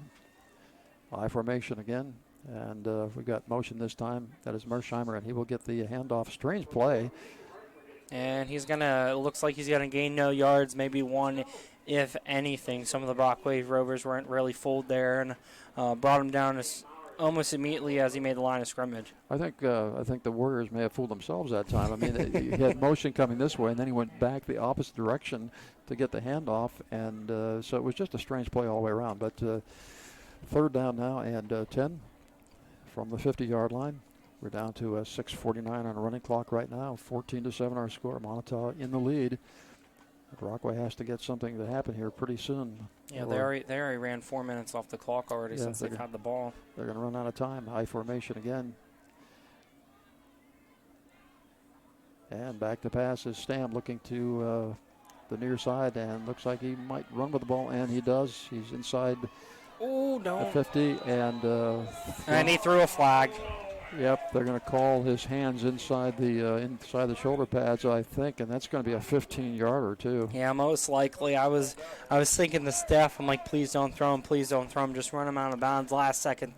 I formation again. And we've got motion this time. That is Mersheimer, and he will get the handoff. Strange play. And looks like he's going to gain no yards, maybe 1, if anything. Some of the Brockway Rovers weren't really fooled there and brought him down almost immediately as he made the line of scrimmage. I think the Warriors may have fooled themselves that time. I mean, he had motion coming this way, and then he went back the opposite direction to get the handoff. And so it was just a strange play all the way around. But 3rd down now and 10. From the 50-yard line. We're down to 6:49 on a running clock right now. 14-7 our score. Moniteau in the lead. Brockway has to get something to happen here pretty soon. Yeah, they already ran 4 minutes off the clock already since they've had the ball. They're going to run out of time. High formation again. And back to pass is Stam looking to the near side, and looks like he might run with the ball, and he does. He's inside the 50, and he threw a flag. Yep, they're going to call his hands inside the shoulder pads, I think, and that's going to be a 15-yarder too. Yeah, most likely. I was thinking to Steph, I'm like, please don't throw him, just run him out of bounds. Last second,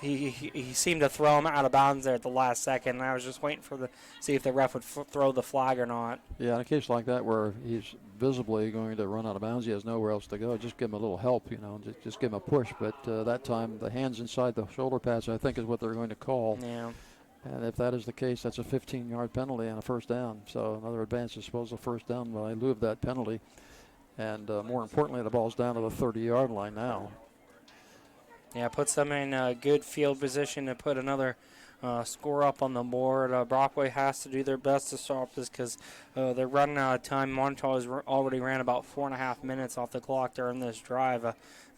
he seemed to throw him out of bounds there at the last second, and I was just waiting for see if the ref would throw the flag or not. Yeah, in a case like that where he's visibly going to run out of bounds, he has nowhere else to go. Just give him a little help, just give him a push. But that time, the hands inside the shoulder pads, I think, is what they're going to call. Yeah. And if that is the case, that's a 15-yard penalty and a first down. So another advance disposal first down in lieu of that penalty. And more importantly, the ball's down to the 30-yard line now. Yeah, puts them in a good field position to put another score up on the board. Brockway has to do their best to stop this because they're running out of time. Moniteau has already ran about 4.5 minutes off the clock during this drive.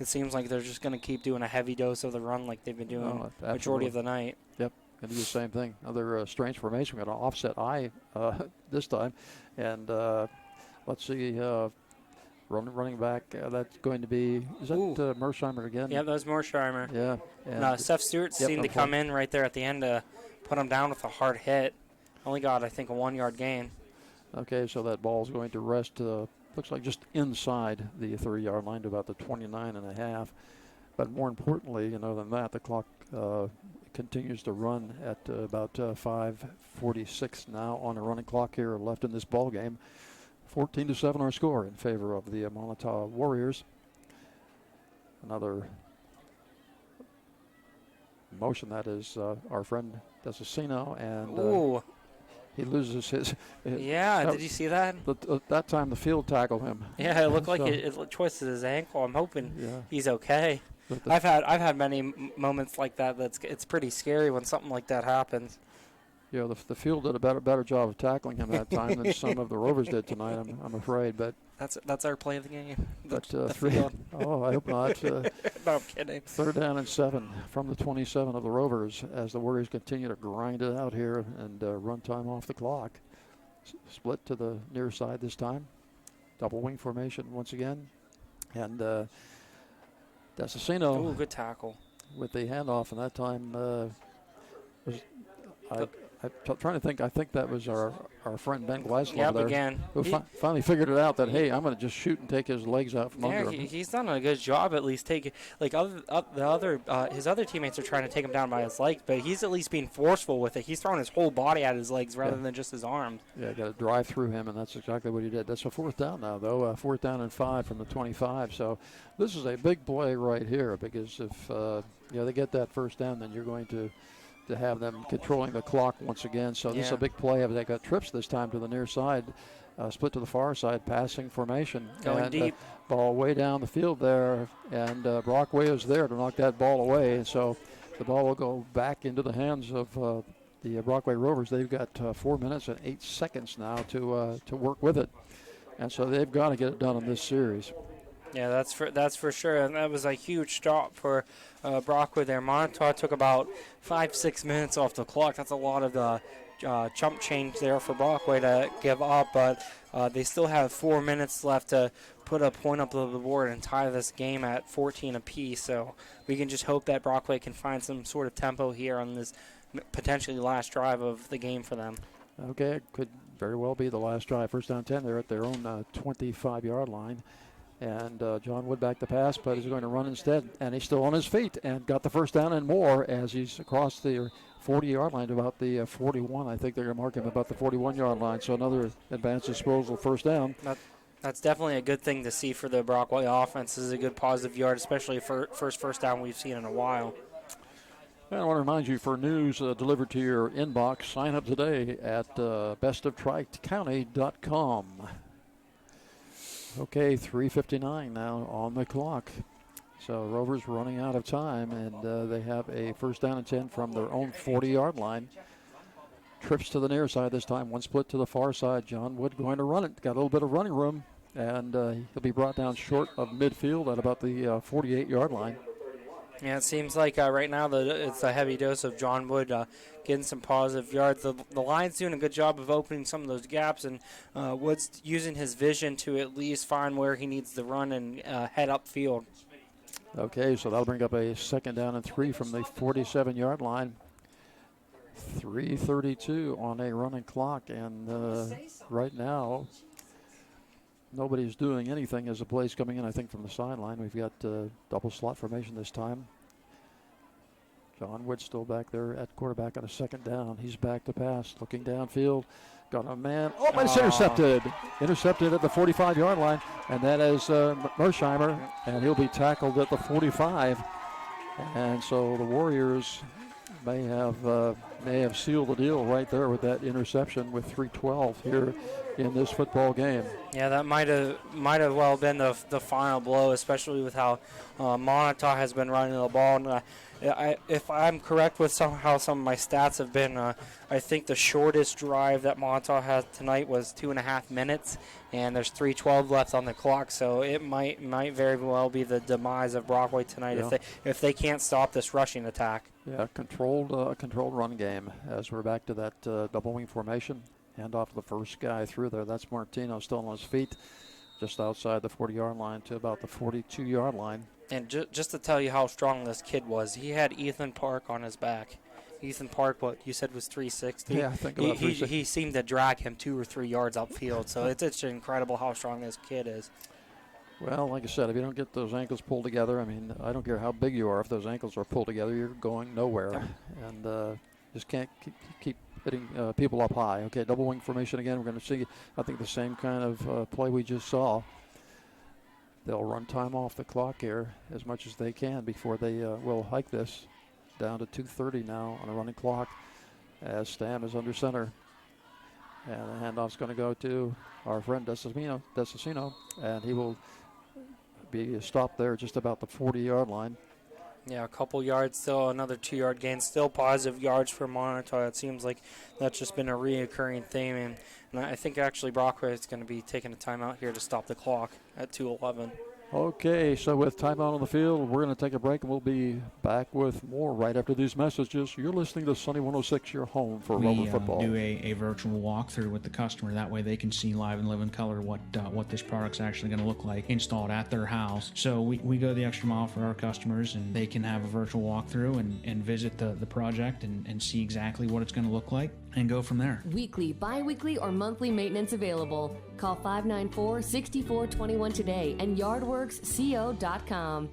It seems like they're just going to keep doing a heavy dose of the run like they've been doing majority of the night. Yep, going to do the same thing. Another strange formation. We're going to offset I this time. And let's see. Running back, that's going to be, is that Mersheimer again? Yeah, that was Mersheimer. Yeah. And Steph Stewart seemed to come in right there at the end to put him down with a hard hit. Only got, I think, a 1-yard gain. Okay, so that ball is going to rest, looks like just inside the 30-yard line to about the 29.5. But more importantly, than that, the clock continues to run at about 5:46 now on a running clock here left in this ball game. 14-7 our score in favor of the Moniteau Warriors. Another motion, that is our friend Desicino, and he loses his. Yeah, did you see that? That time the field tackled him. Yeah, it looked like it twisted his ankle. I'm hoping he's okay. I've had many moments like that. It's pretty scary when something like that happens. Yeah, the field did a better job of tackling him that time than some of the Rovers did tonight. I'm afraid, but that's our play of the game. I hope not. No, I'm kidding. 3rd down and 7 from the 27 of the Rovers as the Warriors continue to grind it out here and run time off the clock. Split to the near side this time. Double wing formation once again, and Desicino. Ooh, good tackle with the handoff, and that time was. I'm trying to think. I think that was our friend Ben Glasgow there, again. who finally figured it out that, hey, I'm going to just shoot and take his legs out from under him. He's done a good job at least taking, like his other teammates are trying to take him down by his legs, but he's at least being forceful with it. He's throwing his whole body at his legs rather than just his arms. Yeah, got to drive through him, and that's exactly what he did. That's a 4th down now, though. 4th down and 5 from the 25. So this is a big play right here because if they get that first down, then you're going to have them controlling the clock once again. So this is a big play. They got trips this time to the near side, split to the far side, passing formation. Going deep. Ball way down the field there, and Brockway is there to knock that ball away. And so the ball will go back into the hands of the Brockway Rovers. They've got 4 minutes and 8 seconds now to work with it. And so they've got to get it done in this series. Yeah, that's for sure, and that was a huge stop for Brockway there. Moniteau took about 5-6 minutes off the clock. That's a lot of the chump change there for Brockway to give up, but they still have 4 minutes left to put a point up on the board and tie this game at 14 apiece. So we can just hope that Brockway can find some sort of tempo here on this potentially last drive of the game for them. Okay, it could very well be the last drive. First down 10. They're at their own 25-yard line. And John Wood back to pass, but he's going to run instead. And he's still on his feet and got the first down and more as he's across the 40-yard line to about the 41. I think they're going to mark him about the 41-yard line. So another advanced disposal first down. That's definitely a good thing to see for the Brockway offense. This is a good positive yard, especially for first down we've seen in a while. And I want to remind you, for news delivered to your inbox, sign up today at bestoftricounty.com. Okay, 3:59 now on the clock. So Rovers running out of time, and they have a first down and 10 from their own 40-yard line. Trips to the near side this time. One split to the far side. John Wood going to run it. Got a little bit of running room. and he'll be brought down short of midfield at about the 48-yard line. Yeah, it seems like right now it's a heavy dose of John Wood getting some positive yards. The line's doing a good job of opening some of those gaps, and Wood's using his vision to at least find where he needs to run and head upfield. Okay, so that'll bring up a 2nd down and 3 from the 47-yard line. 3:32 on a running clock, and right now nobody's doing anything as the play's coming in, I think, from the sideline. We've got double slot formation this time. John Wood still back there at quarterback on a 2nd down. He's back to pass, looking downfield. Got a man. Oh, but it's intercepted. Intercepted at the 45-yard line, and that is Mersheimer, and he'll be tackled at the 45. And so the Warriors may have sealed the deal right there with that interception with 3:12 here in this football game. Yeah, that might have well been the final blow, especially with how Moniteau has been running the ball. And if I'm correct with how some of my stats have been, I think the shortest drive that Moniteau had tonight was 2.5 minutes, and there's 3:12 left on the clock. So it might very well be the demise of Brockway tonight if they can't stop this rushing attack. Yeah, controlled run game as we're back to that double wing formation. Hand off to the first guy through there. That's Martino, still on his feet, just outside the 40-yard line to about the 42-yard line. And just to tell you how strong this kid was, he had Ethan Park on his back. Ethan Park, what you said was 360? Yeah, I think about 360. He seemed to drag him 2 or 3 yards upfield, so it's incredible how strong this kid is. Well, like I said, if you don't get those ankles pulled together, I mean, I don't care how big you are, if those ankles are pulled together, you're going nowhere. And just can't keep hitting people up high. Okay, double wing formation again. We're going to see, I think, the same kind of play we just saw. They'll run time off the clock here as much as they can before they will hike this down to 2:30 now on a running clock as Stam is under center. And the handoff's going to go to our friend Desicino, and he will be stopped there just about the 40-yard line. Yeah, a couple yards still, another 2-yard gain, still positive yards for Moniteau. It seems like that's just been a reoccurring theme, and I think actually Brockway is going to be taking a timeout here to stop the clock at 2:11. Okay, so with timeout on the field, we're going to take a break, and we'll be back with more right after these messages. You're listening to Sunny 106, your home for Rover football. We do a virtual walkthrough with the customer. That way they can see live and live in color what this product's actually going to look like installed at their house. So we go the extra mile for our customers, and they can have a virtual walkthrough and visit the project and see exactly what it's going to look like and go from there. Weekly, bi-weekly, or monthly maintenance available. Call 594-6421 today and yardworksco.com.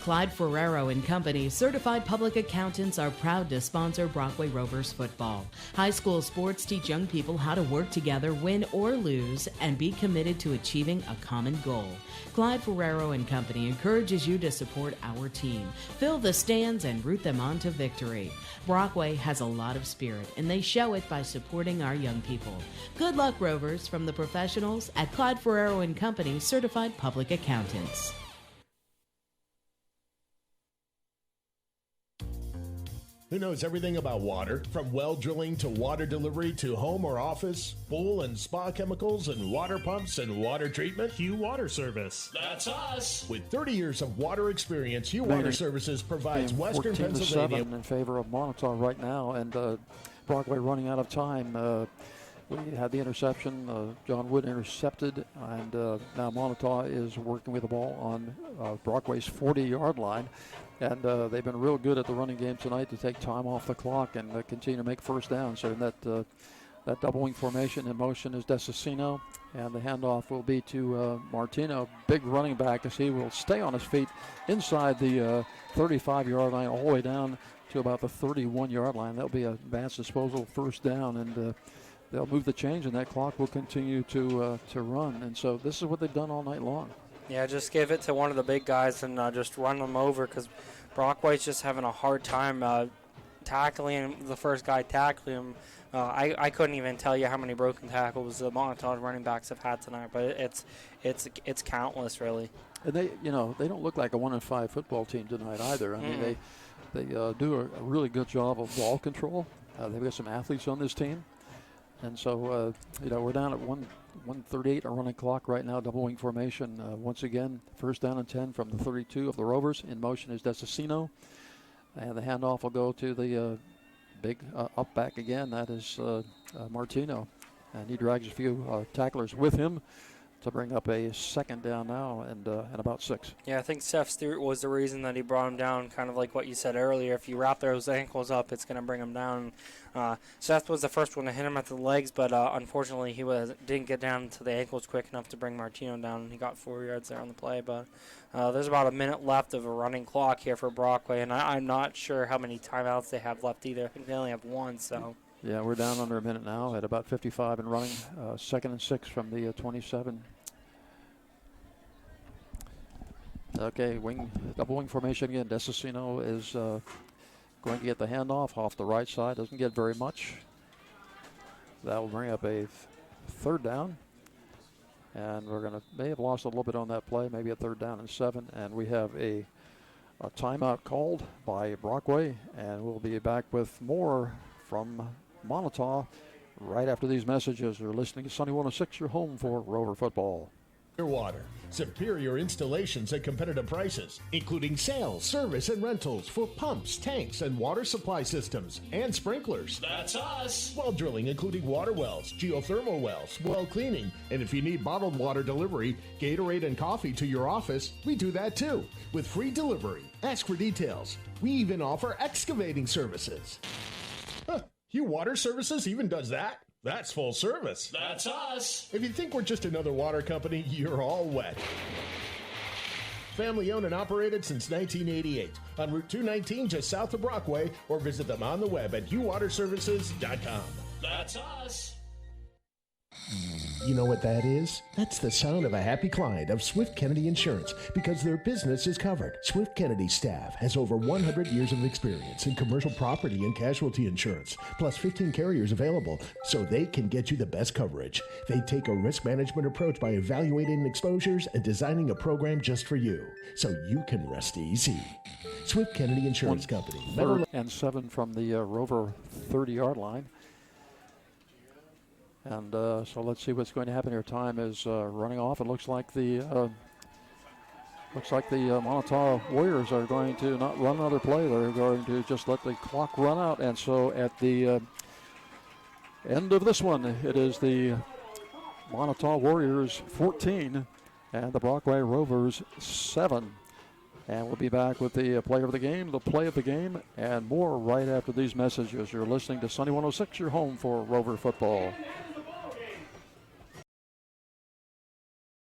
Clyde Ferrero and Company, certified public accountants, are proud to sponsor Brockway Rovers football. High school sports teach young people how to work together, win or lose, and be committed to achieving a common goal. Clyde Ferrero and Company encourages you to support our team, fill the stands, and root them on to victory. Brockway has a lot of spirit, and they show it by supporting our young people. Good luck, Rovers, from the professionals at Clyde Ferrero and Company, certified public accountants. Who knows everything about water? From well drilling to water delivery to home or office, pool and spa chemicals and water pumps and water treatment? Hugh Water Service. That's us. With 30 years of water experience, Hugh Water Services provides Western 14 Pennsylvania. 14-7 in favor of Moniteau right now, and Brockway running out of time. We had the interception. John Wood intercepted, and now Moniteau is working with the ball on Brockway's 40-yard line. And they've been real good at the running game tonight to take time off the clock and continue to make first down. So that double wing formation in motion is Desicino, and the handoff will be to Martino, big running back, as he will stay on his feet inside the 35-yard line all the way down to about the 31-yard line. That'll be a advanced disposal first down, and they'll move the chains, and that clock will continue to run. And so this is what they've done all night long. Yeah, just give it to one of the big guys and just run them over, because Brockway's just having a hard time tackling the first guy tackling him. I couldn't even tell you how many broken tackles the Moniteau running backs have had tonight, but it's countless, really. And they don't look like a 1-5 football team tonight either. I mean, they do a really good job of ball control. They've got some athletes on this team. And so, we're down at 1:38, a running clock right now, double wing formation. Once again, first down and 10 from the 32 of the Rovers. In motion is Desicino. And the handoff will go to the big up back again. That is Martino. And he drags a few tacklers with him to bring up a second down now and about 6. Yeah, I think Seth Stewart was the reason that he brought him down, kind of like what you said earlier. If you wrap those ankles up, it's going to bring him down. Seth was the first one to hit him at the legs, but unfortunately he didn't get down to the ankles quick enough to bring Martino down, and he got 4 yards there on the play. But there's about a minute left of a running clock here for Brockway, and I'm not sure how many timeouts they have left either. I think they only have one, so... Yeah, we're down under a minute now at about 55 and running. 2nd and 6 from the 27. Okay, double wing formation again. Desicino is going to get the handoff off the right side. Doesn't get very much. That will bring up a third down. And we're may have lost a little bit on that play, maybe a 3rd down and 7. And we have a timeout called by Brockway. And we'll be back with more from Moniteau right after these messages. You're listening to Sunny 106, your home for Rover football. Water. Superior installations at competitive prices, including sales, service, and rentals for pumps, tanks, and water supply systems, and sprinklers. That's us. Well drilling, including water wells, geothermal wells, well cleaning, and if you need bottled water delivery, Gatorade and coffee to your office, we do that too, with free delivery. Ask for details. We even offer excavating services. Huh, Hugh Water Services even does that? That's full service. That's us. If you think we're just another water company, you're all wet. Family owned and operated since 1988 on Route 219 just south of Brockway, or visit them on the web at hughwaterservices.com. That's us. You know what that is? That's the sound of a happy client of Swift Kennedy Insurance, because their business is covered. Swift Kennedy staff has over 100 years of experience in commercial property and casualty insurance, plus 15 carriers available, so they can get you the best coverage. They take a risk management approach by evaluating exposures and designing a program just for you, so you can rest easy. Swift Kennedy Insurance Company. 3rd and 7 from the Rover 30-yard line. And so let's see what's going to happen here. Time is running off. It looks like the Moniteau Warriors are going to not run another play. They're going to just let the clock run out. And so at the end of this one, it is the Moniteau Warriors 14 and the Brockway Rovers 7. And we'll be back with the player of the game, the play of the game, and more right after these messages. You're listening to Sunny 106, your home for Rover football.